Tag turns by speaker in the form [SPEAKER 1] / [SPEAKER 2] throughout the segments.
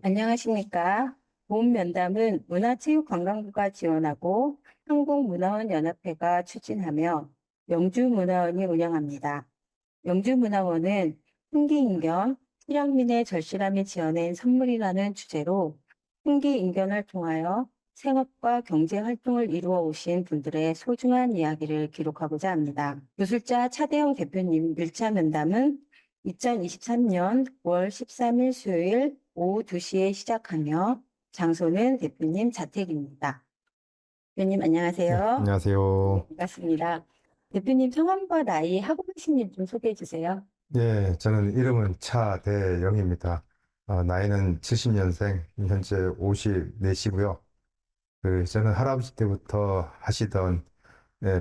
[SPEAKER 1] 안녕하십니까. 본 면담은 문화체육관광부가 지원하고 한국문화원연합회가 추진하며 영주문화원이 운영합니다. 영주문화원은 풍기인견, 실향민의 절실함을 지어낸 선물이라는 주제로 풍기인견을 통하여 생업과 경제 활동을 이루어 오신 분들의 소중한 이야기를 기록하고자 합니다. 유술자 차대영 대표님 1차 면담은 2023년 9월 13일 수요일 오후 2시에 시작하며 장소는 대표님 자택입니다. 대표님
[SPEAKER 2] 네,
[SPEAKER 1] 안녕하세요. 네,
[SPEAKER 2] 안녕하세요.
[SPEAKER 1] 반갑습니다. 대표님 성함과 나이, 하고 계신 일 좀 소개해 주세요.
[SPEAKER 2] 예, 저는 이름은 차대영입니다. 나이는 70년생, 현재 54시고요. 저는 할아버지 때부터 하시던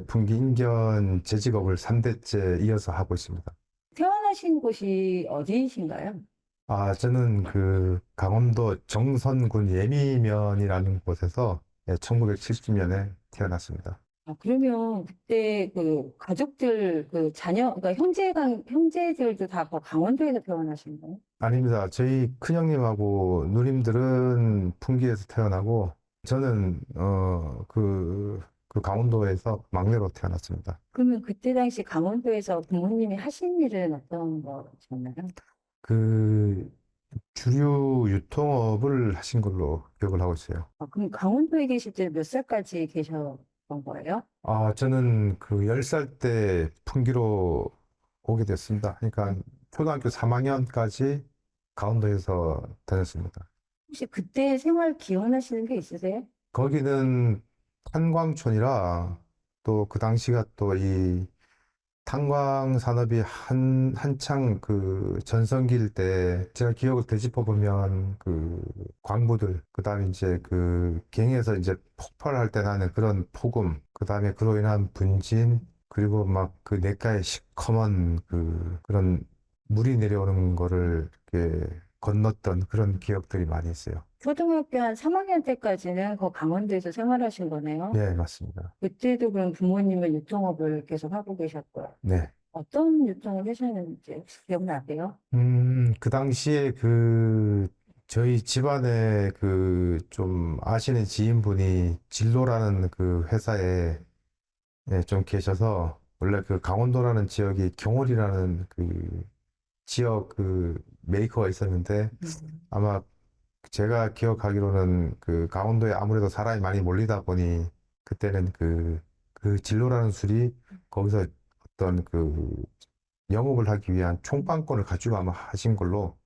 [SPEAKER 2] 풍기인견 제직업을 3대째 이어서 하고 있습니다.
[SPEAKER 1] 태어나신 곳이 어디이신가요?
[SPEAKER 2] 저는 강원도 정선군 예미면이라는 곳에서 1970년에 태어났습니다.
[SPEAKER 1] 그러면 그때 그 가족들, 그 자녀, 그러니까 형제들도 다 강원도에서 태어나신 거예요?
[SPEAKER 2] 아닙니다. 저희 큰형님하고 누님들은 풍기에서 태어나고 저는 그 강원도에서 막내로 태어났습니다.
[SPEAKER 1] 그러면 그때 당시 강원도에서 부모님이 하신 일은 어떤 거셨나요?
[SPEAKER 2] 그 주류 유통업을 하신 걸로 기억을 하고 있어요.
[SPEAKER 1] 그럼 강원도에 계실 때 몇 살까지 계셨던 거예요?
[SPEAKER 2] 저는 10살 때 풍기로 오게 됐습니다. 그러니까 초등학교 3학년까지 강원도에서 다녔습니다.
[SPEAKER 1] 혹시 그때 생활 기억나시는 게 있으세요?
[SPEAKER 2] 거기는 탄광촌이라 또 그 당시가 또 이 탄광 산업이 한창 전성기일 때 제가 기억을 되짚어 보면 광부들 그다음에 이제 갱에서 이제 폭발할 때 나는 그런 폭음 그다음에 그로 인한 분진 그리고 막 냇가에 시커먼 그런 물이 내려오는 거를 이렇게 건넜던 그런 기억들이 많이 있어요.
[SPEAKER 1] 초등학교 한 3학년 때까지는 그 강원도에서 생활하신 거네요.
[SPEAKER 2] 네, 맞습니다.
[SPEAKER 1] 그때도 그럼 부모님은 유통업을 계속 하고 계셨고요.
[SPEAKER 2] 네.
[SPEAKER 1] 어떤 유통을 하셨는지 혹시 기억나세요?
[SPEAKER 2] 그 당시에 저희 집안에 좀 아시는 지인분이 진로라는 회사에 좀 계셔서 원래 강원도라는 지역이 경월이라는 지역 메이커가 있었는데 아마 제가 기억하기로는 강원도에 아무래도 사람이 많이 몰리다 보니 그때는 그 진로라는 술이 거기서 어떤 영업을 하기 위한 총판권을 가지고 아마 하신 걸로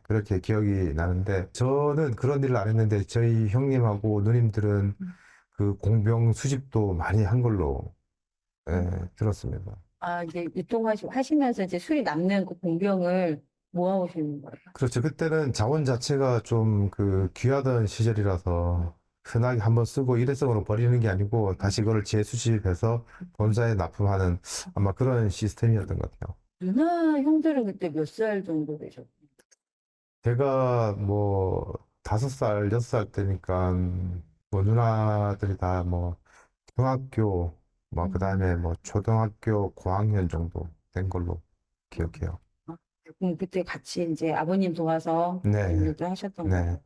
[SPEAKER 2] 그렇게 기억이 나는데 저는 그런 일을 안 했는데 저희 형님하고 누님들은 공병 수집도 많이 한 걸로 들었습니다.
[SPEAKER 1] 이제 하시면서 이제 술이 남는 그 공병을 모아오시는 거예요.
[SPEAKER 2] 그렇죠. 그때는 자원 자체가 좀 귀하던 시절이라서 흔하게 한번 쓰고 일회성으로 버리는 게 아니고 다시 그걸 재수집해서 본사에 납품하는 아마 그런 시스템이었던 것 같아요.
[SPEAKER 1] 누나 형들은 그때 몇 살 정도 되셨어요?
[SPEAKER 2] 제가 뭐 5살, 6살 때니까 뭐 누나들이 다 뭐 중학교, 뭐 그다음에 뭐 초등학교 고학년 정도 된 걸로 기억해요.
[SPEAKER 1] 아, 그럼 그때 같이 이제 아버님 도와서 그런
[SPEAKER 2] 네,
[SPEAKER 1] 일도 하셨던
[SPEAKER 2] 네.
[SPEAKER 1] 거예요.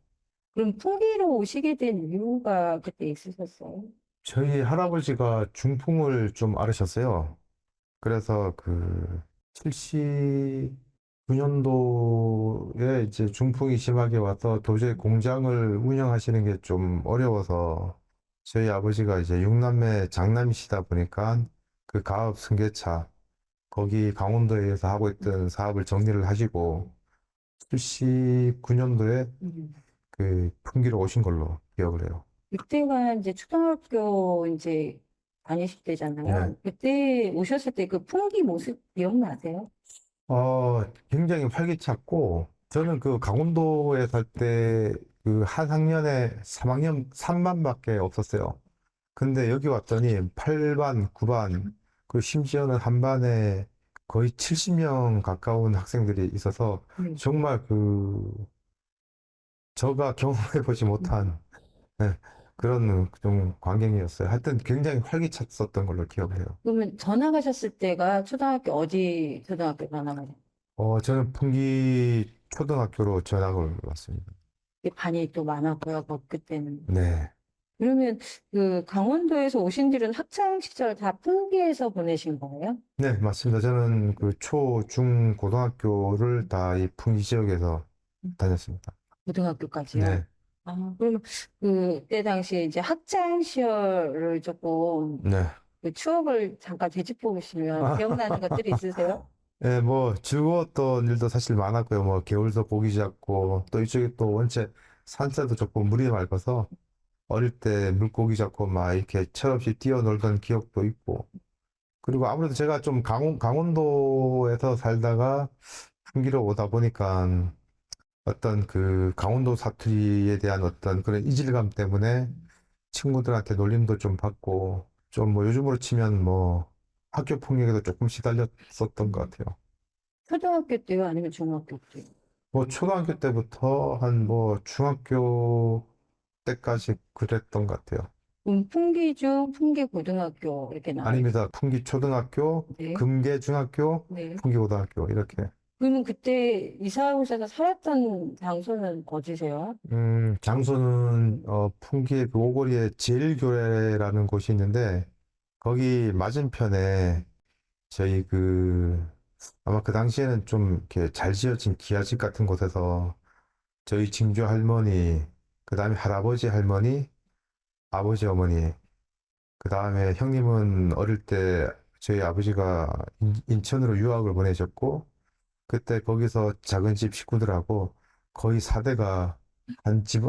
[SPEAKER 1] 그럼 풍기로 오시게 된 이유가 그때 있으셨어요?
[SPEAKER 2] 저희 할아버지가 중풍을 좀 앓으셨어요. 그래서 79년도에 이제 중풍이 심하게 와서 도저히 공장을 운영하시는 게 좀 어려워서 저희 아버지가 이제 6남매 장남이시다 보니까 가업 승계차 거기 강원도에서 하고 있던 사업을 정리를 하시고 79년도에
[SPEAKER 1] 음.
[SPEAKER 2] 풍기로 오신 걸로 기억을 해요.
[SPEAKER 1] 그때가 이제 초등학교 이제 다니실 때잖아요.
[SPEAKER 2] 네.
[SPEAKER 1] 그때 오셨을 때 그 풍기 모습 기억나세요?
[SPEAKER 2] 굉장히 활기찼고, 저는 강원도에 살 때 한 학년에 3학년 3반밖에 없었어요. 근데 여기 왔더니 8반, 9반, 심지어는 한 반에 거의 70명 가까운 학생들이 있어서
[SPEAKER 1] 네.
[SPEAKER 2] 정말 제가 경험해보지 못한 네, 그런 좀 광경이었어요. 하여튼 굉장히 활기찼었던 걸로 기억을 해요.
[SPEAKER 1] 그러면 전화 가셨을 때가 초등학교 어디 초등학교 전화 가셨어요?
[SPEAKER 2] 저는 풍기 초등학교로 전학을 왔습니다.
[SPEAKER 1] 반이 또 많았고요, 그때는.
[SPEAKER 2] 네.
[SPEAKER 1] 그러면 그 강원도에서 오신 뒤는 학창 시절 다 풍기에서 보내신 거예요?
[SPEAKER 2] 네, 맞습니다. 저는 그 초, 중, 고등학교를 다 이 풍기 지역에서 다녔습니다.
[SPEAKER 1] 고등학교까지요?
[SPEAKER 2] 네,
[SPEAKER 1] 그러면 그때 당시에 이제 학창 시절을 조금
[SPEAKER 2] 네.
[SPEAKER 1] 그 추억을 잠깐 되짚어 보시면
[SPEAKER 2] 아,
[SPEAKER 1] 기억나는 것들이 있으세요?
[SPEAKER 2] 네, 뭐 즐거웠던 일도 사실 많았고요. 뭐 개울도 고기 잡고 또 이쪽에 또 원체 산세도 좋고 물이 맑아서 어릴 때 물고기 잡고 막 이렇게 철없이 뛰어놀던 기억도 있고 그리고 아무래도 제가 좀 강원도에서 살다가 풍기로 오다 보니까 어떤 그 강원도 사투리에 대한 어떤 그런 이질감 때문에 친구들한테 놀림도 좀 받고 좀 뭐 요즘으로 치면 뭐 학교 폭력에도 조금 시달렸었던 것 같아요.
[SPEAKER 1] 초등학교 때요? 아니면 중학교 때요?
[SPEAKER 2] 뭐 초등학교 때부터 한 뭐 중학교 때까지 그랬던 것 같아요.
[SPEAKER 1] 풍기중, 풍기고등학교 이렇게 나와 있어요.
[SPEAKER 2] 아닙니다. 풍기 초등학교,
[SPEAKER 1] 네.
[SPEAKER 2] 금계 중학교,
[SPEAKER 1] 네.
[SPEAKER 2] 풍기 고등학교 이렇게.
[SPEAKER 1] 그러면 그때 이사 오셔서 살았던 장소는 어디세요?
[SPEAKER 2] 장소는 풍기의 그 오거리에 제일교회라는 곳이 있는데 거기 맞은편에 저희 그 아마 그 당시에는 좀 이렇게 잘 지어진 기아집 같은 곳에서 저희 증조 할머니, 그 다음에 할아버지 할머니, 아버지 어머니, 그 다음에 형님은 어릴 때 저희 아버지가 인천으로 유학을 보내셨고 그때 거기서 작은 집 식구들하고 거의 4대가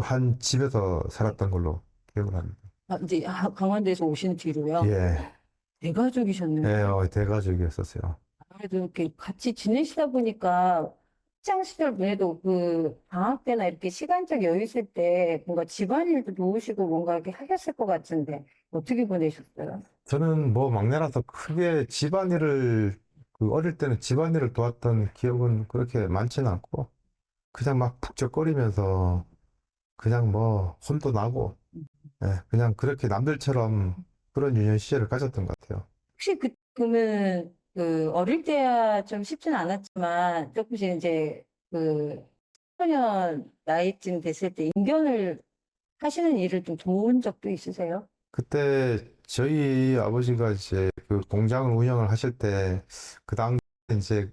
[SPEAKER 2] 한 집에서 살았던 걸로 기억을 합니다.
[SPEAKER 1] 이제 강원도에서 오신 뒤로요?
[SPEAKER 2] 예,
[SPEAKER 1] 대가족이셨네요.
[SPEAKER 2] 예, 대가족이었었어요.
[SPEAKER 1] 그래도 이렇게 같이 지내시다 보니까 학창 시절 보내도 그 방학 때나 이렇게 시간적 여유 있을 때 뭔가 집안일도 도우시고 뭔가 이렇게 하셨을 것 같은데 어떻게 보내셨어요?
[SPEAKER 2] 저는 뭐 막내라서 크게 집안일을 그 어릴 때는 집안일을 도왔던 기억은 그렇게 많지는 않고 그냥 막 북적거리면서 그냥 뭐 혼도 나고 예, 그냥 그렇게 남들처럼 그런 유년 시절을 가졌던 것 같아요.
[SPEAKER 1] 혹시 그러면 그 어릴 때야 좀 쉽진 않았지만 조금씩 이제 그 청소년 나이쯤 됐을 때 임견을 하시는 일을 좀 도운 적도 있으세요?
[SPEAKER 2] 그때 저희 아버지가 이제 그 공장을 운영을 하실 때 그 당시 이제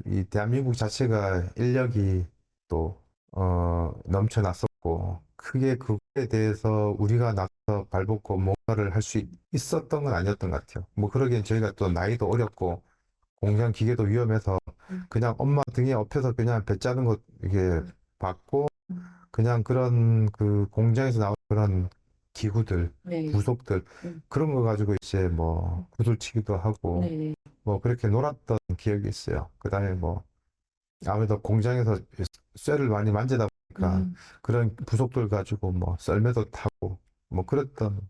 [SPEAKER 2] 이 대한민국 자체가 인력이 또 넘쳐났었고 크게 그거에 대해서 우리가 나서 발벗고 뭔가를 할 수 있었던 건 아니었던 것 같아요. 뭐 그러기엔 저희가 또 나이도 어렸고 공장 기계도 위험해서 그냥 엄마 등에 업혀서 그냥 배 짜는 것 이게 봤고 그냥 그런 그 공장에서 나오는 그런 기구들,
[SPEAKER 1] 네.
[SPEAKER 2] 부속들 그런 거 가지고 이제 뭐 구슬치기도 하고
[SPEAKER 1] 네.
[SPEAKER 2] 뭐 그렇게 놀았던 기억이 있어요. 그다음에 뭐 아무래도 공장에서 쇠를 많이 만지다 보니까 그런 부속들 가지고 뭐 썰매도 타고 뭐 그랬던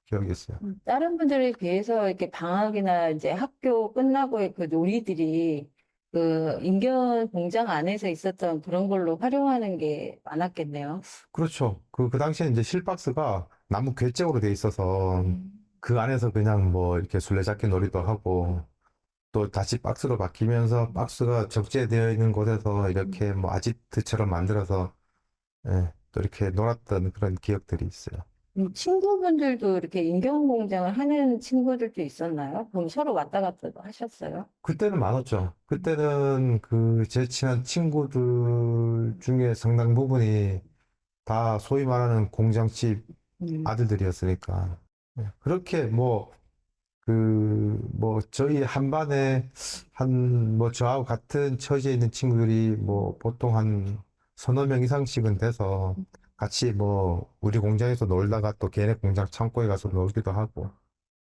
[SPEAKER 2] 기억이 있어요.
[SPEAKER 1] 다른 분들에 비해서 이렇게 방학이나 이제 학교 끝나고의 그 놀이들이 그 인견 공장 안에서 있었던 그런 걸로 활용하는 게 많았겠네요.
[SPEAKER 2] 그렇죠. 그 당시에 이제 실박스가 나무 궤적으로 돼 있어서 그 안에서 그냥 뭐 이렇게 술래잡기 놀이도 하고 또 다시 박스로 바뀌면서 박스가 적재되어 있는 곳에서 이렇게 뭐 아지트처럼 만들어서 예, 또 이렇게 놀았던 그런 기억들이 있어요.
[SPEAKER 1] 친구분들도 이렇게 인견 공장을 하는 친구들도 있었나요? 그럼 서로 왔다 갔다 하셨어요?
[SPEAKER 2] 그때는 많았죠. 그때는 그 제 친한 친구들 중에 상당 부분이 다 소위 말하는 공장집
[SPEAKER 1] 음.
[SPEAKER 2] 아들들이었으니까. 예, 그렇게 뭐, 뭐, 저희 한 반에 뭐, 저하고 같은 처지에 있는 친구들이 뭐, 보통 한 서너 명 이상씩은 돼서 같이 뭐, 우리 공장에서 놀다가 또 걔네 공장 창고에 가서 놀기도 하고,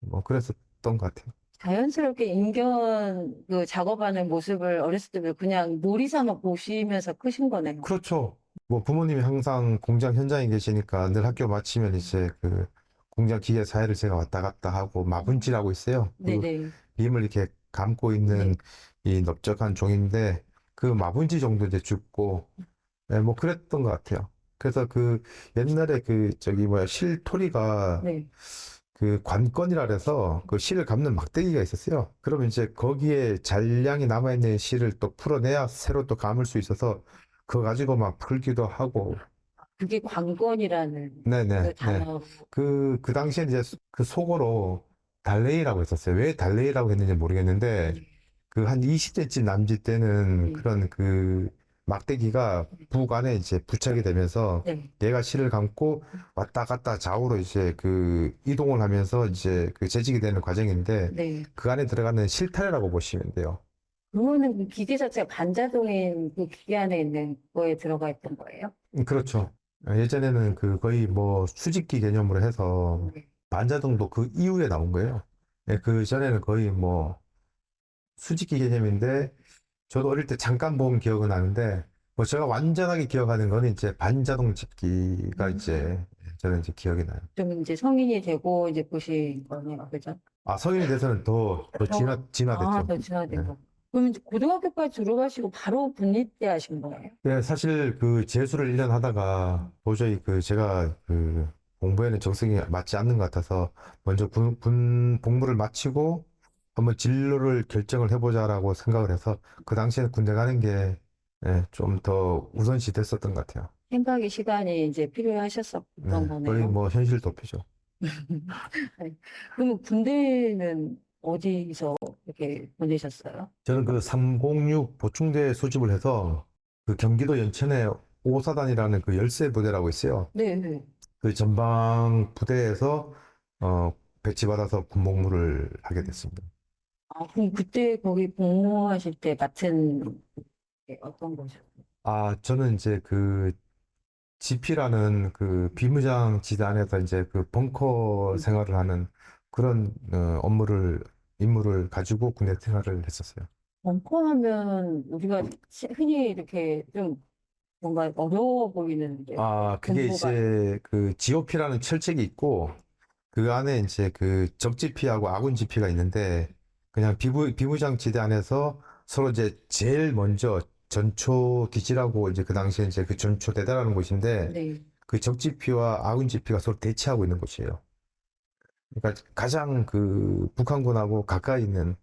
[SPEAKER 2] 뭐, 그랬었던 것 같아요.
[SPEAKER 1] 자연스럽게 인견 그 작업하는 모습을 어렸을 때 그냥 놀이 삼아 보시면서 크신 거네요.
[SPEAKER 2] 그렇죠. 뭐, 부모님이 항상 공장 현장에 계시니까 늘 학교 마치면 이제 그 공장 기계 사이를 제가 왔다 갔다 하고 마분지라고 있어요. 그
[SPEAKER 1] 네네.
[SPEAKER 2] 빔을 이렇게 감고 있는 이 넓적한 종인데 그 마분지 정도 이제 줍고 네, 뭐 그랬던 것 같아요. 그래서 그 옛날에 그 저기 뭐야 실토리가
[SPEAKER 1] 네.
[SPEAKER 2] 그 관건이라 그래서 그 실을 감는 막대기가 있었어요. 그러면 이제 거기에 잔량이 남아있는 실을 또 풀어내야 새로 또 감을 수 있어서 그거 가지고 막 풀기도 하고
[SPEAKER 1] 그게 관건이라는
[SPEAKER 2] 네네,
[SPEAKER 1] 그
[SPEAKER 2] 네.
[SPEAKER 1] 단어로.
[SPEAKER 2] 그 당시에 이제 그 속어로 달레이라고 했었어요. 왜 달레이라고 했는지 모르겠는데,
[SPEAKER 1] 네.
[SPEAKER 2] 그 한 20대쯤 남짓 때는
[SPEAKER 1] 네.
[SPEAKER 2] 그런 그 막대기가 북 안에 이제 부착이 되면서
[SPEAKER 1] 네.
[SPEAKER 2] 얘가 실을 감고 왔다 갔다 좌우로 이제 그 이동을 하면서 이제 그 재직이 되는 과정인데
[SPEAKER 1] 네.
[SPEAKER 2] 그 안에 들어가는 실타래라고 보시면 돼요.
[SPEAKER 1] 그거는 그 기계 자체가 반자동인 그 기계 안에 있는 거에 들어가 있던 거예요?
[SPEAKER 2] 그렇죠. 예전에는 그 거의 뭐 수직기 개념으로 해서
[SPEAKER 1] 네.
[SPEAKER 2] 반자동도 그 이후에 나온 거예요. 예, 그 전에는 거의 뭐 수직기 개념인데 저도 어릴 때 잠깐 본 기억은 나는데 뭐 제가 완전하게 기억하는 거는 이제 반자동 집기가 이제 저는 이제 기억이 나요.
[SPEAKER 1] 좀 이제 성인이 되고 이제 보신 거네요. 그죠?
[SPEAKER 2] 아, 성인이 돼서는 더 진화됐죠.
[SPEAKER 1] 더 진화된
[SPEAKER 2] 네.
[SPEAKER 1] 거. 그럼 이제 고등학교까지 들어가시고 바로 군입대 하신 거예요?
[SPEAKER 2] 예, 사실 그 재수를 1년 하다가 도저히 그 제가 그 공부에는 정성이 맞지 않는 것 같아서 먼저 군 복무를 마치고 한번 진로를 결정을 해보자라고 생각을 해서 그 당시에는 군대 가는 게 좀 더 우선시 됐었던 것 같아요.
[SPEAKER 1] 생각의 시간이 이제 필요하셨었던
[SPEAKER 2] 네, 거의
[SPEAKER 1] 거네요.
[SPEAKER 2] 뭐 현실 도피죠.
[SPEAKER 1] 네. 그러면 군대는 어디서 이렇게 보내셨어요?
[SPEAKER 2] 저는 그 306 보충대 소집을 해서 그 경기도 연천에 오사단이라는 그 열세 부대라고 있어요.
[SPEAKER 1] 네, 네.
[SPEAKER 2] 그 전방 부대에서 배치받아서 군복무를 하게 됐습니다.
[SPEAKER 1] 아, 그럼 그때 거기 복무하실 때 맡은 게 어떤 거죠?
[SPEAKER 2] 아, 저는 이제 그 GP라는 그 비무장 지대 안에서 이제 그 벙커 생활을 하는 그런 임무를 가지고 군대 생활을 했었어요.
[SPEAKER 1] 벙커하면 우리가 흔히 이렇게 좀 뭔가 어려워 보이는 게
[SPEAKER 2] 아, 그게
[SPEAKER 1] 공부가.
[SPEAKER 2] 이제 그 GOP라는 철책이 있고 그 안에 이제 그 적지피하고 아군지피가 있는데 그냥 비무장 지대 안에서 서로 이제 제일 먼저 전초 기지라고 이제 그 당시에 이제 그 전초대대라는 곳인데
[SPEAKER 1] 네.
[SPEAKER 2] 그 적지피와 아군지피가 서로 대치하고 있는 곳이에요. 그러니까 가장 그 북한군하고 가까이 있는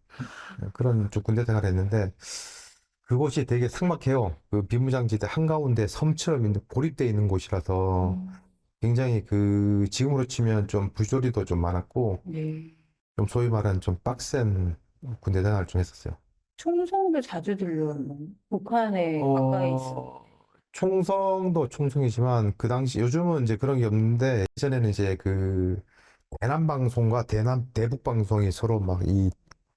[SPEAKER 2] 그런 쪽 군대 생활을 했는데 그곳이 되게 삭막해요. 그 비무장지대 한가운데 섬처럼 고립되어 있는 곳이라서 굉장히 그 지금으로 치면 좀 부조리도 좀 많았고
[SPEAKER 1] 네.
[SPEAKER 2] 좀 소위 말하는 좀 빡센 군대 생활을 좀 했었어요.
[SPEAKER 1] 총성도 자주 들려오는 북한에 가까이 있어.
[SPEAKER 2] 총성도 총성이지만 그 당시 요즘은 이제 그런 게 없는데 예전에는 이제 그 대남 방송과 대북 방송이 서로 막 이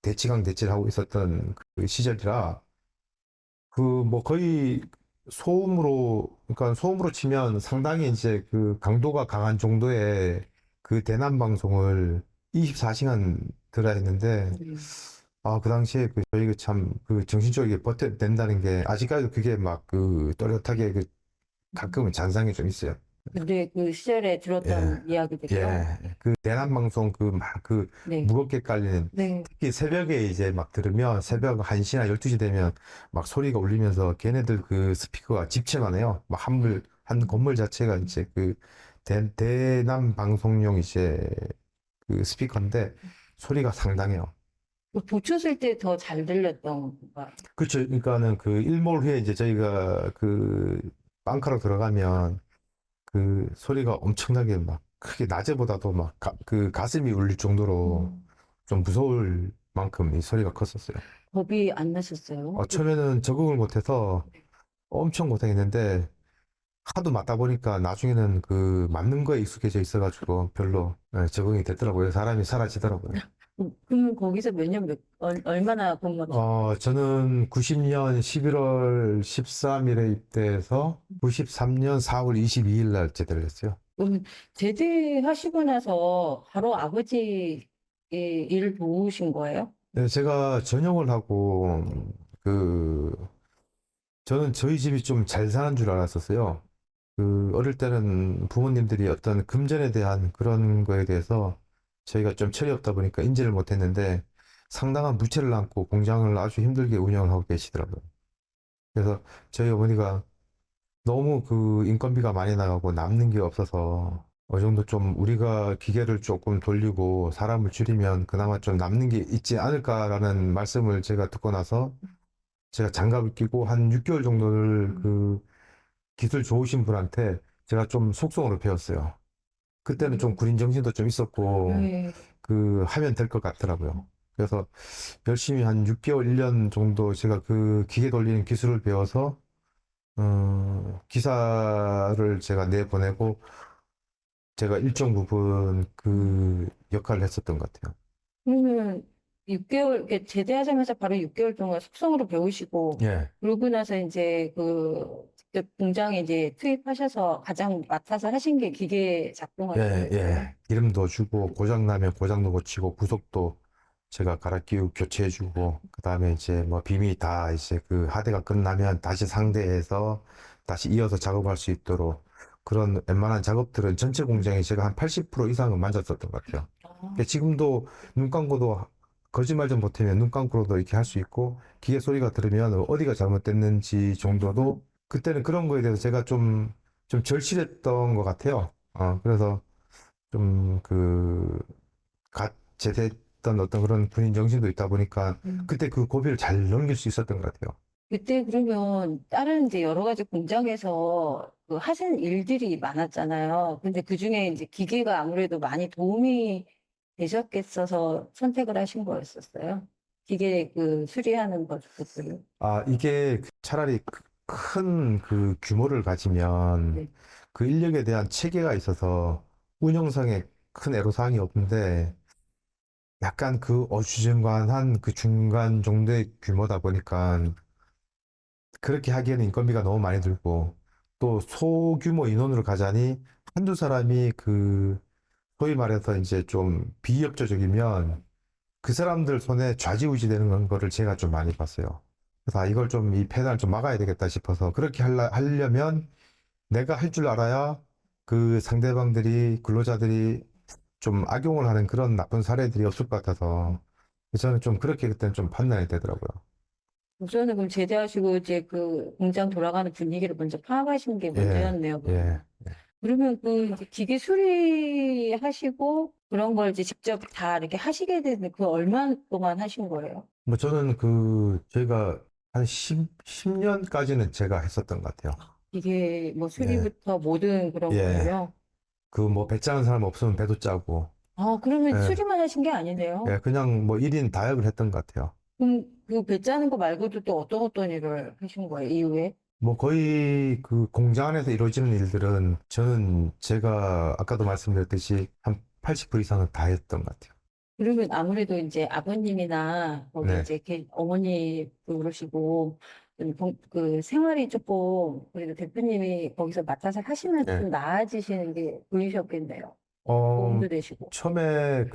[SPEAKER 2] 대치강 대치를 하고 있었던 그 시절이라 그 뭐 거의 그러니까 소음으로 치면 상당히 이제 그 강도가 강한 정도의 그 대남 방송을 24시간 들어야 했는데
[SPEAKER 1] 네.
[SPEAKER 2] 아, 그 당시에 그 저희가 참 그 정신적으로 버텨낸다는 게 아직까지도 그게 막 그 또렷하게 그 가끔은 잔상이 좀 있어요.
[SPEAKER 1] 근데 그 시절에
[SPEAKER 2] 예,
[SPEAKER 1] 들었던 이야기들이요.
[SPEAKER 2] 예. 그 대남 방송 그 막 그
[SPEAKER 1] 네.
[SPEAKER 2] 무겁게 깔리는
[SPEAKER 1] 네.
[SPEAKER 2] 특히 새벽에 이제 막 들으면 새벽 1시나 12시 되면 막 소리가 울리면서 걔네들 그 스피커가 집체만 해요. 막 한 건물 자체가 이제 그 대남 방송용 이제 그 스피커인데 소리가 상당해요.
[SPEAKER 1] 그 보초 쓸 때 더 잘 들렸던 건가요?
[SPEAKER 2] 그렇죠. 그러니까는 그 일몰 후에 이제 저희가 그 빵카로 들어가면 그 소리가 엄청나게 막 크게 낮에보다도 막 그 가슴이 울릴 정도로 좀 무서울 만큼 이 소리가 컸었어요.
[SPEAKER 1] 겁이 안 나셨어요?
[SPEAKER 2] 처음에는 적응을 못해서 엄청 고생했는데 하도 맞다 보니까 나중에는 그 맞는 거에 익숙해져 있어가지고 별로 적응이 됐더라고요. 사람이 사라지더라고요.
[SPEAKER 1] 그럼 거기서 얼마나 근무하셨어요?
[SPEAKER 2] 저는 90년 11월 13일에 입대해서 93년 4월 22일 날 제대를 했어요.
[SPEAKER 1] 그럼 제대하시고 나서 바로 아버지의 일을 도우신 거예요?
[SPEAKER 2] 네, 제가 전역을 하고 그 저는 저희 집이 좀 잘 사는 줄 알았었어요. 그 어릴 때는 부모님들이 어떤 금전에 대한 그런 거에 대해서 저희가 좀 철이 없다 보니까 인지를 못했는데 상당한 부채를 안고 공장을 아주 힘들게 운영을 하고 계시더라고요. 그래서 저희 어머니가 너무 그 인건비가 많이 나가고 남는 게 없어서 어느 정도 좀 우리가 기계를 조금 돌리고 사람을 줄이면 그나마 좀 남는 게 있지 않을까라는 말씀을 제가 듣고 나서 제가 장갑을 끼고 한 6개월 정도를 그 기술 좋으신 분한테 제가 좀 속성으로 배웠어요. 그때는 좀
[SPEAKER 1] 음.
[SPEAKER 2] 군인 정신도 좀 있었고,
[SPEAKER 1] 네.
[SPEAKER 2] 하면 될 것 같더라고요. 그래서 열심히 한 6개월, 1년 정도 제가 그 기계 돌리는 기술을 배워서, 기사를 제가 내보내고, 제가 일정 부분 그 역할을 했었던 것 같아요.
[SPEAKER 1] 그러면 6개월, 이렇게 제대하자마자 바로 6개월 동안 숙성으로 배우시고,
[SPEAKER 2] 예,
[SPEAKER 1] 그러고 나서 이제 직접 공장에 이제 투입하셔서 가장 맡아서 하신 게 기계 작동하는
[SPEAKER 2] 예,
[SPEAKER 1] 거였어요.
[SPEAKER 2] 예. 기름도 주고, 고장나면 고장도 고치고, 부속도 제가 갈아 끼우고 교체해주고, 그 다음에 이제 뭐 빔이 다 이제 그 하대가 끝나면 다시 상대해서 다시 이어서 작업할 수 있도록 그런 웬만한 작업들은 전체 공장에 제가 한 80% 이상은 만졌었던 것 같아요.
[SPEAKER 1] 아,
[SPEAKER 2] 근데 지금도 눈 감고도 거짓말 좀 못하면 눈 감고도 이렇게 할 수 있고, 기계 소리가 들으면 어디가 잘못됐는지 정도도 그때는 그런 거에 대해서 제가 좀 절실했던 것 같아요. 그래서 좀 제대했던 어떤 그런 군인 정신도 있다 보니까
[SPEAKER 1] 음.
[SPEAKER 2] 그때 그 고비를 잘 넘길 수 있었던 것 같아요.
[SPEAKER 1] 그때 그러면 다른 이제 여러 가지 공장에서 하신 일들이 많았잖아요. 근데 그중에 이제 기계가 아무래도 많이 도움이 되셨겠어서 선택을 하신 거였었어요. 기계 수리하는 것들을.
[SPEAKER 2] 이게 차라리 큰 그 규모를 가지면
[SPEAKER 1] 네.
[SPEAKER 2] 그 인력에 대한 체계가 있어서 운영상에 큰 애로사항이 없는데 약간 그 어수선관한 그 중간 정도의 규모다 보니까 그렇게 하기에는 인건비가 너무 많이 들고 또 소규모 인원으로 가자니 한두 사람이 소위 말해서 이제 좀 비협조적이면 그 사람들 손에 좌지우지 되는 거를 제가 좀 많이 봤어요. 그래서 이걸 좀 이 패단을 좀 막아야 되겠다 싶어서 그렇게 하려면 내가 할 줄 알아야 그 상대방들이 근로자들이 좀 악용을 하는 그런 나쁜 사례들이 없을 것 같아서 저는 좀 그렇게 그때는 좀 판단이 되더라고요.
[SPEAKER 1] 우선은 그럼 제대하시고 이제 공장 돌아가는 분위기를 먼저 파악하신 게
[SPEAKER 2] 예,
[SPEAKER 1] 먼저였네요,
[SPEAKER 2] 예.
[SPEAKER 1] 그러면. 그러면 이제 기계 수리하시고 그런 걸 이제 직접 다 이렇게 하시게 되는데 얼마 동안 하신 거예요?
[SPEAKER 2] 뭐 저는 저희가 한 10년까지는 제가 했었던 것 같아요.
[SPEAKER 1] 이게 뭐
[SPEAKER 2] 예,
[SPEAKER 1] 수리부터 모든 그런
[SPEAKER 2] 예.
[SPEAKER 1] 거를요?
[SPEAKER 2] 뭐 배 짜는 사람 없으면 배도 짜고,
[SPEAKER 1] 아, 그러면
[SPEAKER 2] 예,
[SPEAKER 1] 수리만 하신 게 아니네요.
[SPEAKER 2] 예, 그냥 뭐 1인 다역을 했던 것 같아요.
[SPEAKER 1] 그럼 배 짜는 거 말고도 또 어떤 일을 하신 거예요, 이후에?
[SPEAKER 2] 뭐 거의 그 공장 안에서 이루어지는 일들은 저는 제가 아까도 말씀드렸듯이 한 80% 이상은 다 했던 것 같아요.
[SPEAKER 1] 그러면 아무래도 이제 아버님이나 거기
[SPEAKER 2] 네,
[SPEAKER 1] 이제 어머니 그러시고 생활이 조금 그래도 대표님이 거기서 맡아서 하시면
[SPEAKER 2] 네.
[SPEAKER 1] 좀 나아지시는 게 보이셨겠네요.
[SPEAKER 2] 어,
[SPEAKER 1] 도움도 되시고.
[SPEAKER 2] 처음에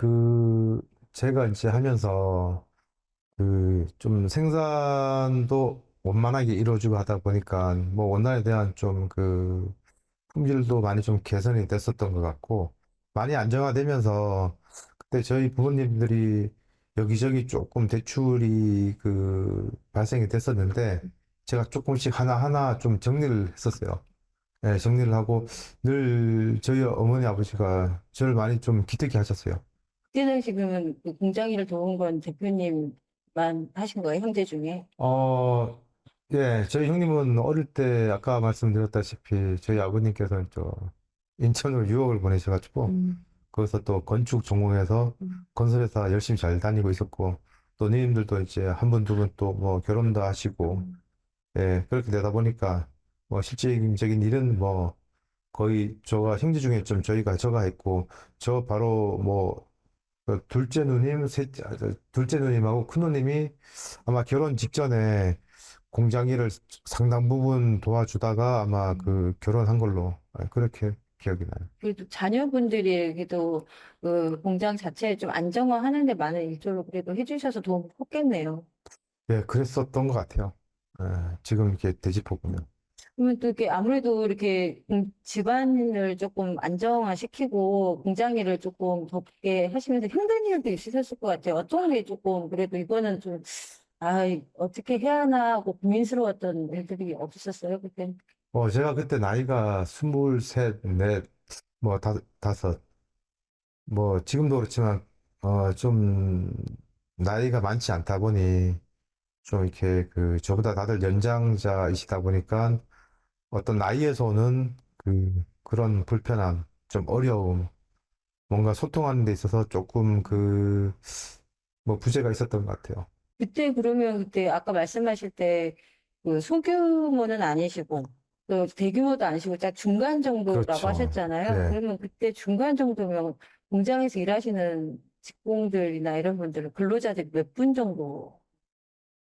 [SPEAKER 2] 제가 이제 하면서 좀 생산도 원만하게 이루어지고 하다 보니까 뭐 원단에 대한 좀 품질도 많이 좀 개선이 됐었던 것 같고 많이 안정화되면서 그때 저희 부모님들이 여기저기 조금 대출이 발생이 됐었는데 제가 조금씩 하나하나 좀 정리를 했었어요. 네, 정리를 하고 늘 저희 어머니 아버지가 저를 많이 좀 기특해 하셨어요.
[SPEAKER 1] 그때 당시 그러면 공장 일을 도운 건 대표님만 하신 거예요, 형제 중에?
[SPEAKER 2] 어, 예, 저희 형님은 어릴 때 아까 말씀드렸다시피 저희 아버님께서는 인천으로 유학을 보내셔가지고
[SPEAKER 1] 음,
[SPEAKER 2] 거기서 또 건축 전공해서
[SPEAKER 1] 음.
[SPEAKER 2] 건설회사 열심히 잘 다니고 있었고 또 누님들도 이제 한 분, 두 분 또 뭐 결혼도 하시고 예, 그렇게 되다 보니까 뭐 실질적인 일은 뭐 거의 형제 중에 좀 저가 했고 저 바로 둘째 누님, 둘째 누님하고 큰 누님이 아마 결혼 직전에 공장 일을 상당 부분 도와주다가 아마 결혼한 걸로 그렇게 기억이 나요.
[SPEAKER 1] 그래도 자녀분들이 그래도 공장 자체에 좀 안정화하는 데 많은 일조를 그래도 해주셔서 도움이 컸겠네요.
[SPEAKER 2] 예, 그랬었던 것 같아요. 예, 지금 이렇게 되짚어 보면.
[SPEAKER 1] 그러면 또 이렇게 아무래도 이렇게 집안을 조금 안정화시키고 공장 일을 조금 덥게 하시면서 힘든 일도 있으셨을 것 같아요. 어떤 게 조금 그래도 이거는 좀, 어떻게 해야 하나 하고 고민스러웠던 일들이 없으셨어요, 그때?
[SPEAKER 2] 제가 그때 나이가 23, 넷, 다섯, 지금도 그렇지만, 좀, 나이가 많지 않다 보니, 좀 이렇게 저보다 다들 연장자이시다 보니까, 어떤 나이에서 오는 그런 불편함, 좀 어려움, 뭔가 소통하는 데 있어서 조금 뭐 부재가 있었던 것 같아요.
[SPEAKER 1] 그때 그러면 그때 아까 말씀하실 때 그 소규모는 아니시고 또 대규모도 아니시고 딱 중간 정도라고
[SPEAKER 2] 그렇죠.
[SPEAKER 1] 하셨잖아요.
[SPEAKER 2] 네.
[SPEAKER 1] 그러면 그때 중간 정도면 공장에서 일하시는 직공들이나 이런 분들은 근로자들이 몇 분 정도?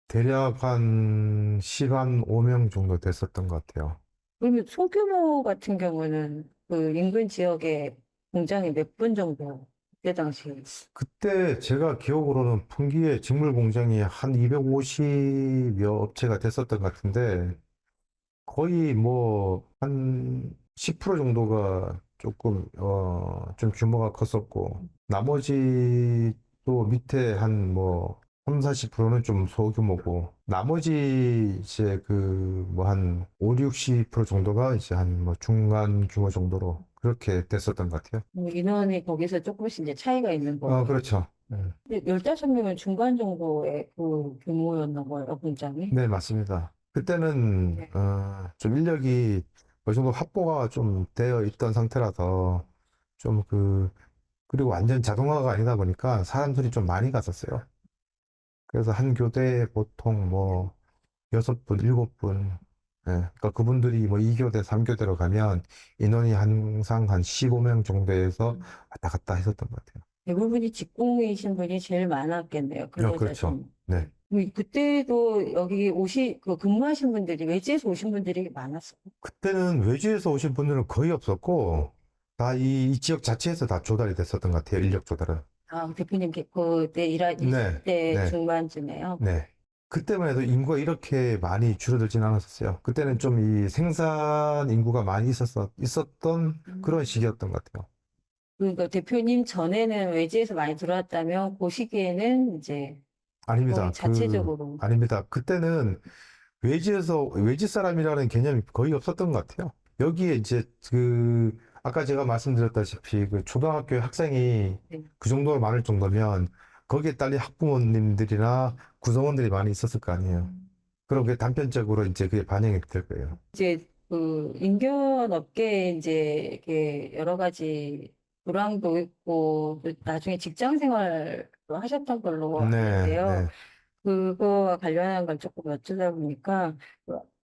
[SPEAKER 2] 대략 한 15명 정도 됐었던 것 같아요.
[SPEAKER 1] 그러면 소규모 같은 경우는 그 인근 지역에 공장이 몇 분 정도 그때 당시?
[SPEAKER 2] 그때 제가 기억으로는 풍기에 직물 공장이 한 250여 업체가 됐었던 것 같은데 거의 뭐 한 10% 정도가 조금 좀 규모가 컸었고 나머지 또 밑에 한 뭐 3, 40%는 좀 소규모고 나머지 이제 그 뭐 한 5, 60% 정도가 이제 한 뭐 중간 규모 정도로 그렇게 됐었던 것 같아요.
[SPEAKER 1] 인원이 거기서 조금씩 이제 차이가 있는 거예요.
[SPEAKER 2] 그렇죠. 네.
[SPEAKER 1] 근데 15명은 중간 정도의 그 규모였나 봐요, 공장이.
[SPEAKER 2] 네, 맞습니다. 그때는
[SPEAKER 1] 네.
[SPEAKER 2] 좀 인력이 어느 정도 확보가 좀 되어 있던 상태라서 좀 그리고 완전 자동화가 아니다 보니까 사람들이 좀 많이 갔었어요. 그래서 한 교대에 보통 뭐 6분, 7분. 예, 그러니까 그분들이 뭐 2교대, 3교대로 가면 인원이 항상 한 15명 정도에서 왔다 갔다 했었던 것 같아요.
[SPEAKER 1] 대부분이 직공이신 분이 제일 많았겠네요, 근로자
[SPEAKER 2] 그렇죠.
[SPEAKER 1] 중.
[SPEAKER 2] 네.
[SPEAKER 1] 그때도 여기 근무하신 분들이, 외지에서 오신 분들이 많았어요.
[SPEAKER 2] 그때는 외주에서 오신 분들은 거의 없었고, 다 이 지역 자체에서 다 조달이 됐었던 것 같아요, 인력 조달은.
[SPEAKER 1] 아, 대표님 그때 일하실
[SPEAKER 2] 네,
[SPEAKER 1] 때
[SPEAKER 2] 네,
[SPEAKER 1] 중반쯤에요.
[SPEAKER 2] 네. 그때만 해도 인구가 이렇게 많이 줄어들진 않았었어요. 그때는 좀 이 생산 인구가 많이 있었던 그런 시기였던 것 같아요.
[SPEAKER 1] 그러니까 대표님 전에는 외지에서 많이 들어왔다면 그 시기에는 이제 거의
[SPEAKER 2] 아닙니다.
[SPEAKER 1] 자체적으로.
[SPEAKER 2] 아닙니다. 그때는 외지 사람이라는 개념이 거의 없었던 것 같아요. 여기에 이제 아까 제가 말씀드렸다시피 그 초등학교 학생이
[SPEAKER 1] 네.
[SPEAKER 2] 그 정도로 많을 정도면 거기에 딸린 학부모님들이나 구성원들이 많이 있었을 거 아니에요. 그럼 그게 단편적으로 이제 그게 반영이 될 거예요.
[SPEAKER 1] 이제 그 인견 업계에 이제 이렇게 여러 가지 불황도 있고 또 나중에 직장 생활도 하셨던 걸로
[SPEAKER 2] 네,
[SPEAKER 1] 아는데요.
[SPEAKER 2] 네,
[SPEAKER 1] 그거와 관련한 걸 조금 여쭈다 보니까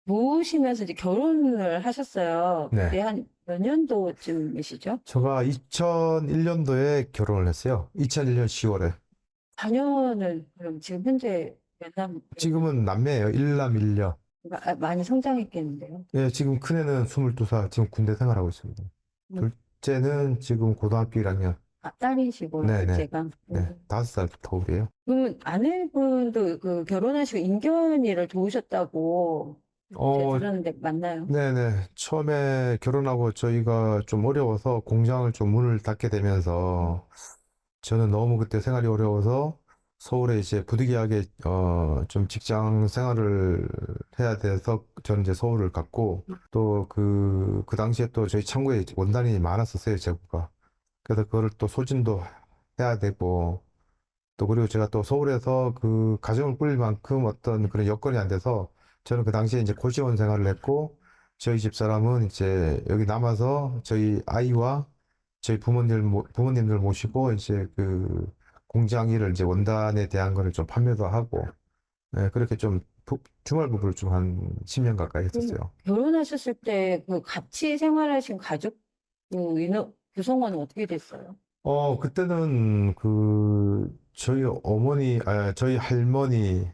[SPEAKER 1] 모으시면서 이제 결혼을 하셨어요.
[SPEAKER 2] 네.
[SPEAKER 1] 그때 한 몇 년도쯤이시죠?
[SPEAKER 2] 제가 2001년도에 결혼을 했어요. 2001년 10월에.
[SPEAKER 1] 자녀는 그럼 지금 현재 몇 남,
[SPEAKER 2] 지금은 남매예요. 일남 일녀.
[SPEAKER 1] 많이 성장했겠는데요.
[SPEAKER 2] 예, 지금 큰애는 22살, 지금 군대 생활하고 있습니다.
[SPEAKER 1] 음,
[SPEAKER 2] 둘째는 지금 고등학교 1학년.
[SPEAKER 1] 딸이시고,
[SPEAKER 2] 네네.
[SPEAKER 1] 둘째가.
[SPEAKER 2] 네, 5살 터울이에요.
[SPEAKER 1] 그러면 아내분도 그 결혼하시고 인견일을 도우셨다고 제가
[SPEAKER 2] 어,
[SPEAKER 1] 들었는데 맞나요?
[SPEAKER 2] 네네. 처음에 결혼하고 저희가 좀 어려워서 공장을 좀 문을 닫게 되면서 저는 너무 그때 생활이 어려워서 서울에 이제 부득이하게 좀 직장 생활을 해야 돼서 저는 이제 서울을 갔고 또 그 당시에 또 저희 창고에 원단이 많았었어요, 재고가. 그래서 그거를 또 소진도 해야 되고 또 그리고 제가 또 서울에서 그 가정을 꾸릴 만큼 어떤 그런 여건이 안 돼서 저는 그 당시에 이제 고시원 생활을 했고 저희 집 사람은 이제 여기 남아서 저희 아이와 저희 부모님들 모시고 이제 그 공장 일을 이제 원단에 대한 거를 좀 판매도 하고 네, 그렇게 좀 주말 부부를 좀 한 10년 가까이
[SPEAKER 1] 그럼
[SPEAKER 2] 했었어요.
[SPEAKER 1] 결혼하셨을 때 그 같이 생활하신 가족 그 구성원은 어떻게 됐어요?
[SPEAKER 2] 그때는 저희 할머니,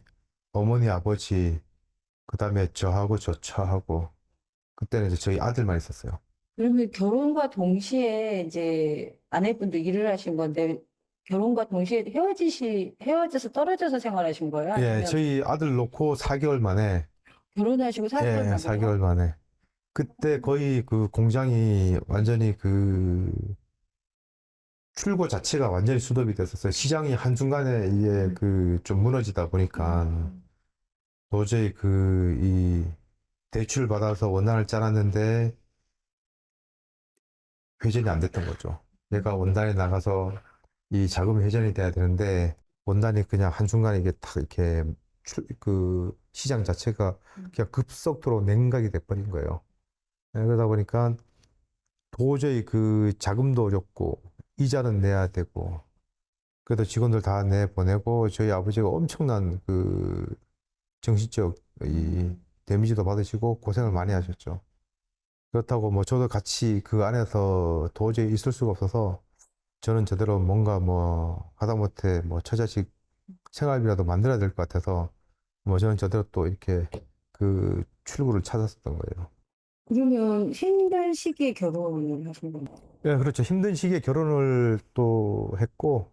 [SPEAKER 2] 어머니, 아버지, 그 다음에 저하고 저차하고, 그때는 이제 저희 아들만 있었어요.
[SPEAKER 1] 그러면 결혼과 동시에 이제 아내분도 일을 하신 건데 결혼과 동시에 헤어져서 떨어져서 생활하신 거예요?
[SPEAKER 2] 예,
[SPEAKER 1] 아니면
[SPEAKER 2] 저희 아들 놓고 4개월 만에,
[SPEAKER 1] 결혼하시고 4개월
[SPEAKER 2] 예,
[SPEAKER 1] 만에요?
[SPEAKER 2] 4개월 만에. 그때 거의 그 공장이 완전히 출고 자체가 완전히 수급이 됐었어요. 시장이 한순간에 이게 좀 무너지다 보니까 도저히 이 대출 받아서 원단을 짜놨는데 회전이 안 됐던 거죠. 내가 원단에 나가서 이 자금이 회전이 돼야 되는데 원단이 그냥 한순간에 이게 탁 이렇게 시장 자체가 그냥 급속도로 냉각이 돼버린 거예요. 그러다 보니까 도저히 그 자금도 어렵고 이자는 내야 되고 그래도 직원들 다 내보내고 저희 아버지가 엄청난 그 정신적 이 데미지도 받으시고 고생을 많이 하셨죠. 그렇다고 뭐 저도 같이 그 안에서 도저히 있을 수가 없어서 저는 저대로 뭔가 뭐 하다못해 뭐 처자식 생활비라도 만들어야 될 것 같아서 뭐 저는 저대로 또 이렇게 그 출구를 찾았었던 거예요.
[SPEAKER 1] 그러면 힘든 시기에 결혼을 하신 건가요?
[SPEAKER 2] 예, 그렇죠. 힘든 시기에 결혼을 또 했고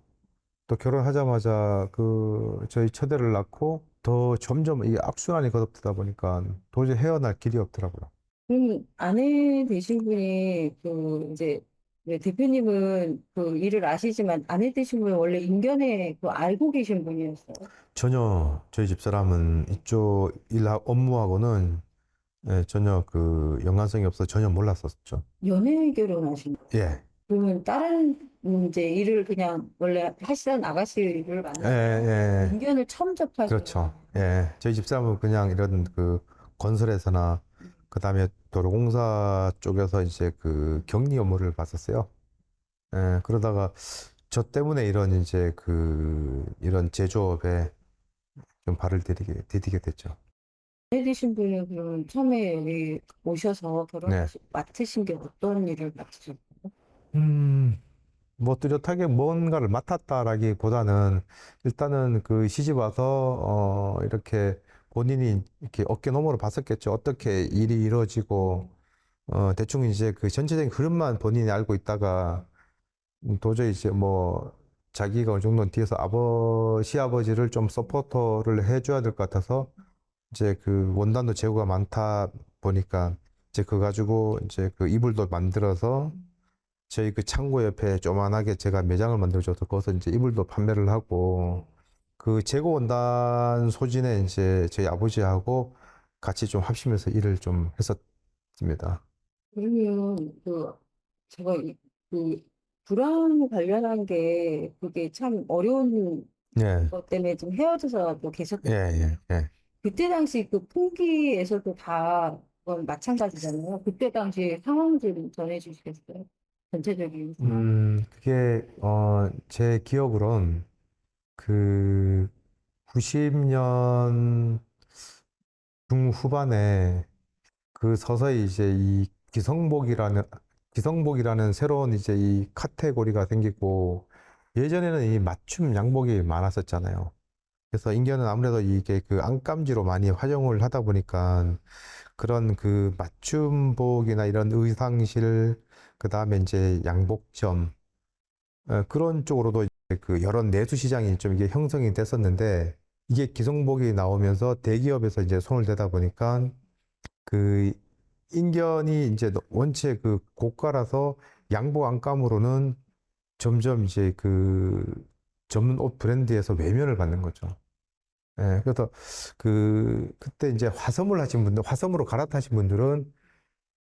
[SPEAKER 2] 또 결혼하자마자 그 저희 처제를 낳고 더 점점 이 악순환이 거듭되다 보니까 도저히 헤어날 길이 없더라고요.
[SPEAKER 1] 그럼 아내 되신 분이 그 이제 네, 대표님은 그 일을 아시지만 아내 되신 분은 원래 인견에 그 알고 계신 분이었어요.
[SPEAKER 2] 전혀 저희 집사람은 이쪽 업무하고는 예, 전혀 그 연관성이 없어 전혀 몰랐었죠.
[SPEAKER 1] 연애 결혼하신 거예요.
[SPEAKER 2] 예,
[SPEAKER 1] 그러면 다른 이제 일을 그냥 원래 하시던 아가씨를
[SPEAKER 2] 예,
[SPEAKER 1] 만나서
[SPEAKER 2] 예,
[SPEAKER 1] 인견을 처음 접하신
[SPEAKER 2] 그렇죠.
[SPEAKER 1] 거예요.
[SPEAKER 2] 예, 저희 집사람은 그냥 이런 그 건설회사나 그다음에 도로공사 쪽에서 이제 그 격리 업무를 봤었어요. 예, 그러다가 저 때문에 이런 이제 그 이런 제조업에 좀 발을 디디게 됐죠.
[SPEAKER 1] 아내 되신 분은 그러면 처음에 여기 오셔서
[SPEAKER 2] 네.
[SPEAKER 1] 맡으신 게 어떤 일을 맡으셨어요?
[SPEAKER 2] 뭐 뚜렷하게 뭔가를 맡았다라기보다는 일단은 그 시집 와서 이렇게 본인이 이렇게 어깨너머로 봤었겠죠. 어떻게 일이 이루어지고 대충 이제 그 전체적인 흐름만 본인이 알고 있다가 도저히 이제 뭐 자기가 어느 정도는 뒤에서 시아버지를 좀 서포터를 해줘야 될 것 같아서 이제 그 원단도 재고가 많다 보니까 이제 그거 가지고 이제 그 이불도 만들어서 저희 그 창고 옆에 조만하게 제가 매장을 만들어줘서 거기서 이제 이불도 판매를 하고 그 재고 원단 소진에 이제 저희 아버지하고 같이 좀 합심해서 일을 좀 했었습니다.
[SPEAKER 1] 그러면 그 제가 그 불안 관련한 게 그게 참 어려운
[SPEAKER 2] 예,
[SPEAKER 1] 것 때문에 좀 헤어져서 또
[SPEAKER 2] 예,
[SPEAKER 1] 계셨던
[SPEAKER 2] 예, 예.
[SPEAKER 1] 그때 당시 그 풍기에서도 다 그건 마찬가지잖아요. 그때 당시 상황 좀 전해주시겠어요? 전체적인 상황.
[SPEAKER 2] 그게 제 기억으론 그 90년 중후반에 그 서서히 이제 이 기성복이라는 새로운 이제 이 카테고리가 생기고 예전에는 이 맞춤 양복이 많았었잖아요. 그래서 인견은 아무래도 이게 그 안감지로 많이 활용을 하다 보니까 그런 그 맞춤복이나 이런 의상실 그다음에 이제 양복점 그런 쪽으로도 이제 그 여러 내수 시장이 좀 이게 형성이 됐었는데 이게 기성복이 나오면서 대기업에서 이제 손을 대다 보니까 그 인견이 이제 원체 그 고가라서 양복 안감으로는 점점 이제 그 전문 옷 브랜드에서 외면을 받는 거죠. 예, 그래서 그때 이제 화섬으로 갈아타신 분들은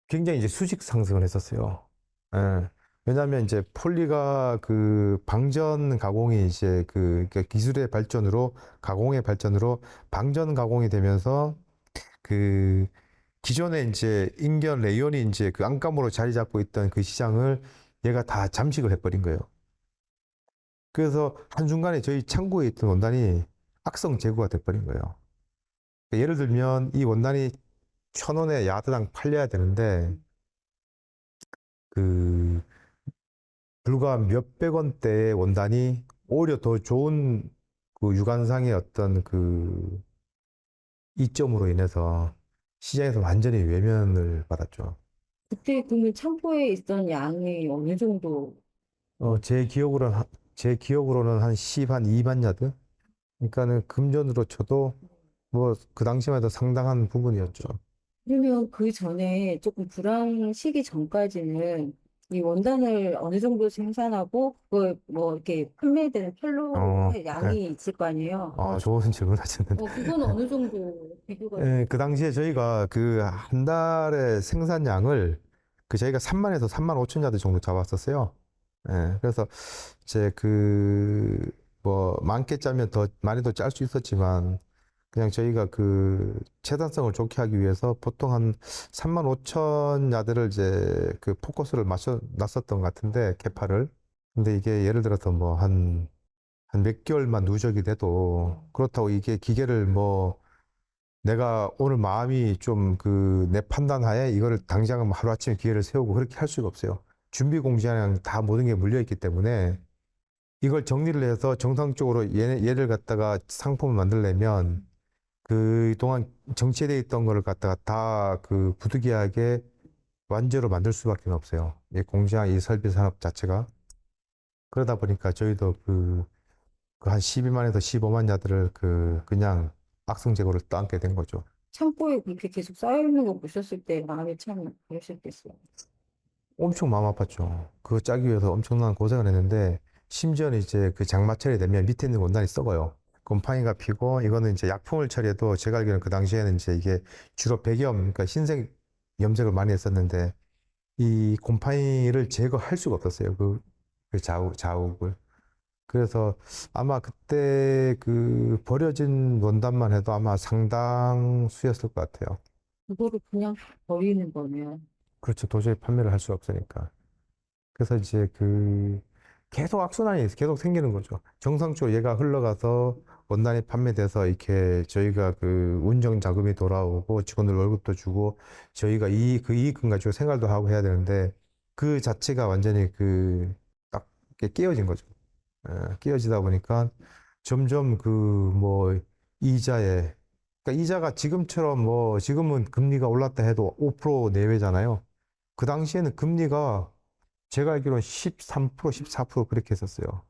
[SPEAKER 2] 굉장히 이제 수직 상승을 했었어요. 예, 왜냐하면 이제 폴리가 그 방전 가공이 이제 그러니까 기술의 발전으로 가공의 발전으로 방전 가공이 되면서 그 기존에 이제 인견 레이온이 이제 그 안감으로 자리 잡고 있던 그 시장을 얘가 다 잠식을 해버린 거예요. 그래서 한순간에 저희 창고에 있던 원단이 악성 재고가 돼버린 거예요. 그러니까 예를 들면 이 원단이 1,000원에 야드당 팔려야 되는데 그 불과 몇백 원대의 원단이 오히려 더 좋은 그 유관상의 어떤 그 이점으로 인해서 시장에서 완전히 외면을 받았죠.
[SPEAKER 1] 그때 그러면 창고에 있던 양이 어느 정도
[SPEAKER 2] 어, 제 기억으로는, 제 기억으로는 한 2만 야드? 그러니까는 금전으로 쳐도 뭐 그 당시만 해도 상당한 부분이었죠.
[SPEAKER 1] 그러면 그 전에 조금 불황 시기 전까지는 이 원단을 어느 정도 생산하고 그걸 뭐 이렇게 판매되는
[SPEAKER 2] 어,
[SPEAKER 1] 펠로의
[SPEAKER 2] 네.
[SPEAKER 1] 양이 있을 거 아니에요.
[SPEAKER 2] 좋은 질문 하셨는데.
[SPEAKER 1] 그건 어느 정도 비교가
[SPEAKER 2] 예, 그 당시에 저희가 그 한 달에 생산량을 그 저희가 3만에서 3만 5천 야드 정도 잡았었어요. 예, 그래서 이제 그 뭐 많게 짜면 더 많이도 짤 수 있었지만 그냥 저희가 그 채단성을 좋게 하기 위해서 보통 한 35,000야드를 이제 그 포커스를 맞춰 놨었던 것 같은데, 캐파를. 근데 이게 예를 들어서 뭐 한 몇 개월만 누적이 돼도 그렇다고 이게 기계를 뭐 내가 오늘 마음이 좀 그 내 판단하에 이거를 당장 뭐 하루아침에 기계를 세우고 그렇게 할 수가 없어요. 준비 공지랑 다 모든 게 물려 있기 때문에 이걸 정리를 해서 정상적으로 얘를 갖다가 상품을 만들려면 그동안 정체되어 있던 거를 갖다가 다 그 부득이하게 완제로 만들 수밖에 없어요. 이 공장, 이 설비 산업 자체가. 그러다 보니까 저희도 그 한 12만에서 15만 야드를 그냥 악성재고를 떠안게 된 거죠.
[SPEAKER 1] 창고에 그렇게 계속 쌓여있는 거 보셨을 때 마음이 참 그러셨겠어요.
[SPEAKER 2] 엄청 마음 아팠죠. 그거 짜기 위해서 엄청난 고생을 했는데, 심지어는 이제 그 장마철이 되면 밑에 있는 원단이 썩어요. 곰팡이가 피고, 이거는 이제 약품을 처리해도 제가 알기로는 그 당시에는 이제 이게 주로 백염, 그러니까 흰색 염색을 많이 했었는데, 이 곰팡이를 제거할 수가 없었어요. 그 자욱을. 그래서 아마 그때 그 버려진 원단만 해도 아마 상당수였을 것 같아요.
[SPEAKER 1] 그거를 그냥 버리는 거네요.
[SPEAKER 2] 그렇죠. 도저히 판매를 할 수 없으니까. 그래서 이제 계속 악순환이 계속 생기는 거죠. 정상적으로 얘가 흘러가서 원단이 판매돼서 이렇게 저희가 그 운정 자금이 돌아오고 직원들 월급도 주고 저희가 그 이익금 가지고 생활도 하고 해야 되는데 그 자체가 완전히 딱 이렇게 깨어진 거죠. 끼어지다 보니까 점점 뭐 그러니까 이자가 지금처럼 뭐 지금은 금리가 올랐다 해도 5% 내외잖아요. 그 당시에는 금리가 제가 알기로는 13%, 14% 그렇게 했었어요.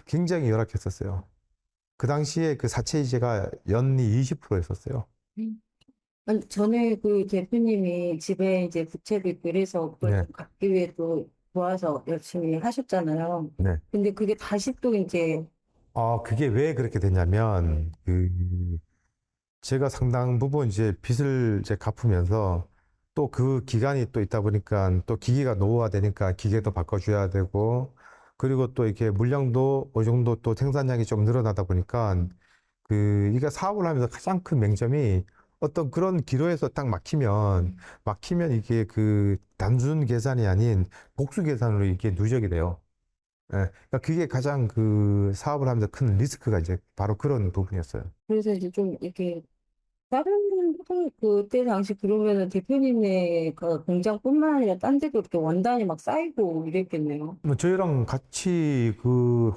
[SPEAKER 2] 굉장히 열악했었어요. 그 당시에 그 사채이자가 연리 20%였었어요.
[SPEAKER 1] 음. 아니, 전에 그 대표님이 집에 이제 부채도 있고 이래서 그걸
[SPEAKER 2] 네,
[SPEAKER 1] 좀 갚기 위해 또 도와서 열심히 하셨잖아요.
[SPEAKER 2] 네.
[SPEAKER 1] 근데 그게 다시 또 이제
[SPEAKER 2] 그게 왜 그렇게 됐냐면, 제가 상당 부분 이제 빚을 이제 갚으면서 또 그 기간이 또 있다 보니까 또 기계가 노후화되니까 기계도 바꿔줘야 되고 그리고 또 이렇게 물량도 어느 정도 또 생산량이 좀 늘어나다 보니까 이게 사업을 하면서 가장 큰 맹점이 어떤 그런 기로에서 딱 막히면 이게 단순 계산이 아닌 복수 계산으로 이게 누적이 돼요. 그러니까 그게 가장 사업을 하면서 큰 리스크가 이제 바로 그런 부분이었어요.
[SPEAKER 1] 그래서 이제 좀 이렇게 다른 그때 당시 그러면은 대표님네 그 공장뿐만 아니라 딴 데도 이렇게 원단이 막 쌓이고 이랬겠네요.
[SPEAKER 2] 뭐 저희랑 같이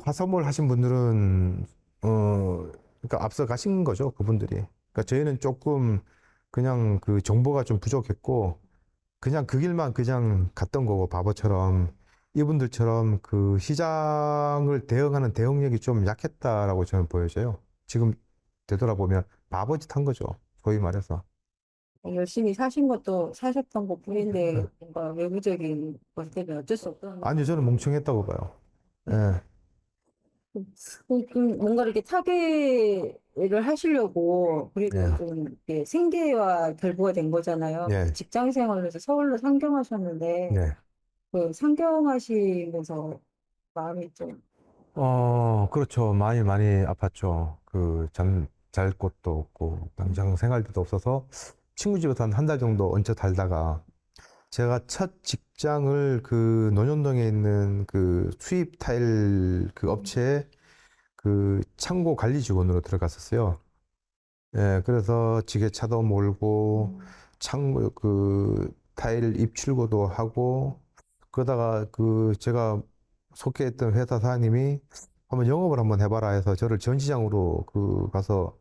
[SPEAKER 2] 화섬을 하신 분들은 그러니까 앞서 가신 거죠, 그분들이. 그러니까 저희는 조금 그냥 정보가 좀 부족했고 그냥 그 길만 그냥 갔던 거고 바보처럼 이분들처럼 시장을 대응하는 대응력이 좀 약했다라고 저는 보여져요. 지금 되돌아보면 바보짓 한 거죠, 소위 말해서.
[SPEAKER 1] 열심히 사신 것도 사셨던 것뿐인데 뭔가 외부적인 것 때문에 어쩔 수 없던.
[SPEAKER 2] 아니 저는 멍청했다고 봐요. 예,
[SPEAKER 1] 뭔가 이렇게 타개를 하시려고 그래도
[SPEAKER 2] 예,
[SPEAKER 1] 좀 이렇게 생계와 결부가 된 거잖아요.
[SPEAKER 2] 예,
[SPEAKER 1] 직장 생활에서 서울로 상경하셨는데
[SPEAKER 2] 예.
[SPEAKER 1] 그 상경하시면서 마음이 좀
[SPEAKER 2] 그렇죠. 많이 많이 아팠죠. 잘 곳도 없고, 당장 생활비도 없어서 친구 집에서 한 달 정도 얹혀 살다가 제가 첫 직장을 논현동에 있는 수입 타일 업체에 창고 관리 직원으로 들어갔었어요. 예, 그래서 지게차도 몰고, 창고, 타일 입출고도 하고, 그러다가 제가 속해했던 회사 사장님이 한번 영업을 한번 해봐라 해서 저를 전시장으로 가서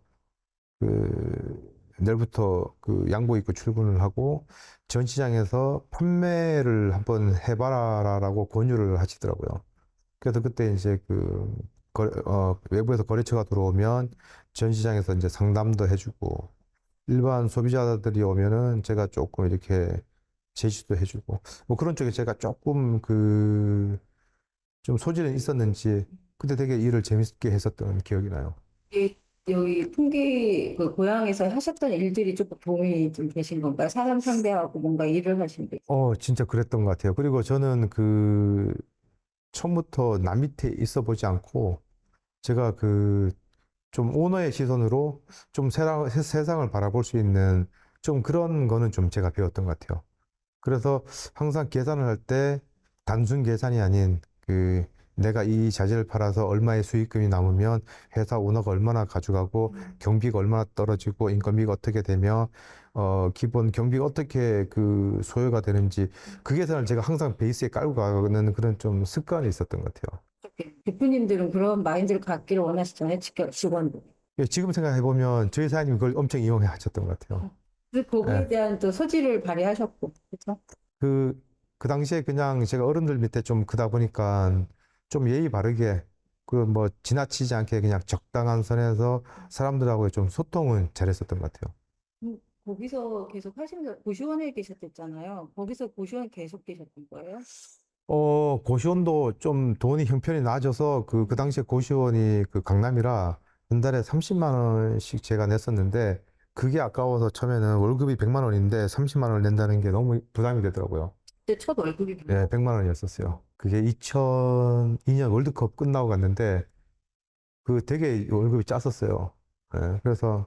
[SPEAKER 2] 내일부터 양복 입고 출근을 하고 전시장에서 판매를 한번 해봐라라고 권유를 하시더라고요. 그래서 그때 이제 외부에서 거래처가 들어오면 전시장에서 이제 상담도 해주고 일반 소비자들이 오면은 제가 조금 이렇게 제시도 해주고 뭐 그런 쪽에 제가 조금 좀 소질은 있었는지 근데 되게 일을 재밌게 했었던 기억이 나요.
[SPEAKER 1] 여기 풍기 그 고향에서 하셨던 일들이 조금 도움이 좀 되신 건가요? 사람 상대하고 뭔가 일을 하신 게.
[SPEAKER 2] 진짜 그랬던 것 같아요. 그리고 저는 처음부터 남 밑에 있어 보지 않고 제가 좀 오너의 시선으로 좀 세상을 바라볼 수 있는 좀 그런 거는 좀 제가 배웠던 것 같아요. 그래서 항상 계산을 할 때 단순 계산이 아닌 그 내가 이 자재를 팔아서 얼마의 수익금이 남으면 회사 오너가 얼마나 가져가고 경비가 얼마나 떨어지고 인건비가 어떻게 되며 기본 경비가 어떻게 그 소요가 되는지 그 계산을 제가 항상 베이스에 깔고 가는 그런 좀 습관이 있었던 것 같아요.
[SPEAKER 1] 대표님들은 그런 마인드를 갖기를 원하시잖아요, 직원들.
[SPEAKER 2] 예, 지금 생각해 보면 저희 사장님 그걸 엄청 이용해 하셨던 것 같아요.
[SPEAKER 1] 그래서 거기에
[SPEAKER 2] 예.
[SPEAKER 1] 대한 또 소질을 발휘하셨고, 그렇죠?
[SPEAKER 2] 그 당시에 그냥 제가 어른들 밑에 좀 크다 보니까 좀 예의 바르게 그 뭐 지나치지 않게 그냥 적당한 선에서 사람들하고 좀 소통은 잘했었던 것 같아요.
[SPEAKER 1] 거기서 계속 고시원에 계셨댔잖아요. 거기서 고시원 계속 계셨던 거예요?
[SPEAKER 2] 고시원도 좀 돈이 형편이 나아져서 그 당시에 고시원이 그 강남이라 한 달에 30만 원씩 제가 냈었는데 그게 아까워서 처음에는 월급이 100만 원인데 30만 원을 낸다는 게 너무 부담이 되더라고요.
[SPEAKER 1] 그때 첫 월급이
[SPEAKER 2] 네, 100만 원이었었어요. 그게 2002년 월드컵 끝나고 갔는데 그 되게 월급이 짰었어요. 예, 그래서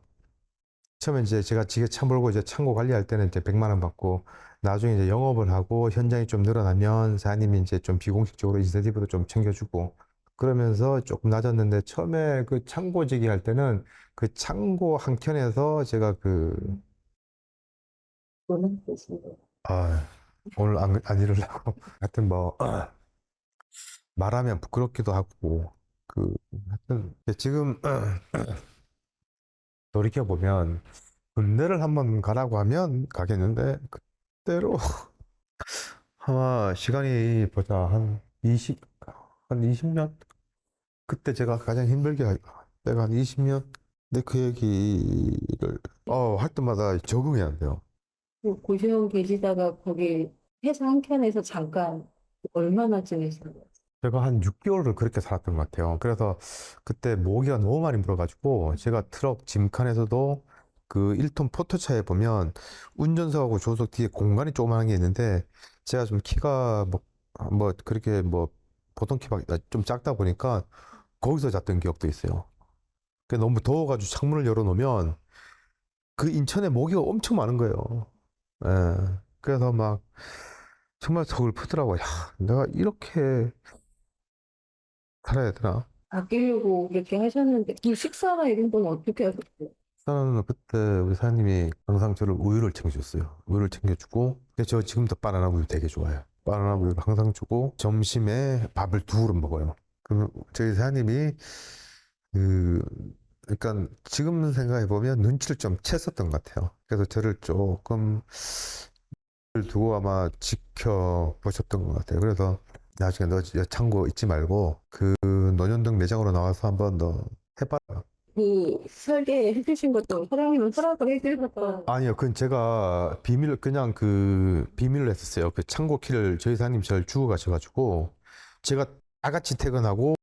[SPEAKER 2] 처음에 이제 제가 지게 차 몰고 이제 창고 관리할 때는 이제 100만 원 받고 나중에 이제 영업을 하고 현장이 좀 늘어나면 사장님이 이제 좀 비공식적으로 인센티브도 좀 챙겨주고 그러면서 조금 낮았는데 처음에 그 창고지기 할 때는 그 창고 한 켠에서 제가
[SPEAKER 1] 돈은 됐습니다.
[SPEAKER 2] 오늘 안 이러려고 하여튼 뭐 말하면 부끄럽기도 하고 하여튼 지금 돌이켜 보면 군대를 한번 가라고 하면 가겠는데 그때로 아마 시간이 보자 한 20년 그때 제가 가장 힘들게 할 때가 한 20년 근데 그 얘기를 할 때마다 적응이 안 돼요.
[SPEAKER 1] 고시원 계시다가 거기 회사 한켠에서 잠깐 얼마나 지내신 거예요?
[SPEAKER 2] 제가 한 6개월을 그렇게 살았던 것 같아요. 그래서 그때 모기가 너무 많이 물어가지고 제가 트럭 짐칸에서도 그 1톤 포터차에 보면 운전석하고 조수석 뒤에 공간이 조그마한 게 있는데 제가 좀 키가 뭐 그렇게 뭐 보통 키보다 좀 작다 보니까 거기서 잤던 기억도 있어요. 너무 더워가지고 창문을 열어놓으면 그 인천에 모기가 엄청 많은 거예요. 예. 그래서 막 정말 속을 푸더라고요. 야, 내가 이렇게 살아야 되나?
[SPEAKER 1] 아끼려고 그렇게 하셨는데 그 식사나 이런 건 어떻게 하셨어요?
[SPEAKER 2] 일단은 그때 우리 사장님이 항상 저를 우유를 챙겨줬어요. 우유를 챙겨주고, 근데 저 지금도 바나나 우유 되게 좋아해요. 바나나 우유를 항상 주고, 점심에 밥을 두 그릇 먹어요. 그럼 저희 사장님이, 그, 그러니까 지금 생각해보면 눈치를 좀 챘었던 것 같아요. 그래서 저를 조금 두고 아마 지켜보셨던 것 같아요. 그래서 나중에 너 창고 잊지 말고, 그 논현동 매장으로 나와서 한번 더 해봐라.
[SPEAKER 1] 그 설계해 주신 것도 사장님은 허락을 해주셨던
[SPEAKER 2] 아니요, 그건 제가 그냥 비밀로 했었어요. 그 창고 키를 저희 사장님 저를 주고 가셔가지고, 제가 다 같이 퇴근하고,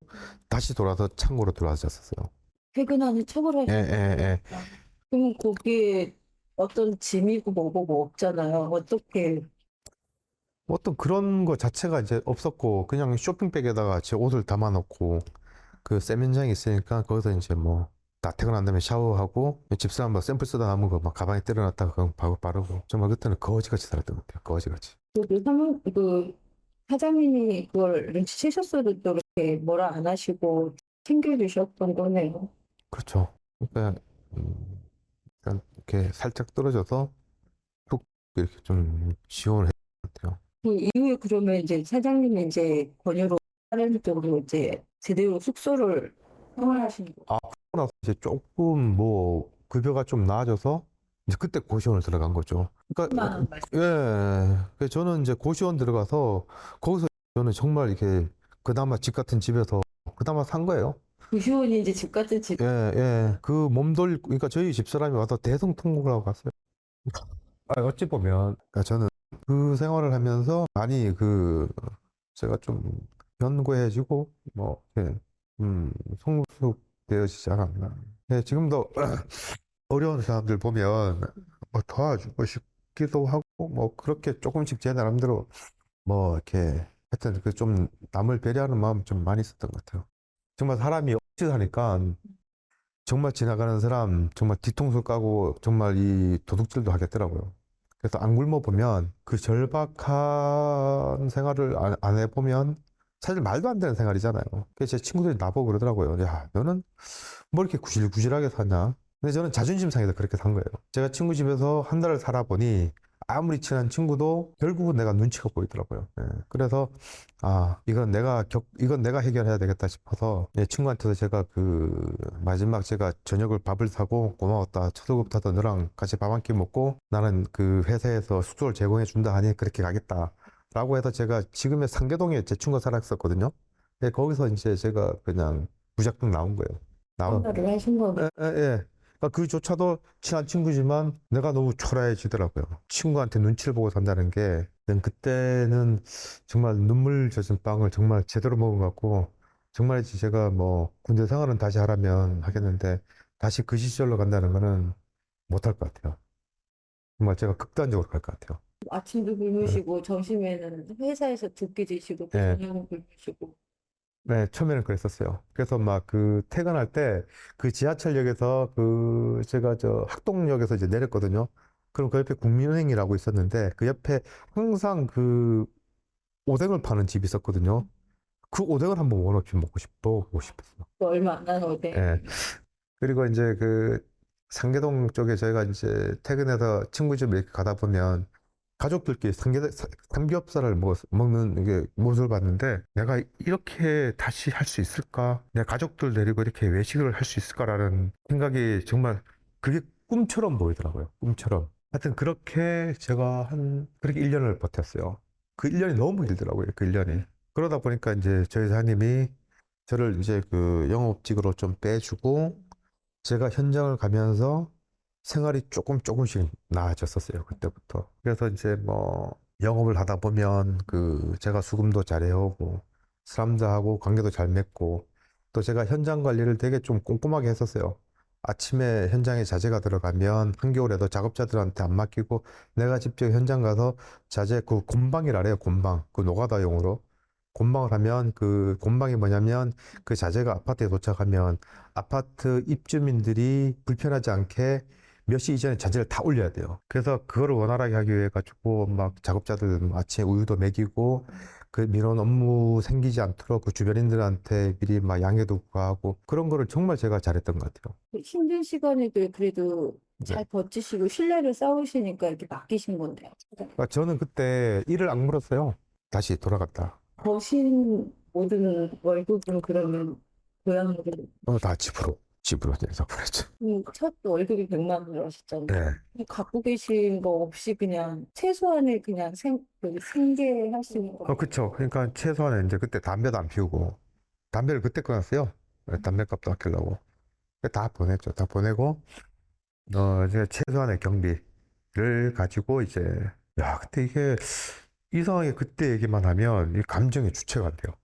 [SPEAKER 2] 다시 돌아서 창고로 들어와서 잤었어요.
[SPEAKER 1] 퇴근하는 척을
[SPEAKER 2] 예,
[SPEAKER 1] 하셨어요.
[SPEAKER 2] 예, 예.
[SPEAKER 1] 그럼 거기에 어떤 짐이고 뭐고 뭐 없잖아요. 어떻게
[SPEAKER 2] 어떤 그런 거 자체가 이제 없었고, 그냥 쇼핑백에다가 제 옷을 담아놓고, 그 세면장이 있으니까, 거기서 이제 뭐, 다 퇴근한 다음에 샤워하고, 집사람 뭐 샘플 쓰다 남은 거 막 가방에 때려놨다가 그거 바로 바르고, 정말 그때는 거지같이 살았던 것 같아요. 거지같이.
[SPEAKER 1] 그 사장님이 그걸 눈치채셨어도 또 이렇게 뭐라 안 하시고 챙겨주셨던 거네요.
[SPEAKER 2] 그렇죠. 그러니까 일단 이렇게 살짝 떨어져서 툭 이렇게 좀 지원을 했던 것 같아요.
[SPEAKER 1] 그 이후에 그러면 이제 사장님이 이제 권유로 다른 쪽으로 이제 제대로 숙소를 생활하신 거.
[SPEAKER 2] 그러고 나서 이제 조금 뭐 급여가 좀 나아져서 이제 그때 고시원을 들어간 거죠. 그러니까 그래서 저는 이제 고시원 들어가서 거기서 저는 정말 이렇게 그나마 집 같은 집에서 그나마 산 거예요.
[SPEAKER 1] 구시원이 이제 집 같은 집.
[SPEAKER 2] 그 그러니까 저희 집사람이 와서 대성통곡을 하고 갔어요. 어찌 보면 그러니까 저는 그 생활을 하면서 많이 제가 좀 견고해지고 뭐 성숙되어지지 않았나. 지금도 어려운 사람들 보면 뭐 도와주고 싶기도 하고 뭐 그렇게 조금씩 제 나름대로 뭐 이렇게 하여튼 그 좀 남을 배려하는 마음 좀 많이 있었던 것 같아요. 정말 사람이 없이 사니까 정말 지나가는 사람 정말 뒤통수 까고 정말 이 도둑질도 하겠더라고요. 그래서 안 굶어보면 그 절박한 생활을 안 해보면 사실 말도 안 되는 생활이잖아요. 그래서 제 친구들이 나보고 그러더라고요. 야, 너는 뭐 이렇게 구질구질하게 사냐? 근데 저는 자존심 상해서 그렇게 산 거예요. 제가 친구 집에서 한 달을 살아보니 아무리 친한 친구도 결국은 내가 눈치가 보이더라고요. 예, 그래서 이건 내가 해결해야 되겠다 싶어서 예, 친구한테도 제가 마지막 제가 저녁을 밥을 사고 고마웠다. 첫 월급부터 너랑 같이 밥 한 끼 먹고 나는 그 회사에서 숙소를 제공해 준다 하니 그렇게 가겠다. 라고 해서 제가 지금의 상계동에 제 친구가 살았었거든요. 예, 거기서 이제 제가 그냥 무작정 나온 거예요.
[SPEAKER 1] 생각을 하신 거네.
[SPEAKER 2] 예. 그러니까 그조차도 친한 친구지만 내가 너무 초라해지더라고요. 친구한테 눈치를 보고 산다는 게, 난 그때는 정말 눈물 젖은 빵을 정말 제대로 먹은 것 같고, 정말이지 제가 뭐 군대 생활은 다시 하라면 하겠는데, 다시 그 시절로 간다는 거는 못할 것 같아요. 정말 제가 극단적으로 갈 것 같아요.
[SPEAKER 1] 아침도 굶으시고 점심에는 회사에서 두 끼 드시고 또
[SPEAKER 2] 예.
[SPEAKER 1] 저녁은 굶으시고.
[SPEAKER 2] 네, 처음에는 그랬었어요. 그래서 막 퇴근할 때 그 지하철역에서 제가 저 학동역에서 이제 내렸거든요. 그럼 그 옆에 국민은행이라고 있었는데 그 옆에 항상 오뎅을 파는 집이 있었거든요. 그 오뎅을 한번 원 없이 보고 싶었어요.
[SPEAKER 1] 또 얼마 안 나는데.
[SPEAKER 2] 예. 그리고 이제 상계동 쪽에 저희가 이제 퇴근해서 친구 집에 이렇게 가다 보면 가족들끼리 삼겹살을 먹는 이게 모습을 봤는데 내가 이렇게 다시 할 수 있을까? 내 가족들 데리고 이렇게 외식을 할 수 있을까라는 생각이 정말 그게 꿈처럼 보이더라고요. 꿈처럼. 하여튼 그렇게 제가 그렇게 1년을 버텼어요. 그 1년이 너무 길더라고요. 그 1년이. 그러다 보니까 이제 저희 사장님이 저를 이제 영업직으로 좀 빼주고 제가 현장을 가면서 생활이 조금씩 나아졌었어요. 그때부터. 그래서 이제 뭐 영업을 하다 보면 제가 수금도 잘 해오고 사람들하고 관계도 잘 맺고 또 제가 현장 관리를 되게 좀 꼼꼼하게 했었어요. 아침에 현장에 자재가 들어가면 한겨울에도 작업자들한테 안 맡기고 내가 직접 현장 가서 자재 곤방이라래요. 곤방. 노가다용으로. 곤방을 하면 곤방이 뭐냐면 그 자재가 아파트에 도착하면 아파트 입주민들이 불편하지 않게 몇 시 이전에 자재를 다 올려야 돼요. 그래서 그거를 원활하게 하기 위해 가지고 막 작업자들 아침에 우유도 먹이고 그 민원 업무 생기지 않도록 그 주변인들한테 미리 막 양해도 구하고 그런 거를 정말 제가 잘했던 것 같아요.
[SPEAKER 1] 힘든 시간에도 그래도
[SPEAKER 2] 네.
[SPEAKER 1] 잘 버티시고 신뢰를 쌓으시니까 이렇게 맡기신 건데요.
[SPEAKER 2] 그러니까 저는 그때 일을 악물었어요. 다시 돌아갔다.
[SPEAKER 1] 버신 모든 월급은 그러면 고향으로
[SPEAKER 2] 다 집으로 내서 보냈죠.
[SPEAKER 1] 첫 월급이 100만 원 하셨잖아요.
[SPEAKER 2] 네.
[SPEAKER 1] 갖고 계신 거 없이 그냥 최소한의 그냥 생계할 수 있는 거.
[SPEAKER 2] 그쵸. 그러니까 최소한의 이제 그때 담배도 안 피우고 담배를 그때 끊었어요. 담배값도 아끼려고. 다 보냈죠. 다 보내고 제가 최소한의 경비를 가지고 이제 그때 이게 이상하게 그때 얘기만 하면 이 감정의 주체가 안 돼요.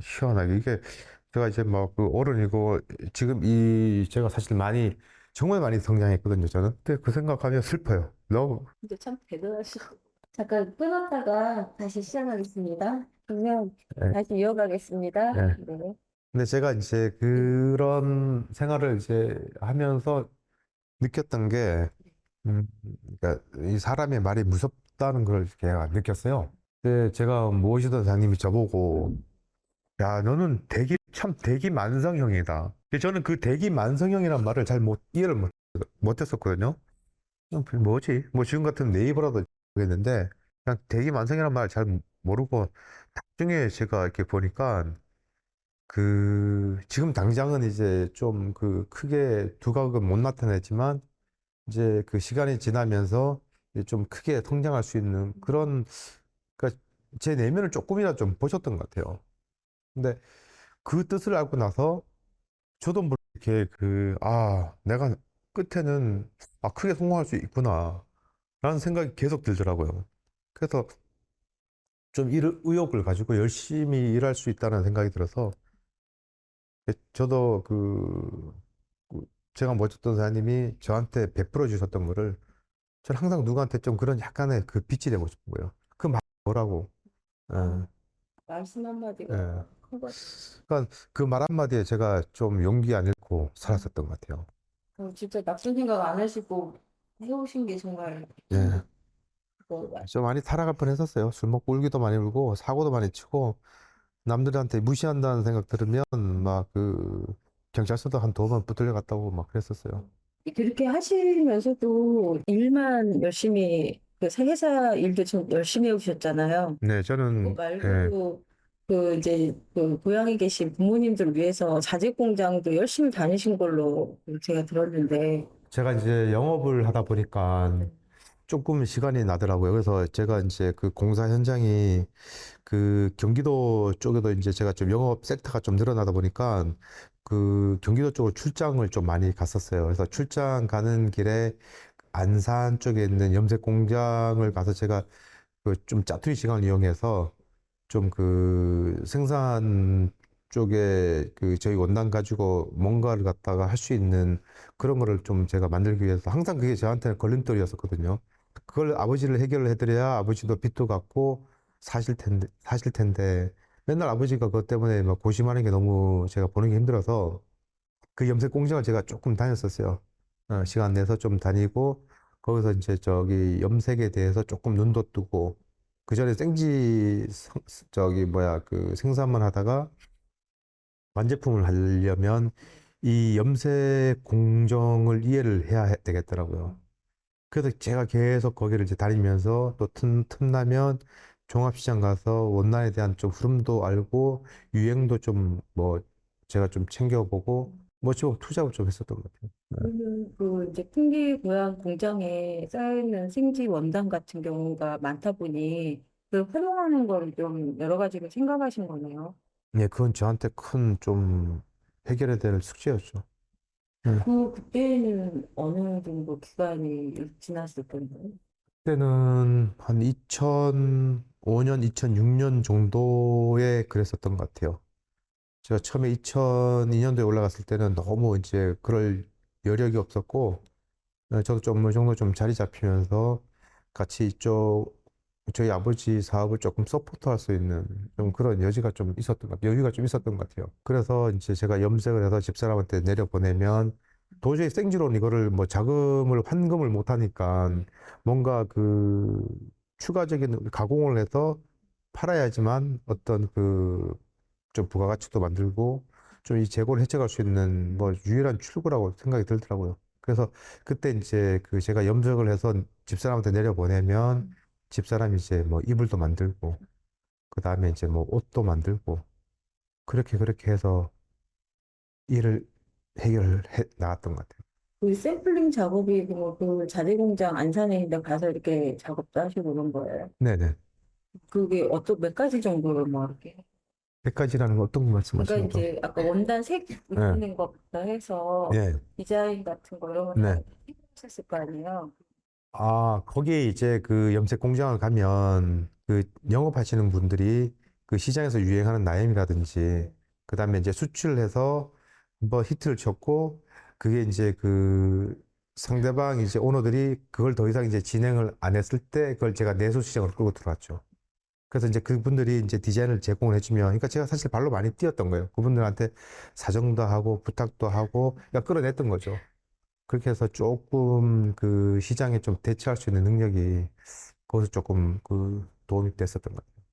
[SPEAKER 2] 시원하게 이게 제가 이제 뭐 어른이고 지금 제가 사실 정말 많이 성장했거든요. 저는 그때 그 생각하면 슬퍼요. 너무.
[SPEAKER 1] 근데 참 대단하시고. 잠깐 끊었다가 다시 시작하겠습니다. 그러면
[SPEAKER 2] 네.
[SPEAKER 1] 다시 이어가겠습니다.
[SPEAKER 2] 네.
[SPEAKER 1] 네.
[SPEAKER 2] 근데 제가 이제 그런 생활을 이제 하면서 느꼈던 게 그러니까 이 사람의 말이 무섭다는 걸 제가 느꼈어요. 근데 제가 모시던 사장님이 저보고 야, 너는 참 대기만성형이다. 저는 그 대기만성형이란 말을 잘 이해를 못했었거든요. 뭐지? 뭐 지금 같은 네이버라도 모르겠는데 그냥 대기만성이란 말을 잘 모르고 나중에 제가 이렇게 보니까 지금 당장은 이제 좀 크게 두각은 못 나타내지만 이제 그 시간이 지나면서 이제 좀 크게 성장할 수 있는 그런 그러니까 제 내면을 조금이라도 좀 보셨던 것 같아요. 근데 그 뜻을 알고 나서 저도 모르게 내가 끝에는 크게 성공할 수 있구나 라는 생각이 계속 들더라고요. 그래서 좀 의욕을 가지고 열심히 일할 수 있다는 생각이 들어서 저도 제가 모셨던 사장님이 저한테 베풀어 주셨던 거를 저는 항상 누구한테 좀 그런 약간의 그 빛이 되고 싶은 거예요. 그 말 뭐라고? 예,
[SPEAKER 1] 말씀 한마디가
[SPEAKER 2] 예.
[SPEAKER 1] 것 같아요.
[SPEAKER 2] 그러니까 그 말 한마디에 제가 좀 용기 안 잃고 살았었던 것 같아요.
[SPEAKER 1] 진짜 나쁜 생각 안 하시고 해오신 게 정말
[SPEAKER 2] 예.
[SPEAKER 1] 그거 같아요.
[SPEAKER 2] 좀 많이 타락할 뻔했었어요. 술 먹고 울기도 많이 울고 사고도 많이 치고 남들한테 무시한다는 생각 들으면 막 그 경찰서도 한 2번 붙들려 갔다 오고 막 그랬었어요.
[SPEAKER 1] 그렇게 하시면서도 일만 열심히 그 회사 일도 좀 열심히 해오셨잖아요.
[SPEAKER 2] 네,
[SPEAKER 1] 그거
[SPEAKER 2] 저는 예,
[SPEAKER 1] 말고도 그 이제 그 고향에 계신 부모님들 위해서 자재 공장도 열심히 다니신 걸로 제가 들었는데.
[SPEAKER 2] 제가 이제 영업을 하다 보니까 조금 시간이 나더라고요. 그래서 제가 이제 그 공사 현장이 그 경기도 쪽에도 이제 제가 좀 영업 섹터가 좀 늘어나다 보니까 그 경기도 쪽으로 출장을 좀 많이 갔었어요. 그래서 출장 가는 길에 안산 쪽에 있는 염색 공장을 가서 제가 그 좀 짜투리 시간을 이용해서 좀 그 생산 쪽에 그 저희 원단 가지고 뭔가를 갖다가 할 수 있는 그런 거를 좀 제가 만들기 위해서 항상 그게 저한테는 걸림돌이었었거든요. 그걸 아버지를 해결을 해드려야 아버지도 빚도 갚고 사실 텐데 맨날 아버지가 그것 때문에 막 고심하는 게 너무 제가 보는 게 힘들어서 그 염색 공장을 제가 조금 다녔었어요. 시간 내서 좀 다니고 거기서 이제 저기 염색에 대해서 조금 눈도 뜨고 그 전에 저기 뭐야 그 생산만 하다가 완제품을 하려면 이 염색 공정을 이해를 해야 되겠더라고요. 그래서 제가 계속 거기를 이제 다니면서 또 틈나면 종합시장 가서 원단에 대한 좀 흐름도 알고 유행도 좀 뭐 제가 좀 챙겨보고 뭐 좀 투자를 좀 했었던 것 같아요. 네.
[SPEAKER 1] 그러면 그 이제 풍기 고향 공장에 쌓여있는 생지 원단 같은 경우가 많다 보니 그 활용하는 걸 좀 여러 가지로 생각하신 거네요.
[SPEAKER 2] 네, 그건 저한테 큰 좀 해결해야 될 숙제였죠. 네.
[SPEAKER 1] 그때는 어느 정도 기간이 지났을 건가요?
[SPEAKER 2] 그때는 한 2005년, 2006년 정도에 그랬었던 것 같아요. 제가 처음에 2002년도에 올라갔을 때는 너무 이제 그럴 여력이 없었고, 저도 좀 어느 정도 좀 자리 잡히면서 같이 이쪽, 저희 아버지 사업을 조금 서포트할 수 있는 좀 그런 여유가 좀 있었던 것 같아요. 그래서 이제 제가 염색을 해서 집사람한테 내려보내면 도저히 생지로는 이거를 뭐 자금을 환금을 못 하니까 뭔가 그 추가적인 가공을 해서 팔아야지만 어떤 그 좀 부가가치도 만들고 좀 이 재고를 해쳐갈 수 있는 뭐 유일한 출구라고 생각이 들더라고요. 그래서 그때 이제 그 제가 염색을 해서 집사람한테 내려보내면 집사람이 이제 뭐 이불도 만들고 그 다음에 이제 뭐 옷도 만들고 그렇게 해서 일을 해결해 나갔던 것 같아요.
[SPEAKER 1] 그 샘플링 작업이 그 자재 공장 안산에 있는 데 가서 이렇게 작업도 하시고 그런 거예요.
[SPEAKER 2] 네네.
[SPEAKER 1] 그게 몇 가지 정도로 뭐 이렇게.
[SPEAKER 2] 100가지라는 거 어떤 거
[SPEAKER 1] 그러니까
[SPEAKER 2] 말씀하시는 거?
[SPEAKER 1] 이제 아까 원단 색
[SPEAKER 2] 네.
[SPEAKER 1] 입히는 것부터 해서
[SPEAKER 2] 네.
[SPEAKER 1] 디자인 같은 거 이런 거 다
[SPEAKER 2] 네.
[SPEAKER 1] 해보셨을 거 아니에요.
[SPEAKER 2] 아, 거기에 이제 그 염색 공장을 가면 그 영업하시는 분들이 그 시장에서 유행하는 나염이라든지 그다음에 이제 수출해서 뭐 히트를 쳤고 그게 이제 그 상대방 이제 오너들이 그걸 더 이상 이제 진행을 안 했을 때 그걸 제가 내수 시장으로 끌고 들어왔죠. 그래서 이제 그분들이 이제 디자인을 제공을 해주면 그러니까 제가 사실 발로 많이 뛰었던 거예요. 그분들한테 사정도 하고 부탁도 하고 그러니까 끌어냈던 거죠. 그렇게 해서 조금 그 시장에 좀 대처할 수 있는 능력이 거기서 조금 그 도움이 됐었던 것 같아요.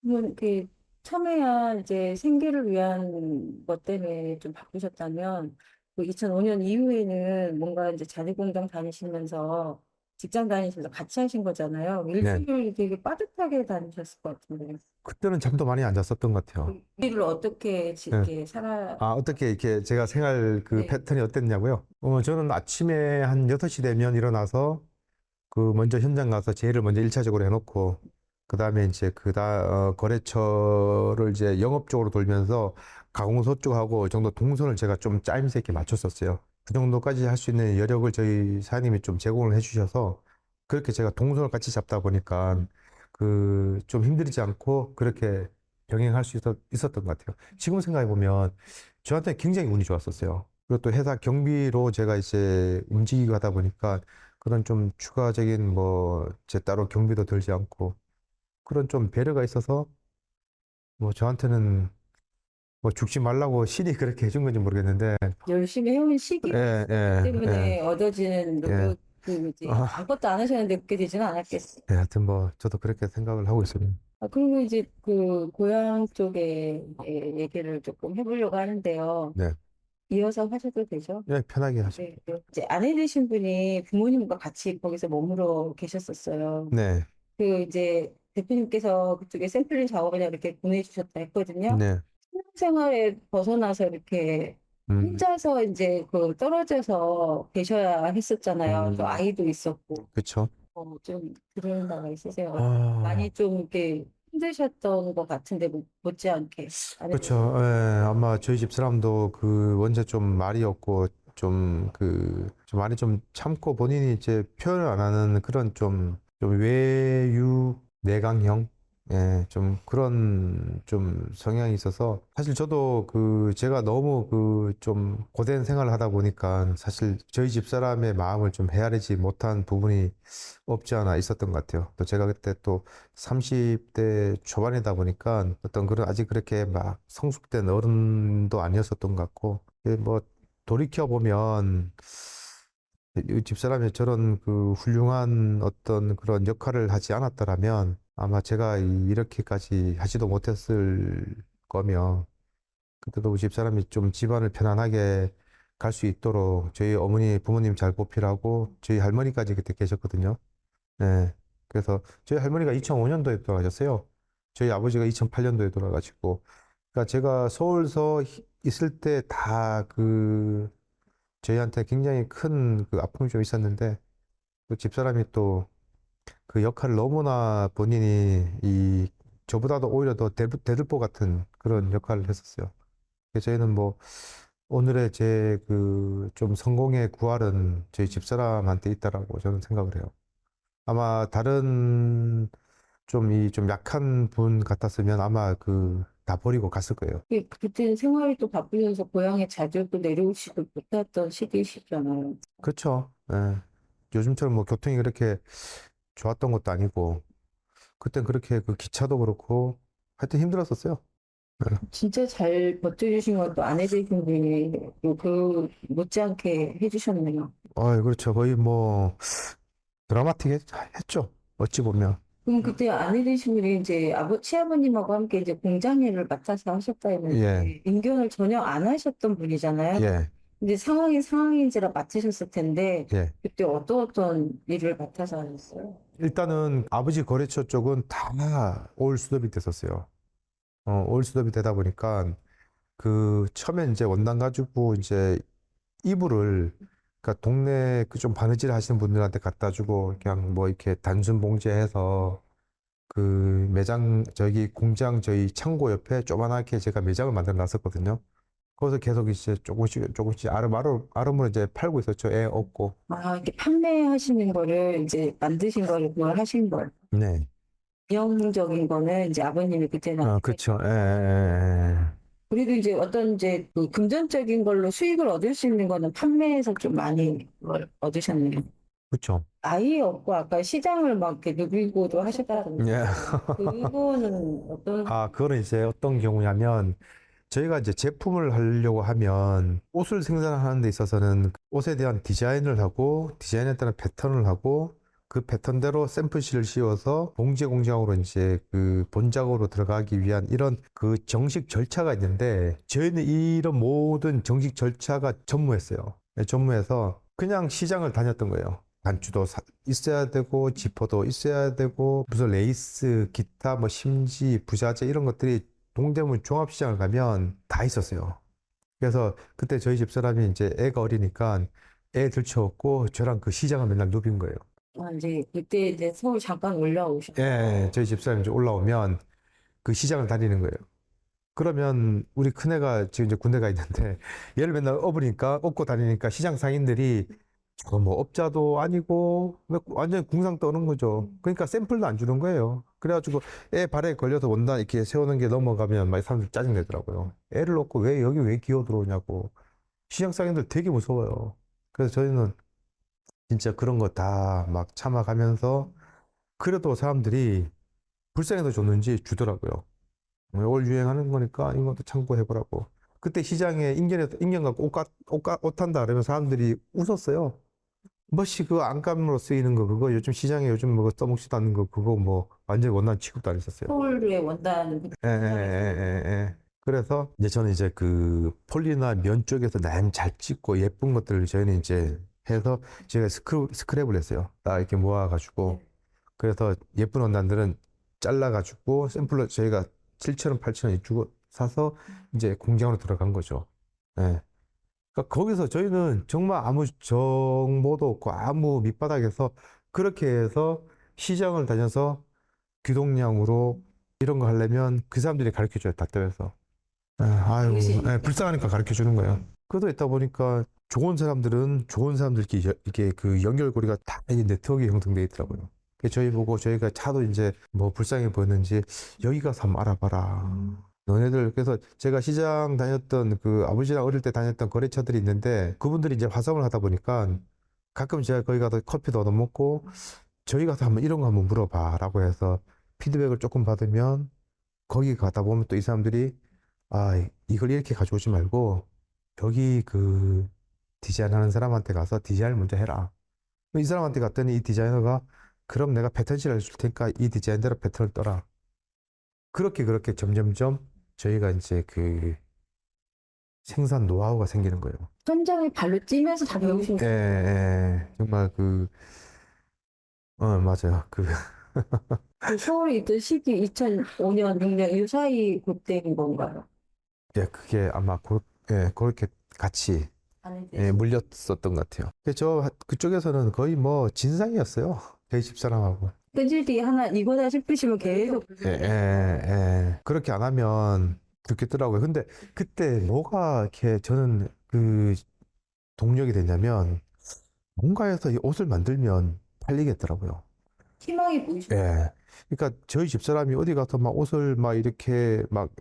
[SPEAKER 1] 그러면 이렇게 처음에야 이제 생계를 위한 것 때문에 좀 바쁘셨다면 그 2005년 이후에는 뭔가 이제 자재 공장 다니시면서 직장 다니시면서 같이 하신 거잖아요.
[SPEAKER 2] 네.
[SPEAKER 1] 일주일 되게 빠듯하게 다니셨을 것 같은데
[SPEAKER 2] 그때는 잠도 많이 안 잤었던 것 같아요.
[SPEAKER 1] 그 일을 어떻게
[SPEAKER 2] 네.
[SPEAKER 1] 이렇게 살아.
[SPEAKER 2] 아, 어떻게 이렇게 제가 생활 그
[SPEAKER 1] 네.
[SPEAKER 2] 패턴이 어땠냐고요? 저는 아침에 한 6시 되면 일어나서 그 먼저 현장 가서 제일을 먼저 1차적으로 해놓고 그다음에 이제 거래처를 이제 영업 쪽으로 돌면서 가공소 쪽하고 이 정도 동선을 제가 좀 짜임새 있게 맞췄었어요. 그 정도까지 할 수 있는 여력을 저희 사장님이 좀 제공을 해주셔서 그렇게 제가 동선을 같이 잡다 보니까 그 좀 힘들지 않고 그렇게 병행할 수 있었던 것 같아요. 지금 생각해 보면 저한테 굉장히 운이 좋았었어요. 그리고 또 회사 경비로 제가 이제 움직이고 하다 보니까 그런 좀 추가적인 뭐 제 따로 경비도 들지 않고 그런 좀 배려가 있어서 뭐 저한테는 뭐 죽지 말라고 신이 그렇게 해준 건지 모르겠는데,
[SPEAKER 1] 열심히 해온 시기
[SPEAKER 2] 예, 예, 예,
[SPEAKER 1] 때문에 얻어지는
[SPEAKER 2] 예.
[SPEAKER 1] 노력, 그 이제
[SPEAKER 2] 아,
[SPEAKER 1] 아무것도 안 하셨는데 그렇게 되지는 않았겠어요.
[SPEAKER 2] 예, 하여튼 뭐 저도 그렇게 생각을 하고 있습니다.
[SPEAKER 1] 그리고 이제 그 고향 쪽에 얘기를 조금 해보려고 하는데요.
[SPEAKER 2] 네,
[SPEAKER 1] 이어서 하셔도 되죠?
[SPEAKER 2] 예, 편하게 하시면
[SPEAKER 1] 네,
[SPEAKER 2] 돼요.
[SPEAKER 1] 네. 이제 아내 되신 분이 부모님과 같이 거기서 머물러 계셨었어요.
[SPEAKER 2] 네,
[SPEAKER 1] 그 이제 대표님께서 그쪽에 샘플링 작업을 이렇게 보내주셨다 했거든요.
[SPEAKER 2] 네,
[SPEAKER 1] 신혼생활에 벗어나서 이렇게
[SPEAKER 2] 음,
[SPEAKER 1] 혼자서 이제 그 떨어져서 계셔야 했었잖아요. 또 아이도 있었고.
[SPEAKER 2] 그쵸.
[SPEAKER 1] 좀 그런 바가 있으세요.
[SPEAKER 2] 아,
[SPEAKER 1] 많이 좀 이렇게 힘드셨던 것 같은데 못지않게 아내
[SPEAKER 2] 그쵸.
[SPEAKER 1] 되신
[SPEAKER 2] 예, 아마 저희 집 사람도 그 원체 좀 말이 없고 좀 많이 좀 참고 본인이 이제 표현을 안 하는 그런 좀 외유 내강형, 예, 좀 그런 좀 성향이 있어서 사실 저도 그 제가 너무 그 좀 고된 생활을 하다 보니까 사실 저희 집 사람의 마음을 좀 헤아리지 못한 부분이 없지 않아 있었던 것 같아요. 또 제가 그때 또 30대 초반이다 보니까 어떤 그런 아직 그렇게 막 성숙된 어른도 아니었었던 것 같고, 뭐 돌이켜 보면 이 집사람이 저런 그 훌륭한 어떤 그런 역할을 하지 않았더라면 아마 제가 이렇게까지 하지도 못했을 거며, 그때도 우리 집사람이 좀 집안을 편안하게 갈 수 있도록 저희 어머니 부모님 잘 보필하고 저희 할머니까지 그때 계셨거든요. 네. 그래서 저희 할머니가 2005년도에 돌아가셨어요. 저희 아버지가 2008년도에 돌아가시고. 그러니까 제가 서울서 있을 때 다 그 저희한테 굉장히 큰 그 아픔이 좀 있었는데 그 집사람이 또 그 역할을 너무나 본인이 저보다도 오히려 더 대들보 같은 그런 역할을 했었어요. 그래서 저희는 뭐 오늘의 제 그 좀 성공의 구할은 저희 집사람한테 있다라고 저는 생각을 해요. 아마 다른 좀 약한 분 같았으면 아마 다 버리고 갔을 거예요.
[SPEAKER 1] 그때는 생활이 또 바쁘셔서 고향에 자주 또 내려오지도 못했던 시기시잖아요.
[SPEAKER 2] 그렇죠. 예. 요즘처럼 뭐 교통이 그렇게 좋았던 것도 아니고, 그땐 그렇게 그 기차도 그렇고, 하여튼 힘들었었어요. 예.
[SPEAKER 1] 진짜 잘 버텨주신 것도 아내 되신 분이 그 못지않게 해주셨네요.
[SPEAKER 2] 그렇죠. 거의 뭐, 했죠. 어찌 보면.
[SPEAKER 1] 그럼 그때 아내 되신 분이 이제 시아버님하고 함께 이제 공장 일을 맡아서 하셨다
[SPEAKER 2] 예,
[SPEAKER 1] 했는데 인견을 전혀 안 하셨던 분이잖아요.
[SPEAKER 2] 예,
[SPEAKER 1] 근데 상황이 상황인지라 맡으셨을 텐데
[SPEAKER 2] 예.
[SPEAKER 1] 그때 어떤 일을 맡아서 하셨어요?
[SPEAKER 2] 일단은 아버지 거래처 쪽은 다 올 수덥이 됐었어요. 올 수덥이 되다 보니까 처음에 이제 원단 가지고 이제 이불을 그러니까 동네 그 좀 바느질 하시는 분들한테 갖다 주고 그냥 뭐 이렇게 단순 봉제해서 그 매장 저기 공장 저희 창고 옆에 조그맣게 제가 매장을 만들어 놨었거든요. 거기서 계속 이제 조금씩 아름아름으로 이제 팔고 있었죠. 애 없고.
[SPEAKER 1] 이렇게 판매하시는 거를 이제 만드신 거를 그걸 하신 거예요.
[SPEAKER 2] 네.
[SPEAKER 1] 비용적인 거는 이제 아버님이 그때는
[SPEAKER 2] 그쵸. 예, 예, 예. 예.
[SPEAKER 1] 그래도 이제 어떤 이제 그 금전적인 걸로 수익을 얻을 수 있는 거는 판매에서 좀 많이 걸 얻으셨네요.
[SPEAKER 2] 그쵸.
[SPEAKER 1] 아이 없고 아까 시장을 막 이렇게 누비고도 하셨다던데
[SPEAKER 2] 예.
[SPEAKER 1] 그거는 어떤
[SPEAKER 2] 그거는 이제 어떤 경우냐면 저희가 이제 제품을 하려고 하면 옷을 생산하는 데 있어서는 옷에 대한 디자인을 하고 디자인에 따른 패턴을 하고 그 패턴대로 샘플실을 씌워서 봉제 공장으로 이제 그 본작업으로 들어가기 위한 이런 그 정식 절차가 있는데 저희는 이런 모든 정식 절차가 전무했어요. 네, 전무해서 그냥 시장을 다녔던 거예요. 단추도 있어야 되고 지퍼도 있어야 되고 무슨 레이스 기타 뭐 심지 부자재 이런 것들이 동대문 종합시장을 가면 다 있었어요. 그래서 그때 저희 집사람이 이제 애가 어리니까 애 들쳐업고 저랑 그 시장을 맨날 누빈 거예요.
[SPEAKER 1] 이제 그때 이제 서울 잠깐 올라오셨.
[SPEAKER 2] 예, 저희 집사람이 이제 올라오면 그 시장을 다니는 거예요. 그러면 우리 큰애가 지금 이제 군대 가 있는데 얘를 맨날 업고 다니니까 시장 상인들이 저거 뭐 업자도 아니고 완전히 궁상 떠는 거죠. 그러니까 샘플도 안 주는 거예요. 그래가지고 애 발에 걸려서 원단 이렇게 세우는 게 넘어가면 막 사람들 짜증 내더라고요. 애를 놓고 왜 기어 들어오냐고. 시장 상인들 되게 무서워요. 그래서 저희는 진짜 그런 거 다 막 참아가면서 그래도 사람들이 불쌍해서 줬는지 주더라고요. 올 유행하는 거니까 이것도 참고해보라고. 그때 시장에 인견 갖고 옷 한다 그러면 사람들이 웃었어요. 뭐씨 그거 안감으로 쓰이는 거 그거 요즘 시장에 요즘 뭐 써먹지도 않는 거 그거 뭐 완전 원단 취급도 안 했었어요.
[SPEAKER 1] 서울의 원단은
[SPEAKER 2] 예, 예, 예, 예, 예. 그래서 이제 저는 이제 그 폴리나 면 쪽에서 남 잘 찍고 예쁜 것들을 저희는 이제 해서 제가 스크랩을 했어요. 딱 이렇게 모아가지고. 그래서 예쁜 원단들은 잘라가지고 샘플로 저희가 7,000원, 8,000원 주고 사서 이제 공장으로 들어간 거죠. 예. 그러니까 거기서 저희는 정말 아무 정보도 없고 아무 밑바닥에서 그렇게 해서 시장을 다녀서 귀동량으로 이런 거 하려면 그 사람들이 가르쳐 줘요. 답답해서. 아유, 불쌍하니까 가르쳐 주는 거예요. 그러다 있다 보니까 좋은 사람들은 좋은 사람들끼리 이게 그 연결고리가 다 이게 네트워크가 형성돼 있더라고요. 그래서 저희 보고 저희가 차도 이제 뭐 불쌍해 보였는지 여기 가서 한번 알아봐라. 너네들 그래서 제가 시장 다녔던 그 아버지랑 어릴 때 다녔던 거래처들이 있는데 그분들이 이제 화성을 하다 보니까 가끔 제가 거기 가서 커피도 얻어 먹고 저희 가서 한번 이런 거 한번 물어봐라고 해서 피드백을 조금 받으면 거기 가다 보면 또 이 사람들이 이걸 이렇게 가져오지 말고 여기 그 디자인하는 사람한테 가서 디자인을 먼저 해라. 이 사람한테 갔더니 이 디자이너가 그럼 내가 패턴지를 해줄 테니까 이 디자인대로 패턴을 떠라. 그렇게 점점점 저희가 이제 그 생산 노하우가 생기는 거예요.
[SPEAKER 1] 현장에 발로 뛰면서 다 배우신
[SPEAKER 2] 예,
[SPEAKER 1] 거예요.
[SPEAKER 2] 예, 정말 맞아요.
[SPEAKER 1] 그 서울에 있던 시기 2005년, 6년 이 사이 그때인 건가요?
[SPEAKER 2] 예, 그게 아마 그렇게 같이
[SPEAKER 1] 아닌데.
[SPEAKER 2] 물렸었던 것 같아요. 그쪽에서는 거의 뭐 진상이었어요. 저희 집사람하고.
[SPEAKER 1] 끈질기 하나 이거다 싶으시면 계속
[SPEAKER 2] 그렇게 안 하면 듣겠더라고요. 근데 그때 뭐가 이렇게 저는 그 동력이 됐냐면 뭔가에서 이 옷을 만들면 팔리겠더라고요.
[SPEAKER 1] 희망이 보이시죠?
[SPEAKER 2] 예. 그러니까 저희 집사람이 어디 가서 막 옷을 막 이렇게 막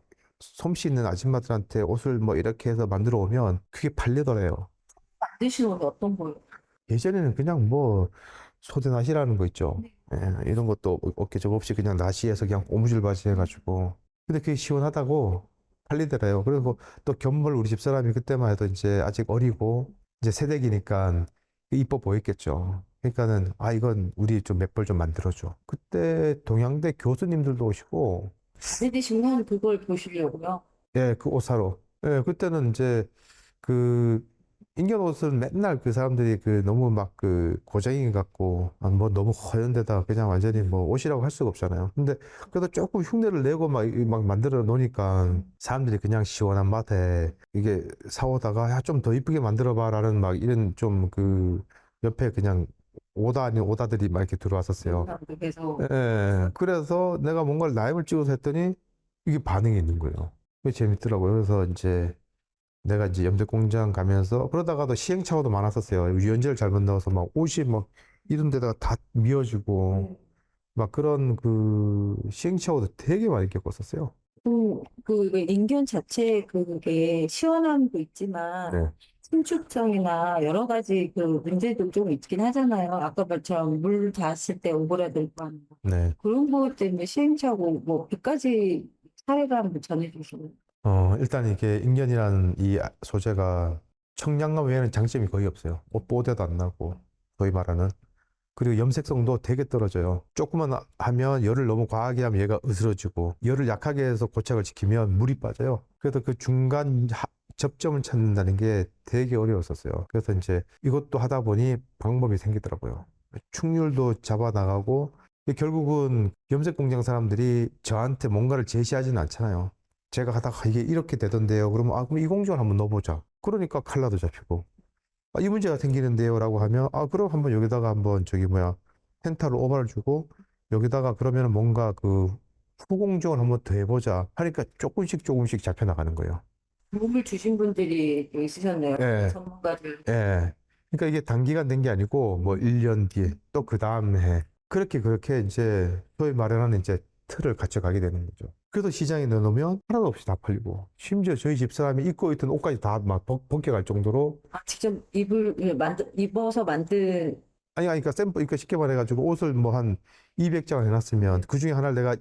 [SPEAKER 2] 솜씨 있는 아줌마들한테 옷을 뭐 이렇게 해서 만들어 오면 그게 팔리더래요.
[SPEAKER 1] 만드시는 건 어떤 거예요?
[SPEAKER 2] 예전에는 그냥 뭐 소대나시라는 거 있죠. 예, 이런 것도 어깨 없이 그냥 나시에서 그냥 고무줄 바지 해가지고. 근데 그게 시원하다고 팔리더래요. 그리고 또 견물 우리 집사람이 그때만 해도 이제 아직 어리고 이제 새댁이니까 이뻐 보였겠죠. 그러니까는 이건 우리 좀 몇 벌 좀 만들어줘. 그때 동양대 교수님들도 오시고
[SPEAKER 1] 만드시면 그걸 보시려고요.
[SPEAKER 2] 예, 그 옷 사러. 예, 그때는 이제 그 인견 옷은 맨날 그 사람들이 그 너무 막 그 고정이 같고 뭐 너무 허연 데다가 그냥 완전히 뭐 옷이라고 할 수가 없잖아요. 근데 그래도 조금 흉내를 내고 막 만들어 놓으니까 사람들이 그냥 시원한 맛에 이게 사오다가 야, 좀 더 이쁘게 만들어 봐라는 막 이런 좀 그 옆에 그냥 오다 아닌 오다들이 막 이렇게 들어왔었어요.
[SPEAKER 1] 계속
[SPEAKER 2] 예, 그래서 내가 뭔가를 라임을 찍어서 했더니 이게 반응이 있는 거예요. 그게 재밌더라고요. 그래서 이제 내가 이제 염색 공장 가면서 그러다가도 시행착오도 많았었어요. 유연제를 잘못 넣어서 막 옷이 막 이런 데다가 다 미어지고 막 그런 그 시행착오도 되게 많이 겪었었어요.
[SPEAKER 1] 그 인견 자체 그게 시원함도 있지만
[SPEAKER 2] 네.
[SPEAKER 1] 신축성이나 여러 가지 그 문제도 좀 있긴 하잖아요. 아까 말처럼 물 닿았을 때 오그라들고 하는 거.
[SPEAKER 2] 네.
[SPEAKER 1] 그런 것 때문에 시행착오 뭐 100가지 사례가 한번 전해주시면.
[SPEAKER 2] 일단 이게 인견이라는 이 소재가 청량감 외에는 장점이 거의 없어요. 옷 뽀대도 안 나고, 소위 말하는. 그리고 염색성도 되게 떨어져요. 조금만 하면 열을 너무 과하게 하면 얘가 으스러지고, 열을 약하게 해서 고착을 지키면 물이 빠져요. 그래서 그 중간 접점을 찾는다는 게 되게 어려웠었어요. 그래서 이제 이것도 하다 보니 방법이 생기더라고요. 충률도 잡아 나가고, 결국은 염색 공장 사람들이 저한테 뭔가를 제시하지는 않잖아요. 제가 가다가 이게 이렇게 되던데요. 그러면 그럼 이 공정을 한번 넣어보자. 그러니까 칼라도 잡히고. 이 문제가 생기는데요. 라고 하면 그럼 한번 여기다가 한번 펜타로 오버를 주고 여기다가 그러면 뭔가 그 후공정을 한번 더 해보자 하니까 조금씩 잡혀나가는 거예요.
[SPEAKER 1] 도움을 주신 분들이 또 있으셨네요.
[SPEAKER 2] 예.
[SPEAKER 1] 전문가들.
[SPEAKER 2] 예. 그러니까 이게 단기간 된 게 아니고 뭐 1년 뒤에 또 그 다음 해 그렇게 이제 소위 말하는 이제 틀을 갖춰가게 되는 거죠. 그래서 시장에 넣어놓으면 하나도 없이 다 팔리고 심지어 저희 집사람이 입고 있던 옷까지 다 막 벗겨갈 정도로
[SPEAKER 1] 직접 입어서 만든
[SPEAKER 2] 그러니까 샘플 그러니까 쉽게 말해가지고 옷을 뭐 한 200장을 해놨으면 그 중에 하나를 내가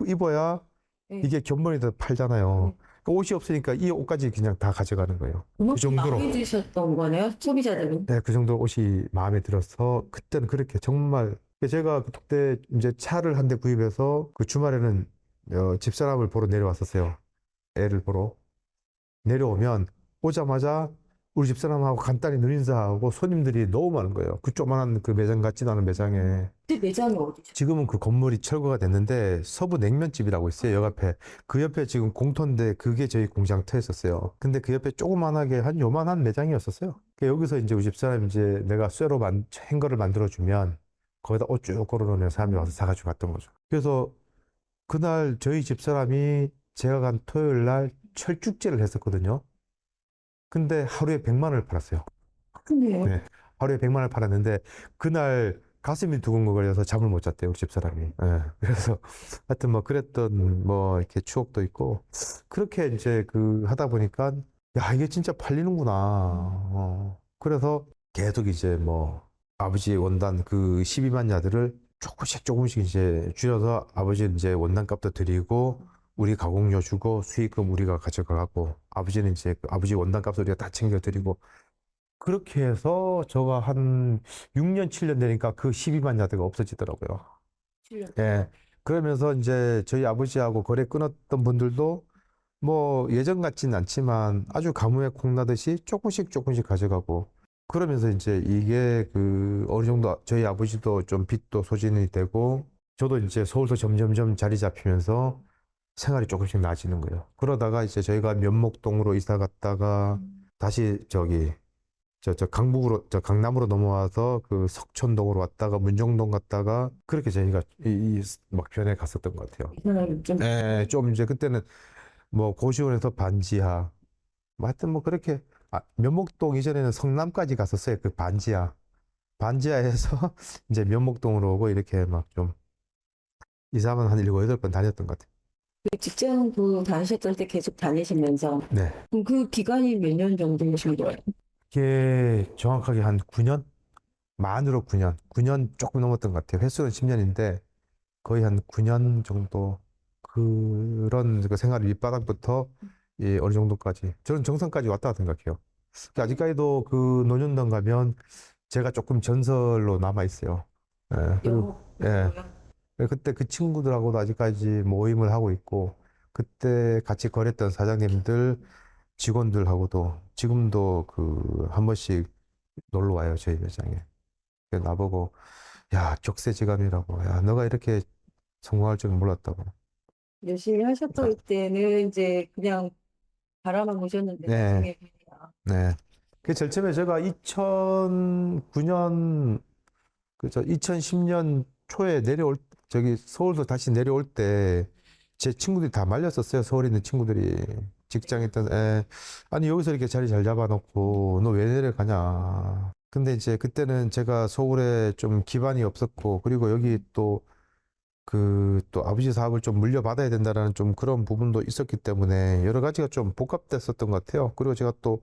[SPEAKER 2] 입어야
[SPEAKER 1] 네.
[SPEAKER 2] 이게 견본에다 팔잖아요.
[SPEAKER 1] 네.
[SPEAKER 2] 그 옷이 없으니까 이 옷까지 그냥 다 가져가는 거예요. 그 정도로.
[SPEAKER 1] 마음에 드셨던 거네요, 소비자들은.
[SPEAKER 2] 네, 그 정도 옷이 마음에 들어서 그때는 그렇게 정말 제가 그때 이제 차를 한 대 구입해서 그 주말에는 집사람을 보러 내려왔었어요. 애를 보러 내려오면 오자마자 우리 집사람하고 간단히 눈인사하고 손님들이 너무 많은 거예요. 그 조그만한 그 매장 같지도 않은 매장에.
[SPEAKER 1] 그때 매장이 어디죠?
[SPEAKER 2] 지금은 그 건물이 철거가 됐는데 서부 냉면집이라고 있어요. 역 앞에. 그 옆에 지금 공터인데 그게 저희 공장터였었어요. 근데 그 옆에 조그만하게 한 요만한 매장이었었어요. 여기서 이제 우리 집사람이 이제 내가 쇠로 행거를 만들어주면 거기다 옷 쭉 걸어놓으면 사람이 와서 사가지고 갔던 거죠. 그래서 그날 저희 집사람이 제가 간 토요일 날 철쭉제를 했었거든요. 근데 하루에 100만 원을 팔았어요.
[SPEAKER 1] 근데요.
[SPEAKER 2] 네. 하루에 100만 원을 팔았는데 그날 가슴이 두근거려서 잠을 못 잤대요, 우리 집사람이. 예. 그래서 하여튼 뭐 그랬던 뭐 이렇게 추억도 있고 그렇게 이제 그 하다 보니까 야, 이게 진짜 팔리는구나. 그래서 계속 이제 뭐 아버지 원단 그 12만 야드를 조금씩 이제 줄여서 아버지 이제 원단값도 드리고 우리 가공료 주고 수익금 우리가 가져가고 아버지는 이제 그 아버지 원단값을 우리가 다 챙겨드리고 그렇게 해서 저가 한 6년, 7년 되니까 그 12만 야드가 없어지더라고요. 예. 그러면서 이제 저희 아버지하고 거래 끊었던 분들도 뭐 예전 같진 않지만 아주 가뭄에 콩나듯이 조금씩 가져가고 그러면서 이제 이게 그 어느 정도 저희 아버지도 좀 빚도 소진이 되고 저도 이제 서울서 점점점 자리 잡히면서 생활이 조금씩 나아지는 거예요. 그러다가 이제 저희가 면목동으로 이사 갔다가 다시 저기 저 강남으로 넘어와서 그 석촌동으로 왔다가 문정동 갔다가 그렇게 저희가 막 변해 갔었던 것 같아요.
[SPEAKER 1] 좀
[SPEAKER 2] 예, 좀 이제 그때는 뭐 고시원에서 반지하, 뭐 하여튼 뭐 그렇게 면목동 이전에는 성남까지 갔었어요. 그 반지하에서 이제 면목동으로 오고 이렇게 막 좀 이사만 한 7, 8번 다녔던 것 같아요.
[SPEAKER 1] 그 직장도 다니셨을 때 계속 다니시면서
[SPEAKER 2] 네.
[SPEAKER 1] 그럼 그 기간이 몇 년 정도신 거예요?
[SPEAKER 2] 이게 정확하게 한 9년? 만으로 9년 조금 넘었던 것 같아요. 횟수는 10년인데 거의 한 9년 정도 그런 그 생활 밑바닥부터 어느 정도까지 저는 정상까지 왔다 생각해요. 아직까지도 그 노년단 가면 제가 조금 전설로 남아 있어요. 예, 그리고 예, 그때 그 친구들하고도 아직까지 모임을 하고 있고 그때 같이 거랬던 사장님들 직원들하고도 지금도 그 한 번씩 놀러 와요 저희 매장에. 나보고 야 격세지감이라고 야 너가 이렇게 성공할 줄은 몰랐다고.
[SPEAKER 1] 열심히 하셨을 때는 이제 그냥 바라만 보셨는데
[SPEAKER 2] 네.
[SPEAKER 1] 나중에
[SPEAKER 2] 네. 그 제일 처음에 제가 2009년 그저 2010년 초에 저기 서울도 다시 내려올 때 제 친구들이 다 말렸었어요. 서울에 있는 친구들이 직장 있던 아니 여기서 이렇게 자리 잘 잡아놓고 너 왜 내려가냐. 근데 이제 그때는 제가 서울에 좀 기반이 없었고 그리고 여기 또 아버지 사업을 좀 물려받아야 된다라는 좀 그런 부분도 있었기 때문에 여러 가지가 좀 복합됐었던 것 같아요. 그리고 제가 또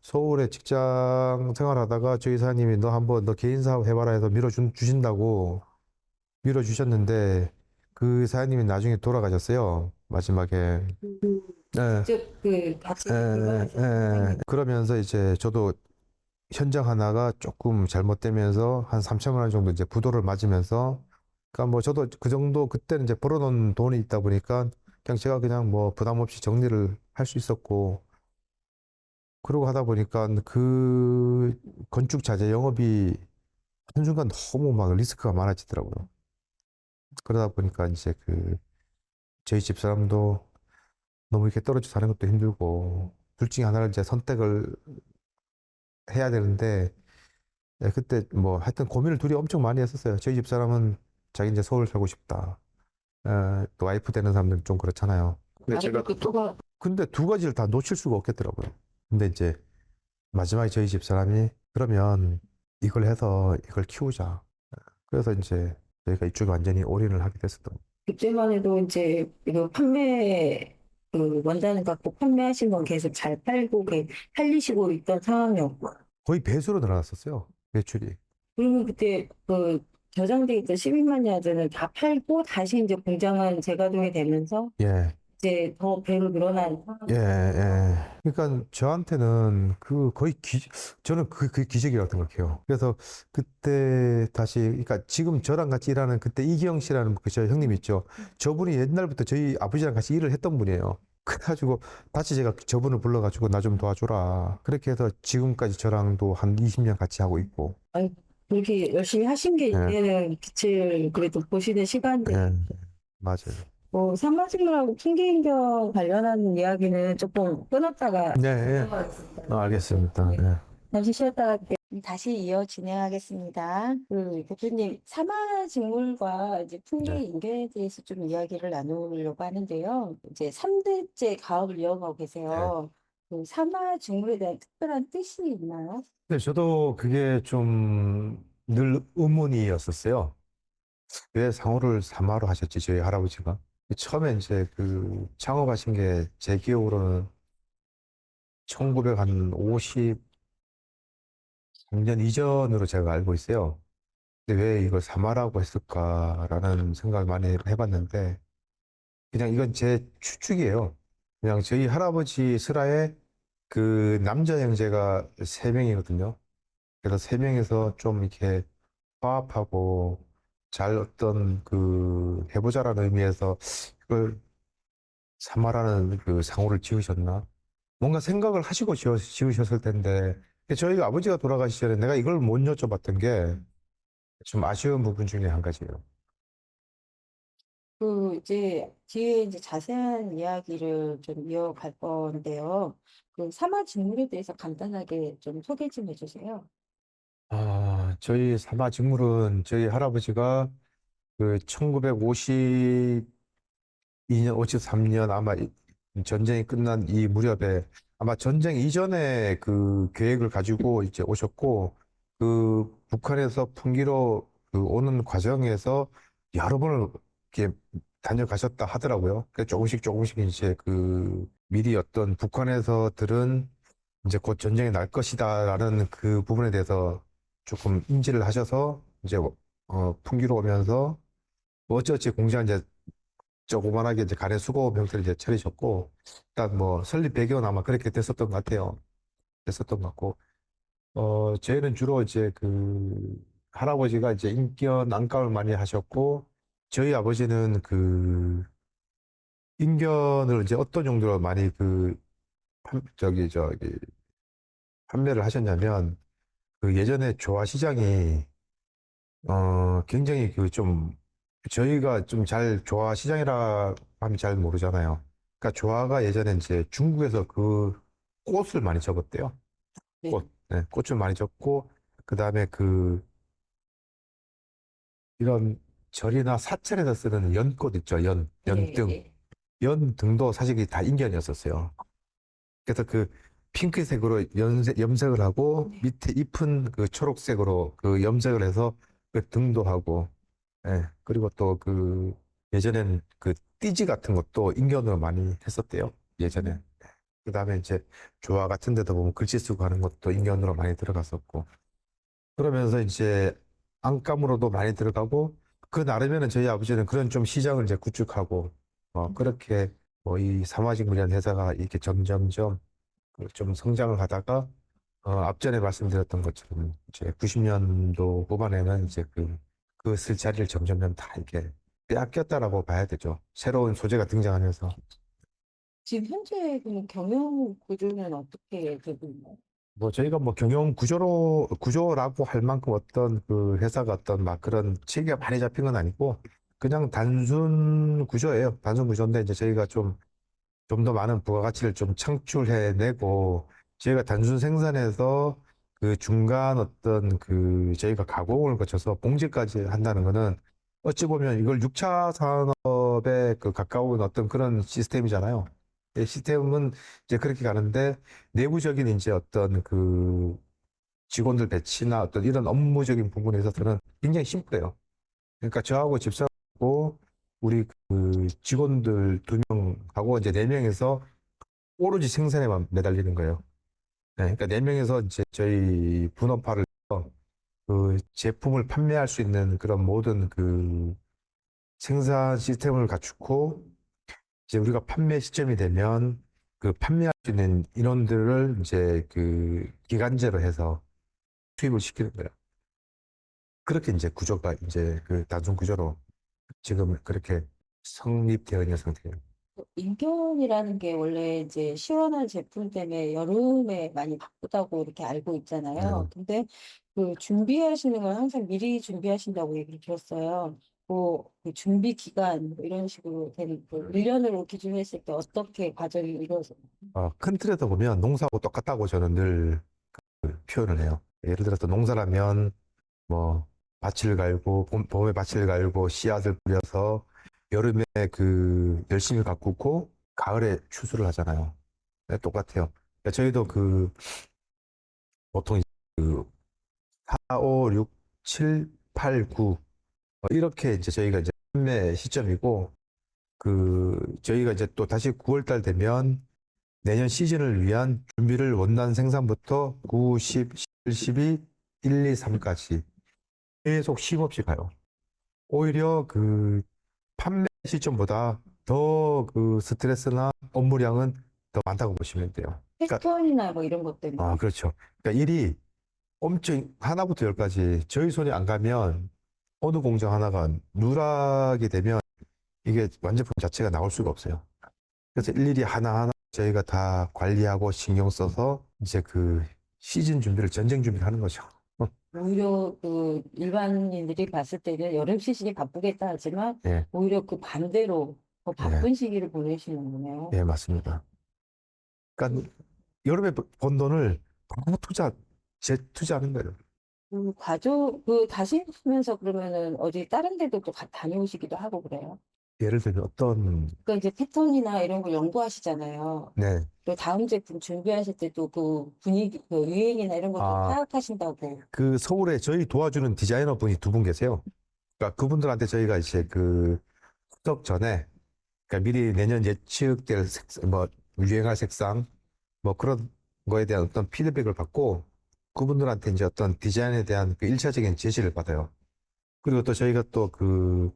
[SPEAKER 2] 서울에 직장 생활하다가 저희 사장님이 너 한번 너 개인 사업 해봐라 해서 주신다고 밀어주셨는데 그 사장님이 나중에 돌아가셨어요. 마지막에. 네.
[SPEAKER 1] 직접 그 같이
[SPEAKER 2] 그러면서 이제 저도 현장 하나가 조금 잘못되면서 한 3천만 원 정도 이제 부도를 맞으면서 그러니까 뭐 저도 그 정도 그때는 이제 벌어놓은 돈이 있다 보니까 그냥 제가 그냥 뭐 부담 없이 정리를 할 수 있었고 그러고 하다 보니까 그 건축 자재 영업이 한순간 너무 막 리스크가 많아지더라고요. 그러다 보니까 이제 저희 집사람도 너무 이렇게 떨어져 사는 것도 힘들고 둘 중에 하나를 이제 선택을 해야 되는데 그때 뭐 하여튼 고민을 둘이 엄청 많이 했었어요. 저희 집사람은 자기 이제 서울 살고 싶다. 또 와이프 되는 사람들은 좀 그렇잖아요. 근데 두 가지를 다 놓칠 수가 없겠더라고요. 근데 이제 마지막에 저희 집사람이 그러면 이걸 해서 이걸 키우자. 그래서 이제 저희가 이쪽에 완전히 올인을 하게 됐었던 거예요.
[SPEAKER 1] 그때만 해도 이제 이거 그 원단을 갖고 판매하신 건 계속 잘 팔고 팔리시고 있던 상황이었고
[SPEAKER 2] 거의 배수로 늘어났었어요. 매출이.
[SPEAKER 1] 그러면 그때 그 저장돼 있던 12만 야드는 다 팔고 다시 이제 공장은 재가동이 되면서
[SPEAKER 2] 예.
[SPEAKER 1] 이제 더 배로 늘어난
[SPEAKER 2] 예,
[SPEAKER 1] 상황이
[SPEAKER 2] 예. 그러니까 저한테는 저는 그 기적이라고 생각해요. 그래서 그때 다시, 그러니까 지금 저랑 같이 일하는 그때 이기영 씨라는 그 저 형님 있죠. 저분이 옛날부터 저희 아버지랑 같이 일을 했던 분이에요. 그래가지고 다시 제가 저분을 불러가지고 나 좀 도와줘라. 그렇게 해서 지금까지 저랑도 한 20년 같이 하고 있고.
[SPEAKER 1] 아니, 그렇게 열심히 하신 게
[SPEAKER 2] 예,
[SPEAKER 1] 이제는 빛을 그래도 보시는 시간인데
[SPEAKER 2] 예, 맞아요.
[SPEAKER 1] 뭐 산마식물하고 풍기인경 관련한 이야기는 조금 끊었다가
[SPEAKER 2] 네, 예.
[SPEAKER 1] 이어가겠습니다.
[SPEAKER 2] 알겠습니다.
[SPEAKER 1] 네.
[SPEAKER 2] 예.
[SPEAKER 1] 잠시 쉬었다 할게요. 다시 이어 진행하겠습니다. 대표님, 사마직물과 이제
[SPEAKER 2] 네.
[SPEAKER 1] 풍계인계에 대해서 좀 이야기를 나누려고 하는데요. 이제 3대째 가업을 이어가고
[SPEAKER 2] 네.
[SPEAKER 1] 계세요. 그 사마직물에 대한 특별한 뜻이 있나요?
[SPEAKER 2] 근데 저도 그게 좀 늘 의문이었었어요. 왜 상호를 사마로 하셨지, 저희 할아버지가? 처음에 이제 그 창업하신 게 제 기억으로는 1953년 이전으로 제가 알고 있어요. 근데 왜 이걸 사마라고 했을까라는 생각을 많이 해봤는데, 그냥 이건 제 추측이에요. 그냥 저희 할아버지 슬하에 그 남자 형제가 세 명이거든요. 그래서 세 명이서 좀 이렇게 화합하고 잘 어떤 그 해보자라는 의미에서 그걸 사마라는 그 상호를 지으셨나? 뭔가 생각을 하시고 지으셨을 텐데 저희가 아버지가 돌아가시 전에 내가 이걸 못 여쭤봤던 게 좀 아쉬운 부분 중에 한 가지예요.
[SPEAKER 1] 이제 뒤에 이제 자세한 이야기를 좀 이어갈 건데요. 그 사마직물에 대해서 간단하게 좀 소개 좀 해주세요.
[SPEAKER 2] 저희 사마 직물은 저희 할아버지가 그 1952년, 53년 아마 전쟁이 끝난 이 무렵에 아마 전쟁 이전에 그 계획을 가지고 이제 오셨고 그 북한에서 풍기로 그 오는 과정에서 여러 번을 이렇게 다녀가셨다 하더라고요. 그래서 조금씩 조금씩 이제 그 미리 어떤 북한에서 들은 이제 곧 전쟁이 날 것이다라는 그 부분에 대해서 조금 인지를 하셔서 이제 풍기로 오면서 뭐 어찌어찌 공장 이제 조그만하게 이제 가래 수거 병실을 이제 차리셨고, 일단 뭐 설립 배경은 아마 그렇게 됐었던 것 같아요. 됐었던 것 같고, 저희는 주로 이제 그 할아버지가 이제 인견 안감을 많이 하셨고, 저희 아버지는 그 인견을 이제 어떤 용도로 많이 저기 판매를 하셨냐면, 그 예전에 조화시장이 굉장히 그 좀, 저희가 좀 잘 조화시장이라 하면 잘 모르잖아요. 그러니까 조화가 예전에 이제 중국에서 그 꽃을 많이 접었대요.
[SPEAKER 1] 네.
[SPEAKER 2] 꽃. 네, 꽃을 많이 접고, 그 다음에 그, 이런 절이나 사찰에서 쓰는 연꽃 있죠. 연등.
[SPEAKER 1] 네.
[SPEAKER 2] 연등도 사실 다 인견이었었어요. 그래서 그 핑크색으로 염색을 하고, 밑에 잎은 그 초록색으로 그 염색을 해서 그 등도 하고, 예, 그리고 또 그 예전엔 그 띠지 같은 것도 인견으로 많이 했었대요. 예전에. 그 다음에 이제 조화 같은 데도 보면 글씨 쓰고 하는 것도 인견으로 많이 들어갔었고. 그러면서 이제 안감으로도 많이 들어가고 그 나름에는 저희 아버지는 그런 좀 시장을 이제 구축하고 그렇게 뭐 이 사마직 물리한 회사가 이렇게 점점점 그좀 성장을 하다가 앞전에 말씀드렸던 것처럼 이제 90년도 후반에는 이제 그 쓸 자리를 점점점 다 이렇게 빼앗겼다라고 봐야 되죠. 새로운 소재가 등장하면서.
[SPEAKER 1] 지금 현재 그 경영 구조는 어떻게 되고 있나요?
[SPEAKER 2] 뭐 저희가 뭐 구조라고 할 만큼 어떤 그 회사가 어떤 막 그런 체계가 많이 잡힌 건 아니고 그냥 단순 구조예요. 단순 구조인데 이제 저희가 좀 더 많은 부가가치를 좀 창출해내고 저희가 단순 생산해서 그 중간 어떤 그 저희가 가공을 거쳐서 봉제까지 한다는 거는 어찌 보면 이걸 6차 산업에 그 가까운 어떤 그런 시스템이잖아요. 이 시스템은 이제 그렇게 가는데 내부적인 이제 어떤 그 직원들 배치나 어떤 이런 업무적인 부분에 있어서는 굉장히 심플해요. 그러니까 저하고 집사하고 우리 그 직원들 2명하고 이제 4명에서 오로지 생산에만 매달리는 거예요. 네, 그러니까 4명에서 이제 저희 분업화를 해서 그 제품을 판매할 수 있는 그런 모든 그 생산 시스템을 갖추고 이제 우리가 판매 시점이 되면 그 판매할 수 있는 인원들을 이제 그 기간제로 해서 투입을 시키는 거예요. 그렇게 이제 구조가 이제 그 단순 구조로 지금 그렇게 성립되어 있는 상태예요.
[SPEAKER 1] 인견이라는 게 원래 이제 시원한 제품 때문에 여름에 많이 바쁘다고 이렇게 알고 있잖아요. 근데 그 준비하시는 건 항상 미리 준비하신다고 얘기를 들었어요. 그 준비 기간 뭐 이런 식으로 된 1년으로 기준했을 때 어떻게 과정이 이루어져요?
[SPEAKER 2] 큰 틀에서 보면 농사하고 똑같다고 저는 늘 표현을 해요. 예를 들어서 농사라면 뭐 밭을 갈고 봄에 밭을 갈고 씨앗을 뿌려서 여름에 그 열심히 가꾸고 가을에 추수를 하잖아요. 네, 똑같아요. 그러니까 저희도 그 보통 그 4, 5, 6, 7, 8, 9 이렇게 이제 저희가 이제 판매 시점이고 그 저희가 이제 또 다시 9월 달 되면 내년 시즌을 위한 준비를 원단 생산부터 9, 10, 11, 12, 1, 2, 3까지 계속 쉼없이 가요. 오히려 그 판매 시점보다 더 그 스트레스나 업무량은 더 많다고 보시면 돼요. 그러니까,
[SPEAKER 1] 패턴이나 뭐 이런 것 때문에.
[SPEAKER 2] 그렇죠. 그러니까 일이 엄청 하나부터 열까지 저희 손이 안 가면 어느 공장 하나가 누락이 되면 이게 완제품 자체가 나올 수가 없어요. 그래서 일일이 하나하나 저희가 다 관리하고 신경 써서 이제 그 시즌 준비를 전쟁 준비를 하는 거죠.
[SPEAKER 1] 오히려 그 일반인들이 봤을 때는 여름 시즌이 바쁘겠다 하지만
[SPEAKER 2] 예,
[SPEAKER 1] 오히려 그 반대로 더
[SPEAKER 2] 예,
[SPEAKER 1] 바쁜 시기를 보내시는 거네요.
[SPEAKER 2] 예, 맞습니다. 그러니까 여름에 번 돈을 다 재투자하는 거예요.
[SPEAKER 1] 다니시면서 그러면은 어디 다른 데도 또 다녀오시기도 하고 그래요?
[SPEAKER 2] 예를 들면 어떤,
[SPEAKER 1] 그러니까 이제 패턴이나 이런 걸 연구하시잖아요.
[SPEAKER 2] 네,
[SPEAKER 1] 또 다음 제품 준비하실 때도 그 분위기, 그 유행이나 이런 것도
[SPEAKER 2] 아,
[SPEAKER 1] 파악하신다고.
[SPEAKER 2] 그 서울에 저희 도와주는 디자이너 분이 두 분 계세요. 그러니까 그분들한테 저희가 이제 그 수업 전에, 그러니까 미리 내년 예측될 뭐 유행할 색상, 뭐 그런 거에 대한 어떤 피드백을 받고 그분들한테 이제 어떤 디자인에 대한 그 일차적인 제시를 받아요. 그리고 또 저희가 또 그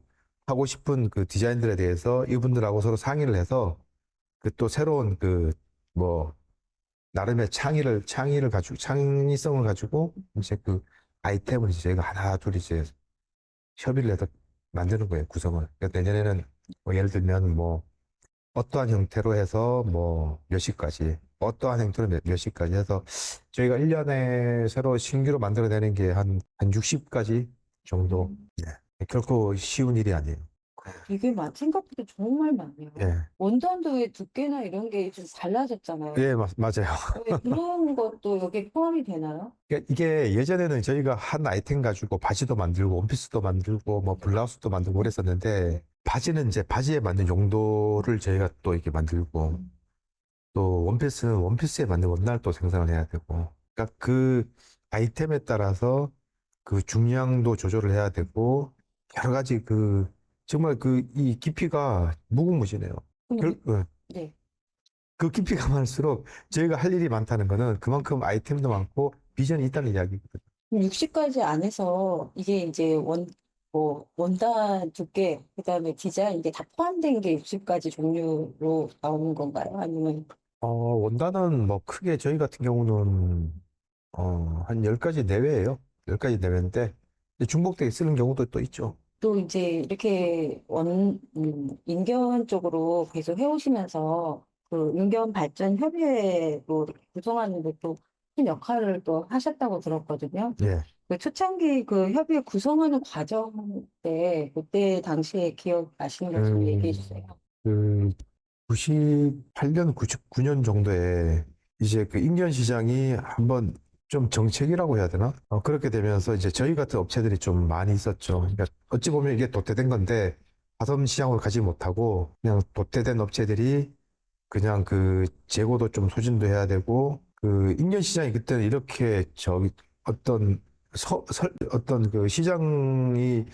[SPEAKER 2] 하고 싶은 그 디자인들에 대해서 이분들하고 서로 상의를 해서 그 또 새로운 그 뭐 나름의 창의성을 가지고 이제 그 아이템을 이제 저희가 하나 둘 이제 협의를 해서 만드는 거예요, 구성을. 그러니까 내년에는 뭐 예를 들면 뭐 어떠한 형태로 해서 뭐 몇 시까지, 어떠한 형태로 몇 시까지 해서 저희가 1년에 새로 신규로 만들어내는 게 한 60가지 정도. 예. 결코 쉬운 일이 아니에요.
[SPEAKER 1] 이게 생각보다 정말 많네요.
[SPEAKER 2] 예.
[SPEAKER 1] 원단도의 두께나 이런 게 좀 달라졌잖아요.
[SPEAKER 2] 예, 맞아요.
[SPEAKER 1] 그런 것도 여기에 포함이 되나요?
[SPEAKER 2] 그러니까 이게 예전에는 저희가 한 아이템 가지고 바지도 만들고 원피스도 만들고 뭐 블라우스도 만들고 그랬었는데 바지는 이제 바지에 맞는 용도를 저희가 또 이렇게 만들고 또 원피스는 원피스에 맞는 원단을 또 생산을 해야 되고 그러니까 그 아이템에 따라서 그 중량도 조절을 해야 되고 여러 가지 그 정말 그 이 깊이가 무궁무진해요.
[SPEAKER 1] 네.
[SPEAKER 2] 그 깊이가 많을수록 저희가 할 일이 많다는 거는 그만큼 아이템도 많고 비전이 있다는 이야기거든요.
[SPEAKER 1] 60가지 안에서 이게 이제 원단 두께, 그다음에 디자인 이게 다 포함된 게 60가지 종류로 나오는 건가요? 아니면
[SPEAKER 2] 원단은 뭐 크게 저희 같은 경우는 한 10가지 내외예요. 10가지 내외인데 중복되게 쓰는 경우도 또 있죠.
[SPEAKER 1] 또 이제 이렇게 인견 쪽으로 계속 해오시면서 그 인견 발전 협의회로 이렇게 구성하는 데 또 큰 역할을 또 하셨다고 들었거든요.
[SPEAKER 2] 예.
[SPEAKER 1] 그 초창기 그 협의회 구성하는 과정 때 그때 당시에 기억나시는 거 좀 얘기해 주세요.
[SPEAKER 2] 그 98년, 99년 정도에 이제 그 인견 시장이 한번 좀 정책이라고 해야 되나? 그렇게 되면서 이제 저희 같은 업체들이 좀 많이 있었죠. 그러니까 어찌 보면 이게 도태된 건데 화성 시장으로 가지 못하고 그냥 도태된 업체들이 그냥 그 재고도 좀 소진도 해야 되고 그 인견 시장이 그때는 이렇게 어떤 어떤 그 시장이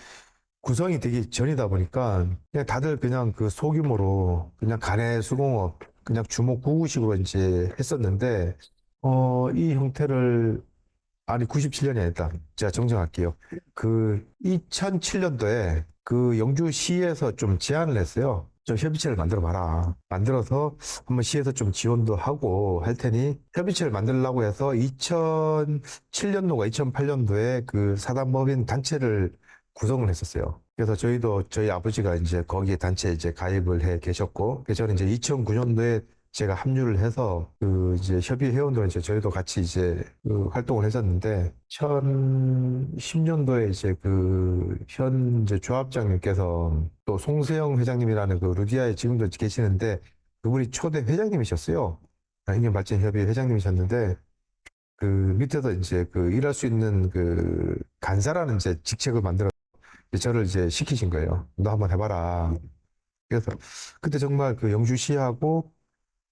[SPEAKER 2] 구성이 되기 전이다 보니까 그냥 다들 그냥 그 소규모로 그냥 가내 수공업 그냥 주목 구구식으로 이제 했었는데 이 형태를 아니 97년이 아니다. 제가 정정할게요. 그 2007년도에 그 영주시에서 좀 제안을 했어요. 좀 협의체를 만들어 봐라. 만들어서 한번 시에서 좀 지원도 하고 할 테니 협의체를 만들려고 해서 2007년도가 2008년도에 그 사단법인 단체를 구성을 했었어요. 그래서 저희 아버지가 이제 거기에 단체에 이제 가입을 해 계셨고, 그래서 저는 이제 2009년도에 제가 합류를 해서 그 이제 협의 회원들은 이제 저희도 같이 이제 그 활동을 했었는데 2010년도에 이제 그 현재 조합장님께서 또 송세영 회장님이라는 그 루디아에 지금도 계시는데 그분이 초대 회장님이셨어요. 인견발전협의 회장님이셨는데 그 밑에서 이제 그 일할 수 있는 그 간사라는 이제 직책을 만들어 저를 이제 시키신 거예요. 너 한번 해봐라. 그래서 그때 정말 그 영주시하고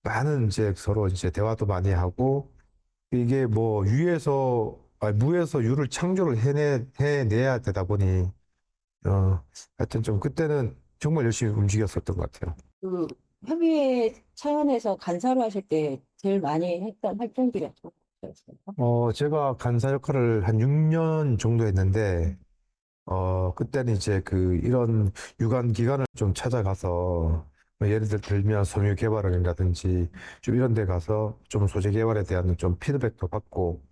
[SPEAKER 2] 많은 이제 서로 이제 대화도 많이 하고 이게 뭐 무에서 유를 창조를 해내야 되다 보니 하여튼 좀 그때는 정말 열심히 움직였었던 것 같아요.
[SPEAKER 1] 그 협의회 차원에서 간사로 하실 때 제일 많이 했던 활동들이 어떤 거였어요?
[SPEAKER 2] 제가 간사 역할을 한 6년 정도 했는데 그때는 이제 그 이런 유관 기관을 좀 찾아가서 뭐 예를 들면 섬유 개발원이라든지 좀 이런 데 가서 좀 소재 개발에 대한 좀 피드백도 받고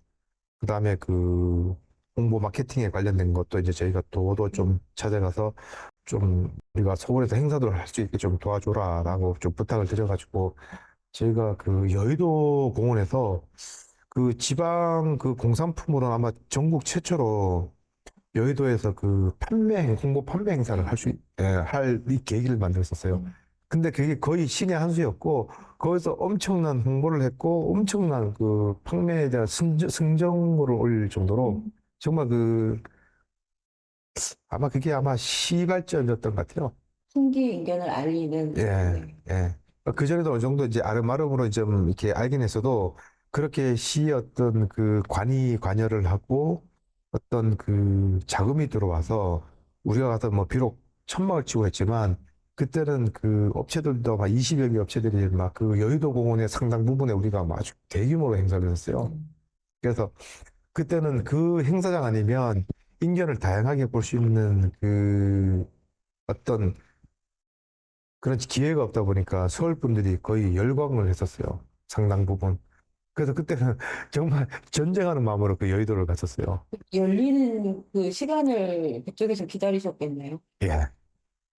[SPEAKER 2] 그다음에 그 홍보 마케팅에 관련된 것도 이제 저희가 도도 좀 찾아가서 좀 우리가 서울에서 행사도 할 수 있게 좀 도와줘라라고 좀 부탁을 드려가지고 저희가 그 여의도 공원에서 그 지방 그 공산품으로 아마 전국 최초로 여의도에서 그 홍보 판매 행사를 할 이 계기를 만들었었어요. 근데 그게 거의 신의 한 수였고, 거기서 엄청난 홍보를 했고, 엄청난 그 판매에 대한 승정보를 올릴 정도로, 정말 아마 시발점이었던 것 같아요.
[SPEAKER 1] 신기인견을 알리는.
[SPEAKER 2] 예,
[SPEAKER 1] 네.
[SPEAKER 2] 예. 그전에도 어느 정도 이제 아름아름으로 좀 이렇게 알긴 했어도, 그렇게 시의 어떤 그 관여를 하고, 어떤 그 자금이 들어와서, 우리가 가서 뭐 비록 천막을 치고 했지만, 그때는 그 업체들도 막 20여 개 업체들이 막 그 여의도 공원의 상당 부분에 우리가 막 아주 대규모로 행사를 했었어요. 그래서 그때는 그 행사장 아니면 인견을 다양하게 볼 수 있는 그 어떤 그런 기회가 없다 보니까 서울 분들이 거의 열광을 했었어요. 상당 부분. 그래서 그때는 정말 전쟁하는 마음으로 그 여의도를 갔었어요.
[SPEAKER 1] 열리는 그 시간을 그쪽에서 기다리셨겠네요.
[SPEAKER 2] 예.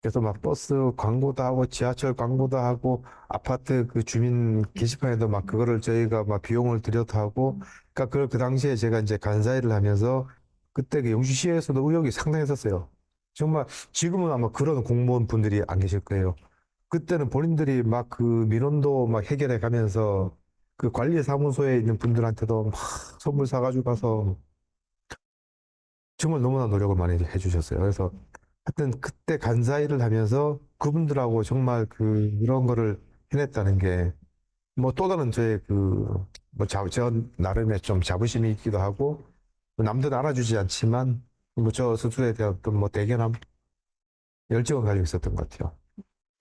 [SPEAKER 2] 그래서 막 버스 광고도 하고 지하철 광고도 하고 아파트 그 주민 게시판에도 막 그거를 저희가 막 비용을 들여서 하고 그러니까 그 당시에 제가 이제 간사 일을 하면서 그때 그 영주시에서도 의욕이 상당했었어요. 정말 지금은 아마 그런 공무원 분들이 안 계실 거예요. 그때는 본인들이 막 그 민원도 막 해결해 가면서 그 관리사무소에 있는 분들한테도 막 선물 사가지고 가서 정말 너무나 노력을 많이 해주셨어요. 그래서 하여튼 그때 간사 일을 하면서 그분들하고 정말 그런 거를 해냈다는 게 뭐 또 다른 저의 저 나름의 좀 자부심이 있기도 하고 남들 알아주지 않지만 뭐 저 스스로에 대한 어떤 뭐 대견함, 열정을 가지고 있었던 것 같아요.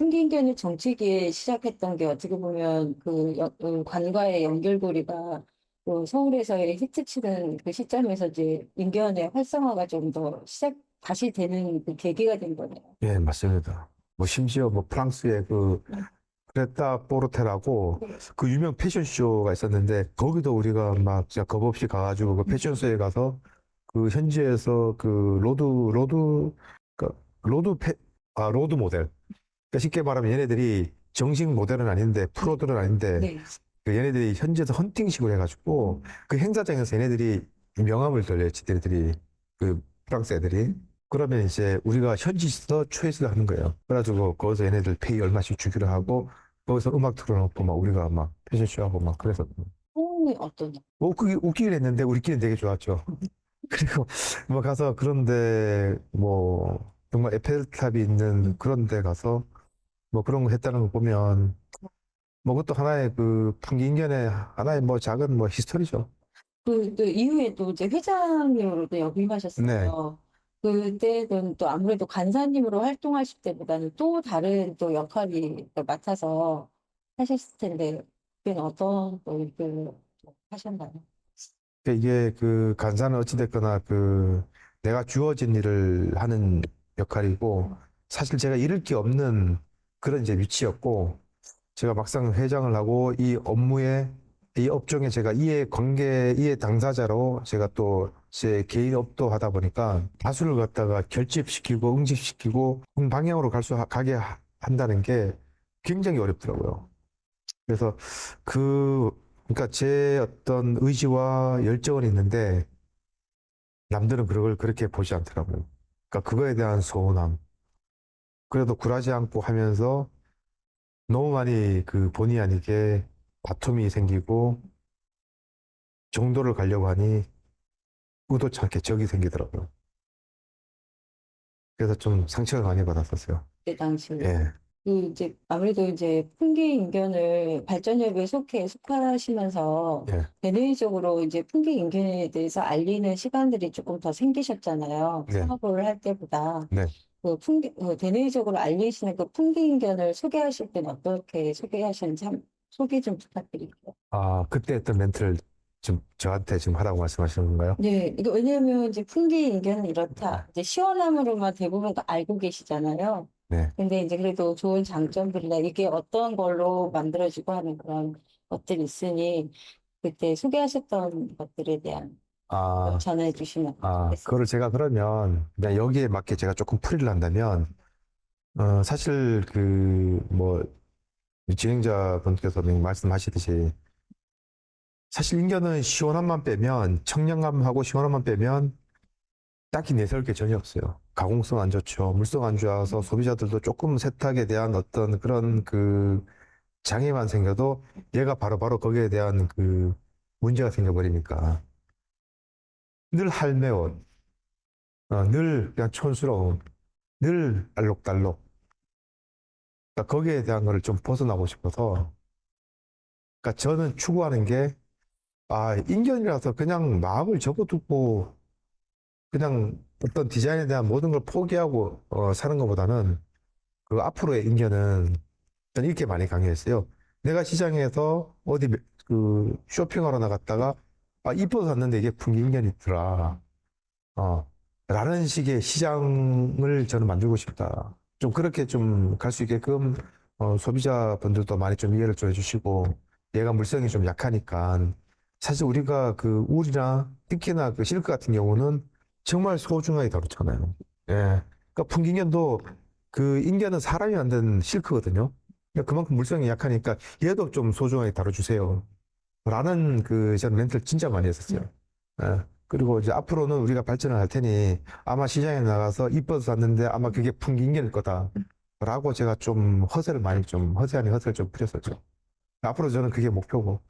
[SPEAKER 1] 신기인견을 정치기에 시작했던 게 어떻게 보면 그 관과의 연결고리가 그 서울에서의 히트치는 그 시점에서 이제 인견의 활성화가 좀 더 다시 되는 그 계기가 된 거네요.
[SPEAKER 2] 예, 맞습니다. 뭐 심지어 뭐 프랑스의 그 그레타 포르테라고 그 유명 패션쇼가 있었는데 거기도 우리가 막 진짜 겁 없이 가가지고 그 패션쇼에 가서 그 현지에서 그 그 로드 모델. 그러니까 쉽게 말하면 얘네들이 정식 모델은 아닌데 프로들은 아닌데
[SPEAKER 1] 네.
[SPEAKER 2] 그 얘네들이 현지에서 헌팅식으로 해가지고 그 행사장에서 얘네들이 명함을 돌려요. 지들이 그 프랑스 애들이. 그러면 이제 우리가 현지에서 초이스를 하는 거예요. 그래가지고 거기서 얘네들 페이 얼마씩 주기로 하고 거기서 음악 틀어놓고 막 우리가 막 패션쇼하고 막 그래서
[SPEAKER 1] 호응이 어떠냐?
[SPEAKER 2] 뭐 웃기긴 했는데 우리끼리는 되게 좋았죠. 그리고 뭐 가서 그런데 뭐 정말 에펠탑이 있는 그런 데 가서 뭐 그런 거 했다는 거 보면 뭐 그것도 하나의 그 풍기인견의 하나의 뭐 작은 뭐 히스토리죠.
[SPEAKER 1] 그 이후에 또 이제 회장님으로도
[SPEAKER 2] 네.
[SPEAKER 1] 역임하셨어요. 그때는 또 아무래도 간사님으로 활동하실 때보다는 또 다른 또 역할이 또 맡아서 하셨을 텐데, 그때는 어떤 또 일을 하셨나요?
[SPEAKER 2] 그러니까 이게 그 간사는 어찌됐거나 그 내가 주어진 일을 하는 역할이고 사실 제가 잃을 게 없는 그런 이제 위치였고, 제가 막상 회장을 하고 이 업무에, 이 업종에 제가 이해 당사자로 제가 또 제 개인 업도 하다 보니까 다수를 갖다가 결집시키고 응집시키고 방향으로 가게 한다는 게 굉장히 어렵더라고요. 그래서 그러니까 제 어떤 의지와 열정은 있는데 남들은 그걸 그렇게 보지 않더라고요. 그러니까 그거에 대한 서운함. 그래도 굴하지 않고 하면서 너무 많이 그 본의 아니게 다툼이 생기고 정도를 가려고 하니 의도치 않게 적이 생기더라고요. 그래서 좀 상처를 많이 받았었어요.
[SPEAKER 1] 그때 당시에.
[SPEAKER 2] 예,
[SPEAKER 1] 이제 아무래도 이제 풍기 인견을 발전협에 속하시면서
[SPEAKER 2] 예,
[SPEAKER 1] 대내적으로 이제 풍기 인견에 대해서 알리는 시간들이 조금 더 생기셨잖아요.
[SPEAKER 2] 네,
[SPEAKER 1] 사업을 할 때보다.
[SPEAKER 2] 네.
[SPEAKER 1] 대내적으로 알리시는 그 풍기 인견을 소개하실 때는 어떻게 소개하시는지 소개 좀 부탁드릴게요.
[SPEAKER 2] 아, 그때 했던 멘트를 좀 저한테 지금 하라고 말씀하시는 건가요?
[SPEAKER 1] 네, 이거 왜냐면 이제 풍기 인견은 이렇다. 이제 시원함으로만 대부분 다 알고 계시잖아요.
[SPEAKER 2] 네.
[SPEAKER 1] 근데 이제 그래도 좋은 장점들이나 이게 어떤 걸로 만들어지고 하는 그런 것들이 있으니 그때 소개하셨던 것들에 대한
[SPEAKER 2] 아,
[SPEAKER 1] 전해 주시면 좋겠습니다.
[SPEAKER 2] 그거를 제가 그러면 그냥 여기에 맞게 제가 조금 풀이를 한다면, 사실 뭐 진행자분께서 말씀하시듯이 사실 인견은 시원함만 빼면 청량감하고 시원함만 빼면 딱히 내세울 게 전혀 없어요. 가공성 안 좋죠. 물성 안 좋아서 소비자들도 조금 세탁에 대한 어떤 그런 장애만 생겨도 얘가 바로바로 거기에 대한 문제가 생겨버리니까 늘 할매옷, 늘 그냥 촌스러운, 늘 알록달록. 그러니까 거기에 대한 거를 좀 벗어나고 싶어서, 그러니까 저는 추구하는 게, 인견이라서 그냥 마음을 접어두고 그냥 어떤 디자인에 대한 모든 걸 포기하고 사는 것보다는 그 앞으로의 인견은 저는 이렇게 많이 강요했어요. 내가 시장에서 어디 쇼핑하러 나갔다가 이뻐서 샀는데 이게 풍기인견이 있더라. 라는 식의 시장을 저는 만들고 싶다. 좀 그렇게 좀 갈 수 있게끔 소비자분들도 많이 좀 이해를 좀 해주시고 얘가 물성이 좀 약하니까 사실 우리가 울이나 특히나 실크 같은 경우는 정말 소중하게 다루잖아요. 예. 그러니까 풍기인견도 인견은 사람이 만든 실크거든요. 그러니까 그만큼 물성이 약하니까 얘도 좀 소중하게 다뤄주세요. 라는 저는 멘트를 진짜 많이 했었어요. 예. 그리고 이제 앞으로는 우리가 발전을 할 테니 아마 시장에 나가서 이뻐서 샀는데 아마 그게 풍기인견일 거다. 라고 제가 좀 허세 아닌 허세를 좀 부렸었죠. 앞으로 저는 그게 목표고.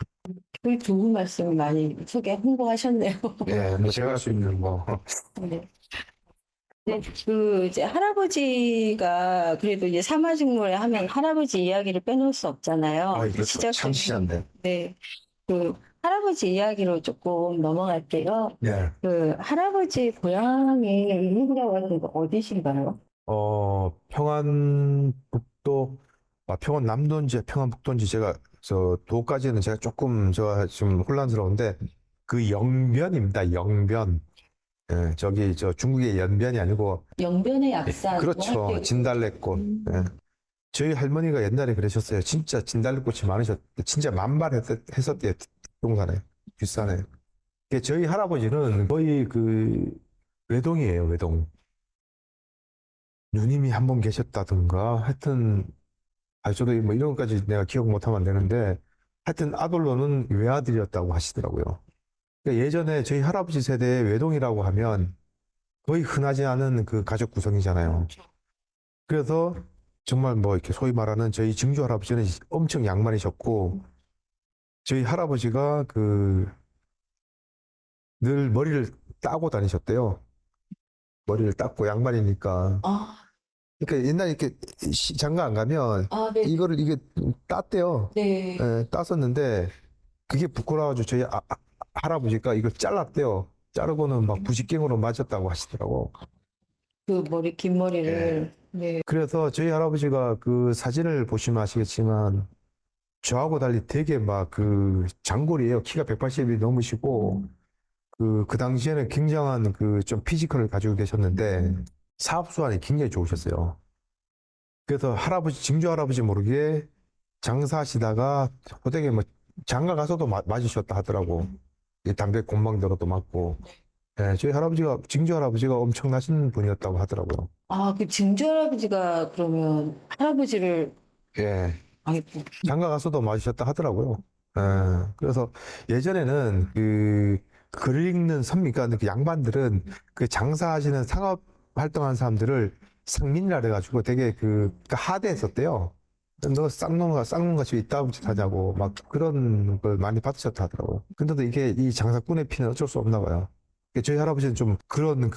[SPEAKER 1] 그 좋은 말씀 많이 홍보하셨네요.
[SPEAKER 2] 예, 뭐 제가 할 수 있는
[SPEAKER 1] 네. 네, 이제 할아버지가 그래도 이제 사마직물에 하면 할아버지 이야기를 빼놓을 수 없잖아요.
[SPEAKER 2] 그렇죠. 참 시한데.
[SPEAKER 1] 네. 할아버지 이야기로 조금 넘어갈게요.
[SPEAKER 2] 네.
[SPEAKER 1] 할아버지 고향이 이민자가 어디신가요?
[SPEAKER 2] 평안북도, 평안남도인지 평안북도인지 제가 도까지는 제가 조금 좀 혼란스러운데 영변입니다. 영변. 예, 저 중국의 연변이 아니고
[SPEAKER 1] 영변의 약산.
[SPEAKER 2] 그렇죠. 진달래꽃. 예. 저희 할머니가 옛날에 그러셨어요. 진짜 진달래꽃이 진짜 만발했었대요. 동산에 뒷산에. 저희 할아버지는 거의 외동이에요. 외동. 누님이 한 번 계셨다든가 하여튼 저도 뭐 이런 것까지 내가 기억 못하면 안 되는데 하여튼 아들로는 외아들이었다고 하시더라고요. 그러니까 예전에 저희 할아버지 세대의 외동이라고 하면 거의 흔하지 않은 가족 구성이잖아요. 그래서 정말 뭐 이렇게 소위 말하는 저희 증조 할아버지는 엄청 양반이셨고 저희 할아버지가 늘 머리를 따고 다니셨대요. 머리를 닦고 양반이니까.
[SPEAKER 1] 아,
[SPEAKER 2] 그러니까 옛날에 이렇게 장가 안 가면
[SPEAKER 1] 네.
[SPEAKER 2] 이게 땄대요.
[SPEAKER 1] 네.
[SPEAKER 2] 예, 땄었는데 그게 부끄러워가지고 저희 할아버지가 이걸 잘랐대요. 자르고는 막 부직갱으로 맞았다고 하시더라고.
[SPEAKER 1] 긴 머리를. 네.
[SPEAKER 2] 그래서 저희 할아버지가 사진을 보시면 아시겠지만 저하고 달리 되게 막 장골이에요. 키가 180이 넘으시고 그 당시에는 굉장한 좀 피지컬을 가지고 계셨는데 사업 수완이 굉장히 좋으셨어요. 그래서 증조 할아버지 모르게 장사하시다가 호되게 뭐 장가 가서도 맞으셨다 하더라고. 이 담배 곰방대로도 맞고. 예, 저희 증조 할아버지가 엄청나신 분이었다고 하더라고요.
[SPEAKER 1] 아, 그 증조할아버지가 그러면 할아버지를,
[SPEAKER 2] 예,
[SPEAKER 1] 아이고,
[SPEAKER 2] 장가 가서도 맞으셨다 하더라고요. 예, 그래서 예전에는 글 읽는 그러니까 그 양반들은 그 장사하시는 상업 활동하는 사람들을 상민이라 그래가지고 되게 그러니까 하대했었대요. 너 쌍놈같이 이따구짓 하자고 막 그런 걸 많이 받으셨다 하더라고요. 근데도 이게 이 장사꾼의 피는 어쩔 수 없나 봐요. 저희 할아버지는 좀 그런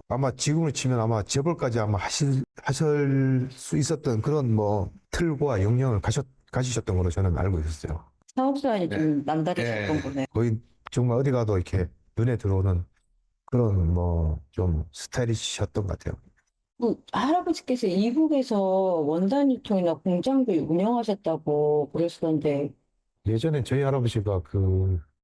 [SPEAKER 2] 아마 지금으로 치면 아마 재벌까지 아마 하실 수 있었던 그런 뭐 틀과 역량을 가지셨던 걸로 저는 알고 있었어요.
[SPEAKER 1] 사업수완이 좀 남다르셨던 거네.
[SPEAKER 2] 거의 정말 어디 가도 이렇게 눈에 들어오는 그런 뭐 좀 스타일이셨던 것 같아요.
[SPEAKER 1] 그 할아버지께서 이북에서 원단 유통이나 공장도 운영하셨다고 그러시던데,
[SPEAKER 2] 예전에 저희 할아버지가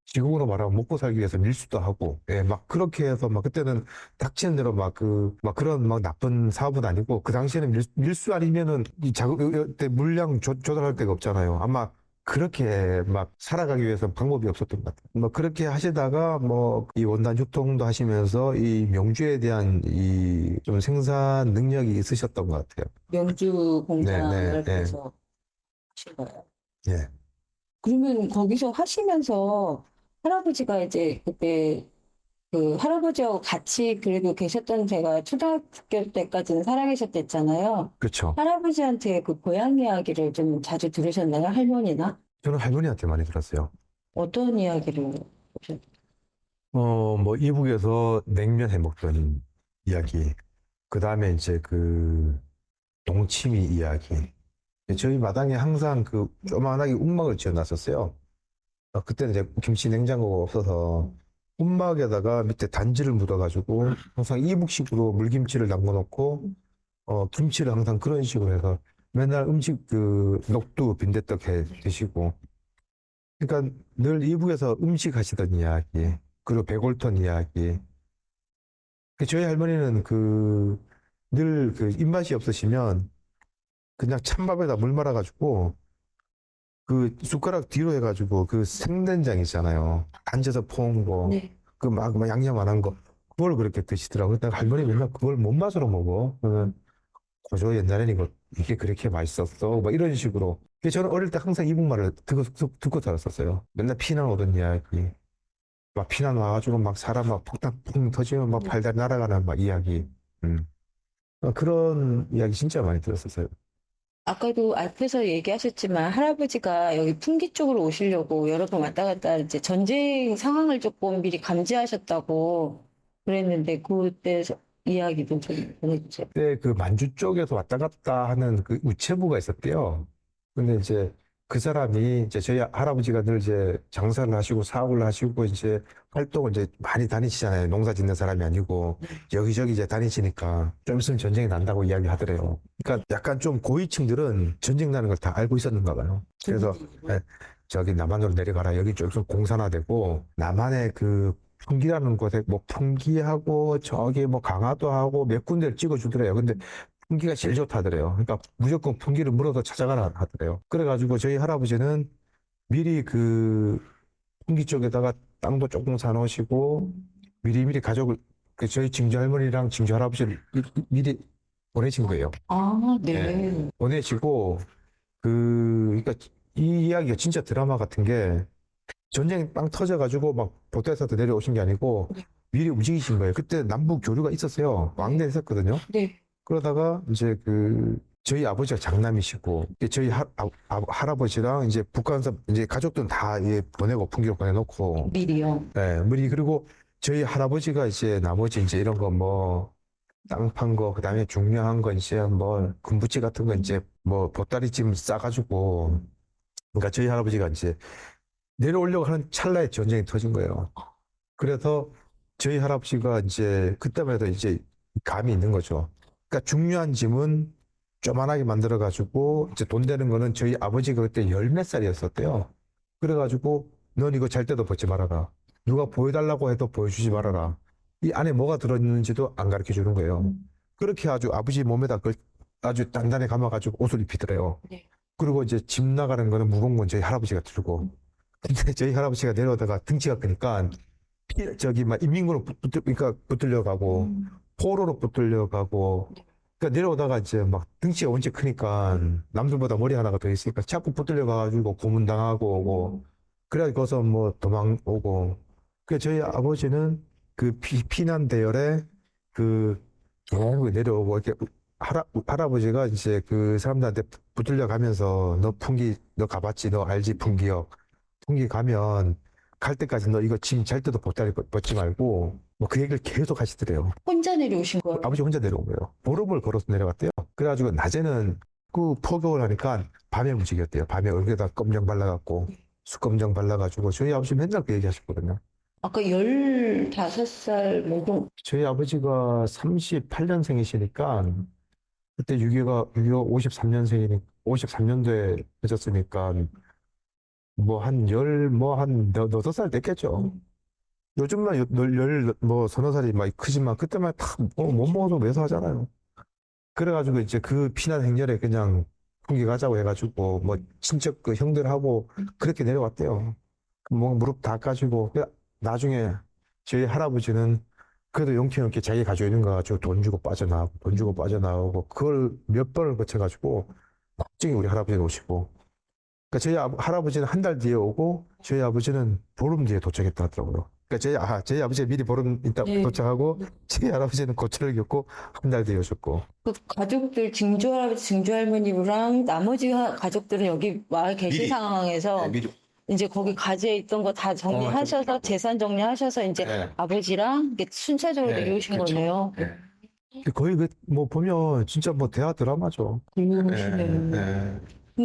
[SPEAKER 2] 지금으로 말하면 먹고 살기 위해서 밀수도 하고, 예, 막 그렇게 해서 막 그때는 닥치는 대로 막 그런 막 나쁜 사업은 아니고, 그 당시에는 밀수 아니면은 때 물량 조달할 데가 없잖아요. 아마 그렇게 막 살아가기 위해서 방법이 없었던 것 같아요. 뭐 그렇게 하시다가 뭐 이 원단 유통도 하시면서 이 명주에 대한 이 좀 생산 능력이 있으셨던 것 같아요.
[SPEAKER 1] 명주 공장을
[SPEAKER 2] 네.
[SPEAKER 1] 해서 하신 거예요.
[SPEAKER 2] 예.
[SPEAKER 1] 그러면 거기서 하시면서 할아버지가 이제 그때 그 할아버지하고 같이 그래도 계셨던 제가 초등학교 때까지는 살아계셨댔잖아요.
[SPEAKER 2] 그렇죠.
[SPEAKER 1] 할아버지한테 그 고향 이야기를 좀 자주 들으셨나요? 할머니나?
[SPEAKER 2] 저는 할머니한테 많이 들었어요.
[SPEAKER 1] 어떤 이야기를 보셨나요?
[SPEAKER 2] 뭐, 이북에서 냉면 해 먹던 이야기. 그 다음에 이제 동치미 이야기. 저희 마당에 항상 조그만하게 움막을 지어 놨었어요. 그때는 이제 김치 냉장고가 없어서 움막에다가 밑에 단지를 묻어가지고 항상 이북식으로 물김치를 담궈 놓고, 김치를 항상 그런 식으로 해서 맨날 음식 녹두 빈대떡 해 드시고. 그러니까 늘 이북에서 음식 하시던 이야기. 그리고 백골톤 이야기. 저희 할머니는 늘 입맛이 없으시면 그냥 찬밥에다 물 말아가지고 숟가락 뒤로 해가지고 생된장 있잖아요. 앉아서 퍼온 거.
[SPEAKER 1] 네.
[SPEAKER 2] 막 양념 안 한 거. 그걸 그렇게 드시더라고요. 근데 할머니 맨날 그걸 뭔 맛으로 먹어. 그러면 고조 옛날에는 이게 그렇게 맛있었어. 막 이런 식으로. 저는 어릴 때 항상 이북말을 듣고 자랐었어요. 맨날 피난 오던 이야기. 막 피난 와가지고 막 사람 막 폭탄 퐁 터지면 막 발달 날아가는 막 이야기. 그런 이야기 진짜 많이 들었었어요.
[SPEAKER 1] 아까도 앞에서 얘기하셨지만 할아버지가 여기 풍기 쪽으로 오시려고 여러 번 왔다 갔다 이제 전쟁 상황을 조금 미리 감지하셨다고 그랬는데 그때 이야기도 좀 보내주세요.
[SPEAKER 2] 그때 만주 쪽에서 왔다 갔다 하는 우체부가 있었대요. 근데 이제 그 사람이 이제 저희 할아버지가 늘 이제 장사를 하시고 사업을 하시고 이제 활동을 이제 많이 다니시잖아요. 농사 짓는 사람이 아니고 여기저기 이제 다니시니까 좀 있으면 전쟁이 난다고 이야기하더래요. 그러니까 약간 좀 고위층들은 전쟁 나는 걸 다 알고 있었는가 봐요. 그래서 저기 남한으로 내려가라. 여기 좀 공산화되고 남한의 풍기라는 곳에 뭐 풍기하고 저기 뭐 강화도하고 몇 군데를 찍어주더래요. 근데 풍기가 제일 좋다더래요. 그러니까 무조건 풍기를 물어서 찾아가라 하더래요. 그래가지고 저희 할아버지는 미리 풍기 쪽에다가 땅도 조금 사놓으시고 미리미리 가족을 저희 증조 할머니랑 증조 할아버지를 미리 보내신 거예요.
[SPEAKER 1] 아, 네.
[SPEAKER 2] 네. 보내시고 그러니까 이 이야기가 진짜 드라마 같은 게 전쟁이 빵 터져가지고 막 보태서도 내려오신 게 아니고 미리 움직이신 거예요. 그때 남북 교류가 있었어요. 왕래 했었거든요.
[SPEAKER 1] 네.
[SPEAKER 2] 그러다가 이제 저희 아버지가 장남이시고 저희 할아버지랑 이제 북한서 이제 가족들은 다 보내고 풍기로 보내놓고
[SPEAKER 1] 미리요.
[SPEAKER 2] 네, 미리 그리고 저희 할아버지가 이제 나머지 이제 이런 거 뭐 땅 판 거 그다음에 중요한 거 이제 뭐 금부치 같은 거 이제 뭐 보따리찜 싸가지고 그러니까 저희 할아버지가 이제 내려오려고 하는 찰나에 전쟁이 터진 거예요. 그래서 저희 할아버지가 이제 그때만 해도 이제 감이 있는 거죠. 그러니까 중요한 짐은 조만하게 만들어가지고 이제 돈 되는 거는 저희 아버지가 그때 열 몇 살이었었대요. 그래가지고 넌 이거 잘 때도 벗지 말아라. 누가 보여달라고 해도 보여주지 말아라. 이 안에 뭐가 들어있는지도 안 가르쳐 주는 거예요. 그렇게 아주 아버지 몸에다 아주 단단히 감아가지고 옷을 입히더래요.
[SPEAKER 1] 네.
[SPEAKER 2] 그리고 이제 집 나가는 거는 무거운 건 저희 할아버지가 들고. 근데 저희 할아버지가 내려오다가 등치가 크니까 저기 막 인민군으로 그러니까 붙들려 가고 포로로 붙들려 가고 그러니까 내려오다가 이제 막 등치가 원체 크니까 남들보다 머리 하나가 더 있으니까 자꾸 붙들려 가가지고 고문당하고 오고 그래 거기서 뭐 도망 오고 그 저희 아버지는 그 피난 대열에 그 계속 내려오고 이렇게 할아버지가 이제 그 사람들한테 붙들려 가면서 너 가봤지 너 알지 풍기역 풍기 가면 갈 때까지 너 이거 짐 잘 때도 보따리 벗지 말고 뭐 그 얘기를 계속 하시더래요.
[SPEAKER 1] 혼자 내려오신 거예요?
[SPEAKER 2] 아버지 혼자 내려온 거예요. 보름을 걸어서 내려갔대요. 그래가지고 낮에는 그 포격을 하니까 밤에 움직였대요. 밤에 얼굴에다 검정 발라갖고 수검정 발라가지고 저희 아버지 맨날 그 얘기 하셨거든요.
[SPEAKER 1] 아까 15살 뭐
[SPEAKER 2] 저희 아버지가 38년생이시니까 그때 6.25 53년생이니까 53년도에 늦었으니까 뭐 한 너섯 살 됐겠죠. 요즘만 뭐 서너 살이 막 크지만 그때만 다 못 먹어도 매서하잖아요. 그래가지고 이제 그 피난 행렬에 그냥 풍기 가자고 해가지고 뭐 친척 그 형들하고 그렇게 내려왔대요. 뭐 무릎 다 까지고 나중에 저희 할아버지는 그래도 용기 없게 자기 가지고 있는 거 가지고 돈 주고 빠져나오고 돈 주고 빠져나오고 그걸 몇 번을 거쳐가지고 나중에 우리 할아버지가 오시고 그러니까 저희 할아버지는 한 달 뒤에 오고 저희 아버지는 보름 뒤에 도착했다 하더라고요. 그러니까 저희 아버지가 미리 보름 있다
[SPEAKER 1] 네.
[SPEAKER 2] 도착하고 저희 할아버지는 고초를 겪고 한 달 뒤에 오셨고.
[SPEAKER 1] 그 가족들 증조 할아버지, 증조 할머니랑 나머지 가족들은 여기 와 계신
[SPEAKER 2] 미리.
[SPEAKER 1] 상황에서
[SPEAKER 2] 미리.
[SPEAKER 1] 이제 거기 가지에 있던 거 다 정리하셔서 재산 정리하셔서 이제
[SPEAKER 2] 네.
[SPEAKER 1] 아버지랑 이렇게 순차적으로
[SPEAKER 2] 네,
[SPEAKER 1] 내려오신
[SPEAKER 2] 그렇죠.
[SPEAKER 1] 거네요.
[SPEAKER 2] 거의 뭐 보면 진짜 뭐 대화 드라마죠.
[SPEAKER 1] 그럼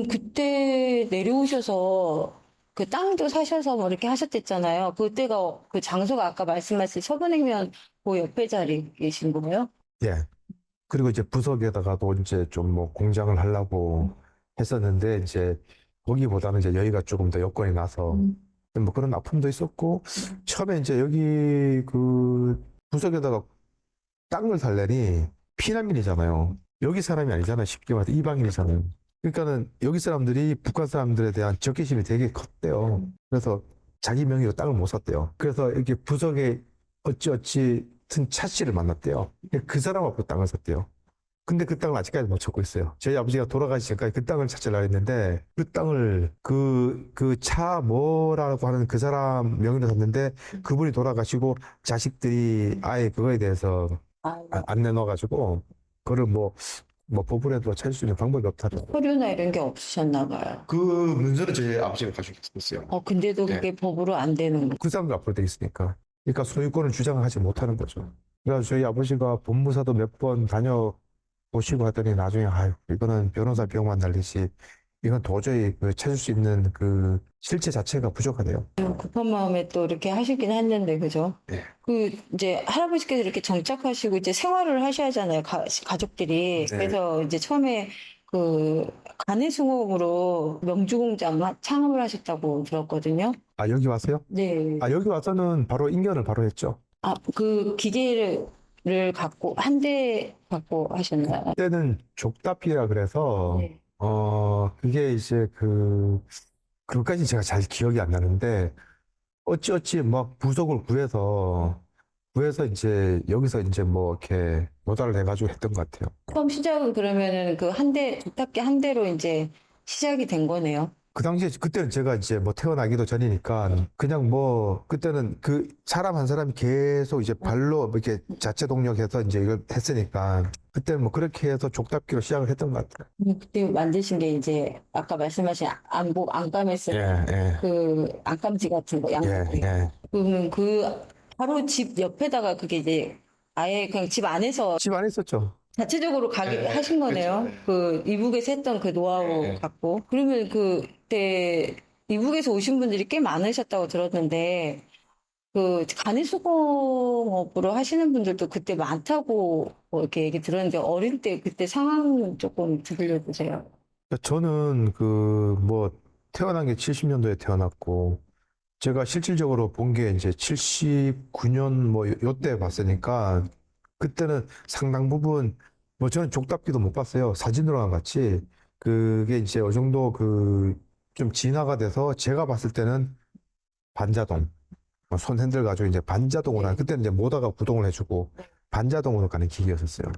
[SPEAKER 1] 그때 내려오셔서 그 땅도 사셔서 뭐 이렇게 하셨댔잖아요. 그때가 그 장소가 아까 말씀하신 서분행면 그 옆에 자리 계신 거예요?
[SPEAKER 2] 예. 그리고 이제 부석에다가도 이제 좀 뭐 공장을 하려고 했었는데 이제 거기보다는 이제 여기가 조금 더 여건이 나서 뭐 그런 아픔도 있었고 처음에 이제 여기 그 부석에다가 땅을 살려니 피난민이잖아요. 여기 사람이 아니잖아요. 쉽게 말해서 이방인이잖아요. 그러니까는 여기 사람들이 북한 사람들에 대한 적개심이 되게 컸대요. 그래서 자기 명의로 땅을 못 샀대요. 그래서 이렇게 부석에 어찌어찌 튼 차 씨를 만났대요. 그 사람 앞으로 땅을 샀대요. 근데 그 땅을 아직까지 못 찾고 있어요. 저희 아버지가 돌아가시 전까지 그 땅을 찾으려고 했는데 그 땅을 그 차 뭐라고 하는 그 사람 명의로 샀는데 그분이 돌아가시고 자식들이 아예 그거에 대해서 안 내놔가지고 그거를 뭐 법원에도 찾을 수 있는 방법이 없다고.
[SPEAKER 1] 서류나 이런 게 없으셨나 봐요.
[SPEAKER 2] 그 문서는 저희 아버지가 가지고 있었어요.
[SPEAKER 1] 근데도 그게 법으로 안 되는 거.
[SPEAKER 2] 그 사람도 앞으로 돼 있으니까. 그러니까 소유권을 주장하지 못하는 거죠. 그래서 저희 아버지가 법무사도 몇 번 다녀보시고 하더니 나중에 아유 이거는 변호사 비용만 날리지 이건 도저히 그 찾을 수 있는 그 실체 자체가 부족하대요.
[SPEAKER 1] 급한 마음에 또 이렇게 하시긴 했는데, 그죠?
[SPEAKER 2] 네.
[SPEAKER 1] 그, 이제 할아버지께서 이렇게 정착하시고 이제 생활을 하셔야 하잖아요. 가족들이.
[SPEAKER 2] 네.
[SPEAKER 1] 그래서 이제 처음에 그, 간해숭업으로 명주공장 창업을 하셨다고 들었거든요.
[SPEAKER 2] 아 여기 와서요?
[SPEAKER 1] 네.
[SPEAKER 2] 아 여기 와서는 바로 인견을 바로 했죠.
[SPEAKER 1] 그 기계를 갖고, 한 대 갖고 하셨나요?
[SPEAKER 2] 그때는 족다피라 그래서
[SPEAKER 1] 네.
[SPEAKER 2] 그게 이제 그것까지 제가 잘 기억이 안 나는데 어찌어찌 막 부속을 구해서 이제 여기서 이제 뭐 이렇게 노달을 해가지고 했던 것 같아요.
[SPEAKER 1] 처음 시작은 그러면은 그 한 대, 두텁게 한 대로 이제 시작이 된 거네요.
[SPEAKER 2] 그 당시에 그때는 제가 이제 뭐 태어나기도 전이니까 그냥 뭐 그때는 그 사람 한 사람이 계속 이제 발로 뭐 이렇게 자체 동력해서 이제 이걸 했으니까 그때는 뭐 그렇게 해서 족답기로 시작을 했던 것 같아요.
[SPEAKER 1] 그때 만드신 게 이제 아까 말씀하신 안감에 쓰는
[SPEAKER 2] 예.
[SPEAKER 1] 그 안감지 같은 거, 양감지.
[SPEAKER 2] 예.
[SPEAKER 1] 그러면 바로 집 옆에다가 그게 이제 아예 그냥 집 안에서
[SPEAKER 2] 집 안에 있었죠.
[SPEAKER 1] 자체적으로 하신 거네요. 그 이북에서 했던 그 노하우 갖고. 그러면 그때 이북에서 오신 분들이 꽤 많으셨다고 들었는데 그 간이수공업으로 하시는 분들도 그때 많다고 뭐 이렇게 얘기 들었는데 어릴 때 그때 상황 조금 들려주세요.
[SPEAKER 2] 저는 뭐 태어난 게 70년도에 태어났고 제가 실질적으로 본 게 이제 79년 뭐 요때 봤으니까 그때는 상당 부분 뭐 저는 족답기도 못 봤어요. 사진으로만 봤지. 그게 이제 어느 정도 그 좀 진화가 돼서 제가 봤을 때는 반자동. 손 핸들 가지고 이제 반자동으로
[SPEAKER 1] 네.
[SPEAKER 2] 그때는 이제 모다가 구동을 해주고
[SPEAKER 1] 네.
[SPEAKER 2] 반자동으로 가는 기계였었어요.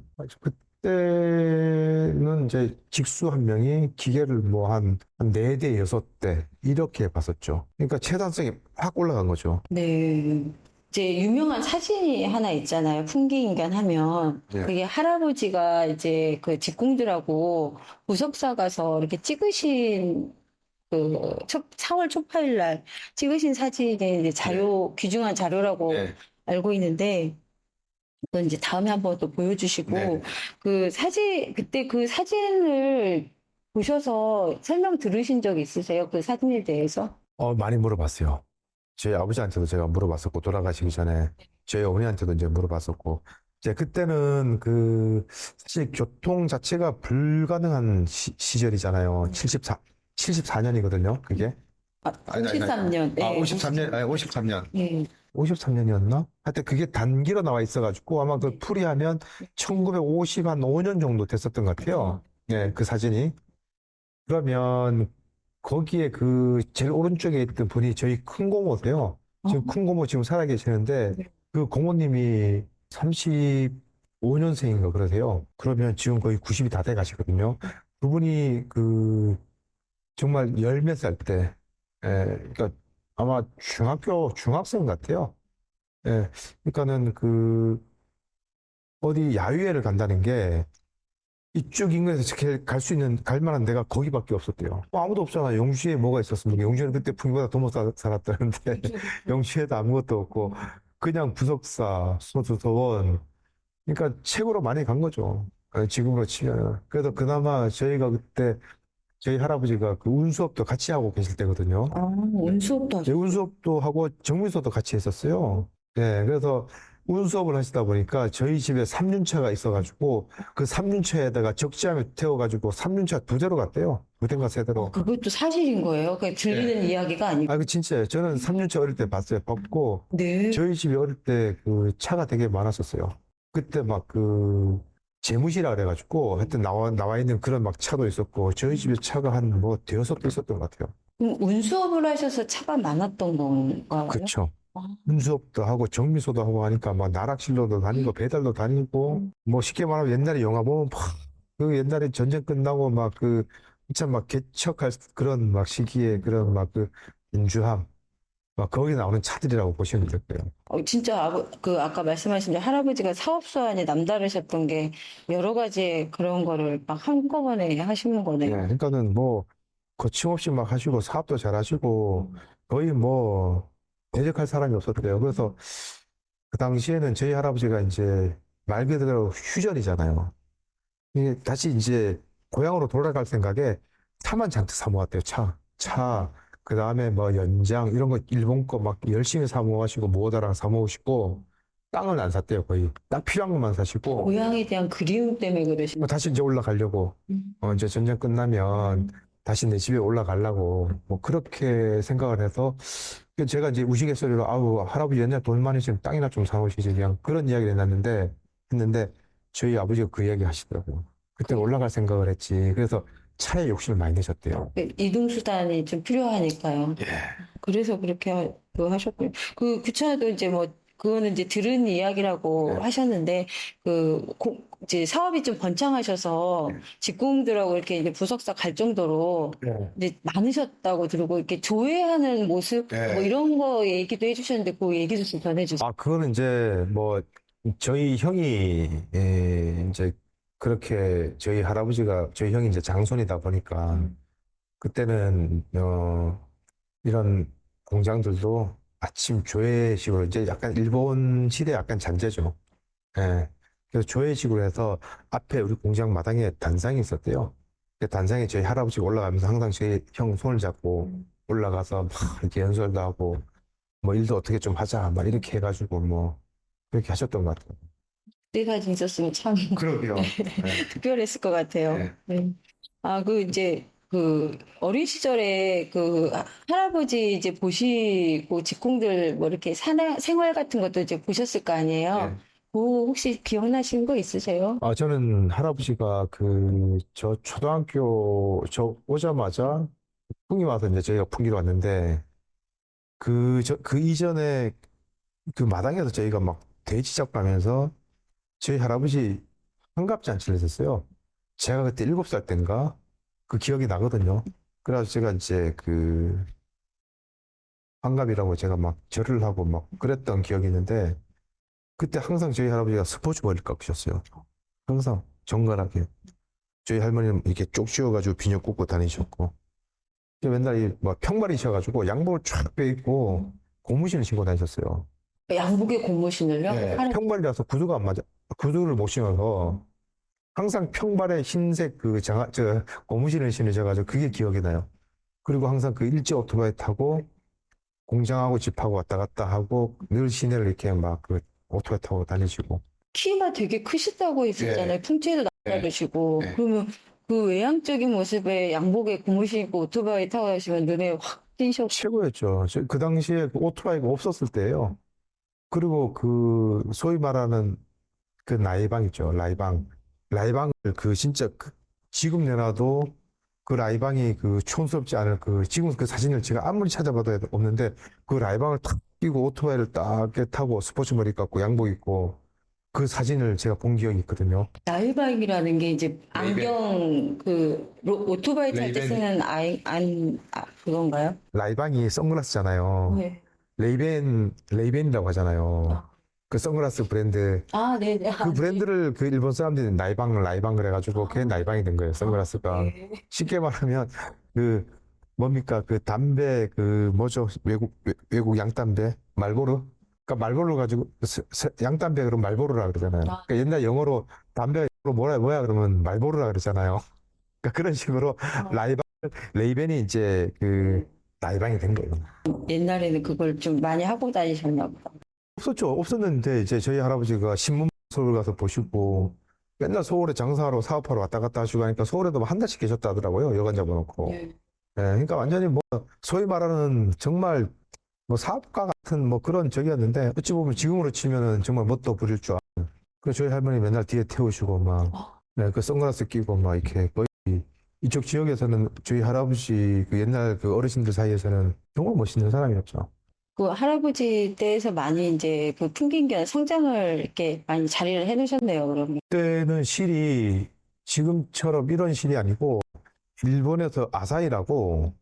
[SPEAKER 2] 그때는 이제 직수 한 명이 기계를 뭐 한 4대, 6대 이렇게 봤었죠. 그러니까 체단성이 확 올라간 거죠.
[SPEAKER 1] 네. 이제 유명한 사진이 하나 있잖아요. 풍기인간 하면.
[SPEAKER 2] 예.
[SPEAKER 1] 그게 할아버지가 이제 그 직공들하고 부석사 가서 이렇게 찍으신 그 4월 초파일 날 찍으신 사진이 이제 자료, 귀중한 자료라고
[SPEAKER 2] 네.
[SPEAKER 1] 알고 있는데, 그건 이제 다음에 한번 또 보여주시고,
[SPEAKER 2] 네.
[SPEAKER 1] 그 사진, 그때 그 사진을 보셔서 설명 들으신 적 있으세요? 그 사진에 대해서?
[SPEAKER 2] 많이 물어봤어요. 저희 아버지한테도 제가 물어봤었고, 돌아가시기 전에 저희 어머니한테도 이제 물어봤었고, 이제 그때는 사실 교통 자체가 불가능한 시절이잖아요. 74년이거든요, 그게.
[SPEAKER 1] 아,
[SPEAKER 2] 아니, 아니, 아니.
[SPEAKER 1] 53년. 네.
[SPEAKER 2] 53년, 아니, 53년.
[SPEAKER 1] 예.
[SPEAKER 2] 53년이었나? 하여튼 그게 단기로 나와 있어가지고 아마 그
[SPEAKER 1] 네.
[SPEAKER 2] 풀이하면 1955년 정도 됐었던 것 같아요. 예, 그 사진이. 그러면 거기에 그 제일 오른쪽에 있던 분이 저희 큰 고모세요. 지금 큰 고모 지금 살아 계시는데
[SPEAKER 1] 네.
[SPEAKER 2] 그 고모님이 35년생인가 그러세요. 그러면 지금 거의 90이 다 돼 가시거든요. 그분이 정말 열 몇 살 때, 그러니까 아마 중학생 같아요. 예, 그러니까는 어디 야유회를 간다는 게 이쪽 인근에서 갈 수 있는, 갈 만한 데가 거기밖에 없었대요. 아무도 없잖아. 영주에 뭐가 있었습니까? 영주는 그때 풍기보다 더 못 살았다는데, 영주에도 아무것도 없고, 그냥 부석사, 소수서원, 그러니까 책으로 많이 간 거죠. 지금으로 치면. 그래서 그나마 저희가 그때, 저희 할아버지가 그 운수업도 같이 하고 계실 때거든요.
[SPEAKER 1] 아, 운수업도
[SPEAKER 2] 예, 운수업도 하고 정미소도 같이 했었어요. 예, 그래서 운수업을 하시다 보니까 저희 집에 3륜차가 있어가지고 그 3륜차에다가 적재함을 태워가지고 3륜차 2대로 갔대요. 2대인가 3대로.
[SPEAKER 1] 그것도 사실인 거예요. 그냥 들리는 이야기가 아니고.
[SPEAKER 2] 아, 그 진짜예요. 저는 3륜차 어릴 때 봤어요. 봤고
[SPEAKER 1] 네.
[SPEAKER 2] 저희 집이 어릴 때 그 차가 되게 많았었어요. 그때 막 재무시라 그래가지고 하여튼 나와 있는 그런 막 차도 있었고 저희 집에 차가 한 뭐 대여섯 대 있었던 것 같아요.
[SPEAKER 1] 그럼 운수업을 하셔서 차가 많았던 건가요?
[SPEAKER 2] 그쵸.
[SPEAKER 1] 아,
[SPEAKER 2] 운수업도 하고 정미소도 하고 하니까 막 나락실로도 다니고 배달도 다니고 뭐 쉽게 말하면 옛날에 영화 보면 막 그 옛날에 전쟁 끝나고 막 진짜 막 개척할 그런 막 시기에 그런 막 인주함 막 거기 나오는 차들이라고 보시면 될 거예요.
[SPEAKER 1] 진짜 아까 말씀하신 대로 할아버지가 사업수완이 남다르셨던 게 여러 가지 그런 거를 막 한꺼번에 하시는
[SPEAKER 2] 예,
[SPEAKER 1] 거네요.
[SPEAKER 2] 그러니까는 뭐 거침없이 막 하시고 사업도 잘 하시고 거의 뭐 대적할 사람이 없었대요. 그래서 그 당시에는 저희 할아버지가 이제 말 그대로 휴전이잖아요. 이게 다시 이제 고향으로 돌아갈 생각에 차만 잔뜩 사 모았대요. 차. 그 다음에 뭐 연장 이런 거 일본 거 막 열심히 사 모으시고 모다랑 사 모으시고 땅을 안 샀대요. 거의 딱 필요한 것만 사시고
[SPEAKER 1] 고향에 대한 그리움 때문에 그러신
[SPEAKER 2] 뭐 다시 이제 올라가려고 이제 전쟁 끝나면 다시 내 집에 올라가려고 뭐 그렇게 생각을 해서 제가 이제 우스갯소리로 아우 할아버지 옛날 돈 많으시면 땅이나 좀 사오시지 그냥 그런 이야기를 했는데 저희 아버지가 그 이야기 하시더라고요. 그때 올라갈 생각을 했지. 그래서 차에 욕심을 많이 내셨대요.
[SPEAKER 1] 이동수단이 좀 필요하니까요.
[SPEAKER 2] 예.
[SPEAKER 1] 그래서 그렇게 하셨고요. 그 차도 이제 뭐, 그거는 이제 들은 이야기라고
[SPEAKER 2] 네.
[SPEAKER 1] 하셨는데, 이제 사업이 좀 번창하셔서 직공들하고 이렇게 이제 부석사 갈 정도로
[SPEAKER 2] 네.
[SPEAKER 1] 이제 많으셨다고 들고, 이렇게 조회하는 모습,
[SPEAKER 2] 네.
[SPEAKER 1] 뭐 이런 거 얘기도 해주셨는데, 그 얘기도 좀 전해주세요.
[SPEAKER 2] 아, 그거는 이제 뭐 저희 형이 이제 그렇게 저희 형이 이제 장손이다 보니까 그때는 이런 공장들도 아침 조회식으로 이제 약간 일본식의 약간 잔재죠. 예. 그래서 조회식으로 해서 앞에 우리 공장 마당에 단상이 있었대요. 그 단상에 저희 할아버지가 올라가면서 항상 저희 형 손을 잡고 올라가서 막 이렇게 연설도 하고 뭐 일도 어떻게 좀 하자 막 이렇게 해가지고 뭐 그렇게 하셨던 것 같아요.
[SPEAKER 1] 그때 사진 있었으면 참
[SPEAKER 2] 그러게요.
[SPEAKER 1] 특별했을 것 같아요.
[SPEAKER 2] 네.
[SPEAKER 1] 네. 이제 어린 시절에 할아버지 이제 보시고 직공들 뭐 이렇게 생활 같은 것도 이제 보셨을 거 아니에요.
[SPEAKER 2] 네.
[SPEAKER 1] 뭐 혹시 기억나시는 거 있으세요?
[SPEAKER 2] 저는 할아버지가 저 초등학교 저 오자마자 풍이 와서 이제 저희가 풍기로 왔는데 그 이전에 그 마당에서 저희가 막 돼지 잡고 하면서 저희 할아버지 환갑잔치를 했었어요. 제가 그때 7살 때인가 그 기억이 나거든요. 그래서 제가 이제 그 환갑이라고 제가 막 절을 하고 막 그랬던 기억이 있는데 그때 항상 저희 할아버지가 스포츠 머리를 깎으셨어요. 항상 정갈하게. 저희 할머니는 이렇게 쪽 쥐어가지고 비녀 꽂고 다니셨고 맨날 막 평발이셔가지고 양복을 쫙 빼입고 고무신을 신고 다니셨어요.
[SPEAKER 1] 양복에 고무신을요?
[SPEAKER 2] 네,
[SPEAKER 1] 하는-
[SPEAKER 2] 평발이라서 구두가 안 맞아. 구두를 못 신어서 항상 평발에 흰색 저 고무신을 신으셔가지고 그게 기억이 나요. 그리고 항상 그 일제 오토바이 타고 공장하고 집하고 왔다 갔다 하고 늘 시내를 이렇게 막 그 오토바이 타고 다니시고.
[SPEAKER 1] 키가 되게 크시다고 했었잖아요.
[SPEAKER 2] 네.
[SPEAKER 1] 풍채도 남다르시고.
[SPEAKER 2] 네.
[SPEAKER 1] 그러면 그 외향적인 모습에 양복에 고무신 입고 오토바이 타고 가시면 눈에 확 띄셨고.
[SPEAKER 2] 최고였죠. 그 당시에 그 오토바이가 없었을 때예요. 그리고 그 소위 말하는 그 라이방 있죠. 라이방을 진짜 지금 내놔도 그 라이방이 그 촌스럽지 않을 지금 그 사진을 제가 아무리 찾아봐도 없는데 그 라이방을 탁 끼고 오토바이를 딱 타고 스포츠 머리 깎고 양복 입고 그 사진을 제가 본 기억이 있거든요.
[SPEAKER 1] 나이바이크라는 게 이제 안경 오토바이 탈 때
[SPEAKER 2] 레이벤.
[SPEAKER 1] 쓰는 그건가요?
[SPEAKER 2] 라이방이 선글라스잖아요.
[SPEAKER 1] 네.
[SPEAKER 2] 레이벤이라고 하잖아요. 그 선글라스 브랜드.
[SPEAKER 1] 아, 네네.
[SPEAKER 2] 그 브랜드를 그 일본 사람들이 라이방 그래가지고 그게 라이방이 된 거예요. 선글라스가.
[SPEAKER 1] 네.
[SPEAKER 2] 쉽게 말하면 뭡니까 그 담배 뭐죠 외국 양담배 말보로. 그러니까 말보로 가지고 양담배 그러면 말보로라 그러잖아요. 그러니까 옛날 영어로 담배가 뭐야 그러면 말보로라 그러잖아요. 그러니까 그런 식으로 레이벤이 이제 라이방이 된 거예요.
[SPEAKER 1] 옛날에는 그걸 좀 많이 하고 다니셨나 보다.
[SPEAKER 2] 없었는데 이제 저희 할아버지가 신문 서울 가서 보시고 맨날 서울에 장사하러 사업하러 왔다 갔다 하시고 하니까 서울에도 한 달씩 계셨다 하더라고요. 여관 잡아놓고.
[SPEAKER 1] 네.
[SPEAKER 2] 그러니까 완전히 뭐 소위 말하는 정말 뭐 사업가 같은 뭐 그런 적이었는데 어찌 보면 지금으로 치면은 정말 뭣도 부릴 줄 아는. 그래서 저희 할머니 맨날 뒤에 태우시고 막 그 선글라스 끼고 막 이렇게 거의 이쪽 지역에서는 저희 할아버지 그 옛날 그 어르신들 사이에서는 정말 멋있는 사람이었죠.
[SPEAKER 1] 그 할아버지 때에서 많이 이제 그 풍긴견 성장을 이렇게 많이 자리를 해놓으셨네요, 그러면.
[SPEAKER 2] 그때는 실이 지금처럼 이런 실이 아니고 일본에서 아사히라고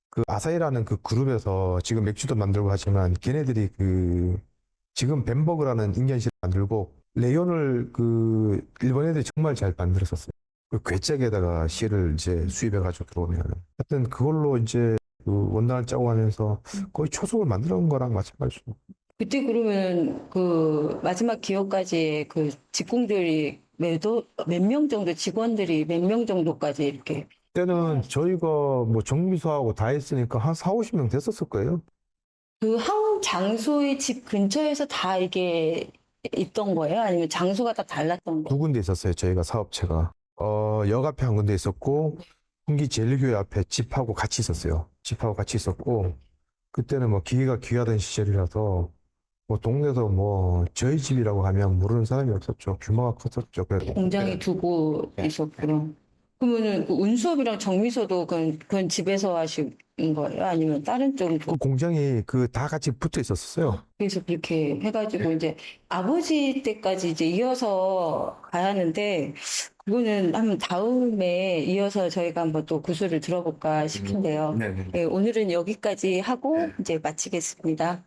[SPEAKER 2] 그 아사히라는 그 그룹에서 지금 맥주도 만들고 하지만 걔네들이 지금 벤버그라는 인견실을 만들고 레ion을 일본 애들이 정말 잘 만들었었어요. 그 괴짝에다가 실을 이제 수입해가지고 들어오면 하여튼 그걸로 이제 원단을 짜고 하면서 거의 초속을 만들어 온 거랑 마찬가지죠.
[SPEAKER 1] 그때 그러면 그 마지막 기억까지 그 직공들이 몇 명 정도 직원들이 몇 명 정도까지 이렇게
[SPEAKER 2] 그때는 저희가 뭐 정비소하고 다 했으니까 한 4, 50명 됐었을 거예요.
[SPEAKER 1] 그 한 장소의 집 근처에서 다 이게 있던 거예요? 아니면 장소가 다 달랐던 거예요?
[SPEAKER 2] 두 군데 있었어요, 저희가 사업체가. 역 앞에 한 군데 있었고, 풍기 제일교회 앞에 집하고 같이 있었어요. 집하고 같이 있었고, 그때는 뭐 기계가 귀하던 시절이라서, 뭐 동네에서 뭐 저희 집이라고 하면 모르는 사람이 없었죠. 규모가 컸었죠. 그래도.
[SPEAKER 1] 공장에 두고 있었구나. 그러면은 그 운수업이랑 정미소도 그건 집에서 하신 거예요? 아니면 다른 쪽으로?
[SPEAKER 2] 그 공장이 다 같이 붙어 있었어요.
[SPEAKER 1] 그래서 그렇게 해가지고 이제 아버지 때까지 이제 이어서 가야 하는데 그거는 한번 다음에 이어서 저희가 한번 또 구술을 들어볼까 싶은데요.
[SPEAKER 2] 네네.
[SPEAKER 1] 네, 오늘은 여기까지 하고 이제 마치겠습니다.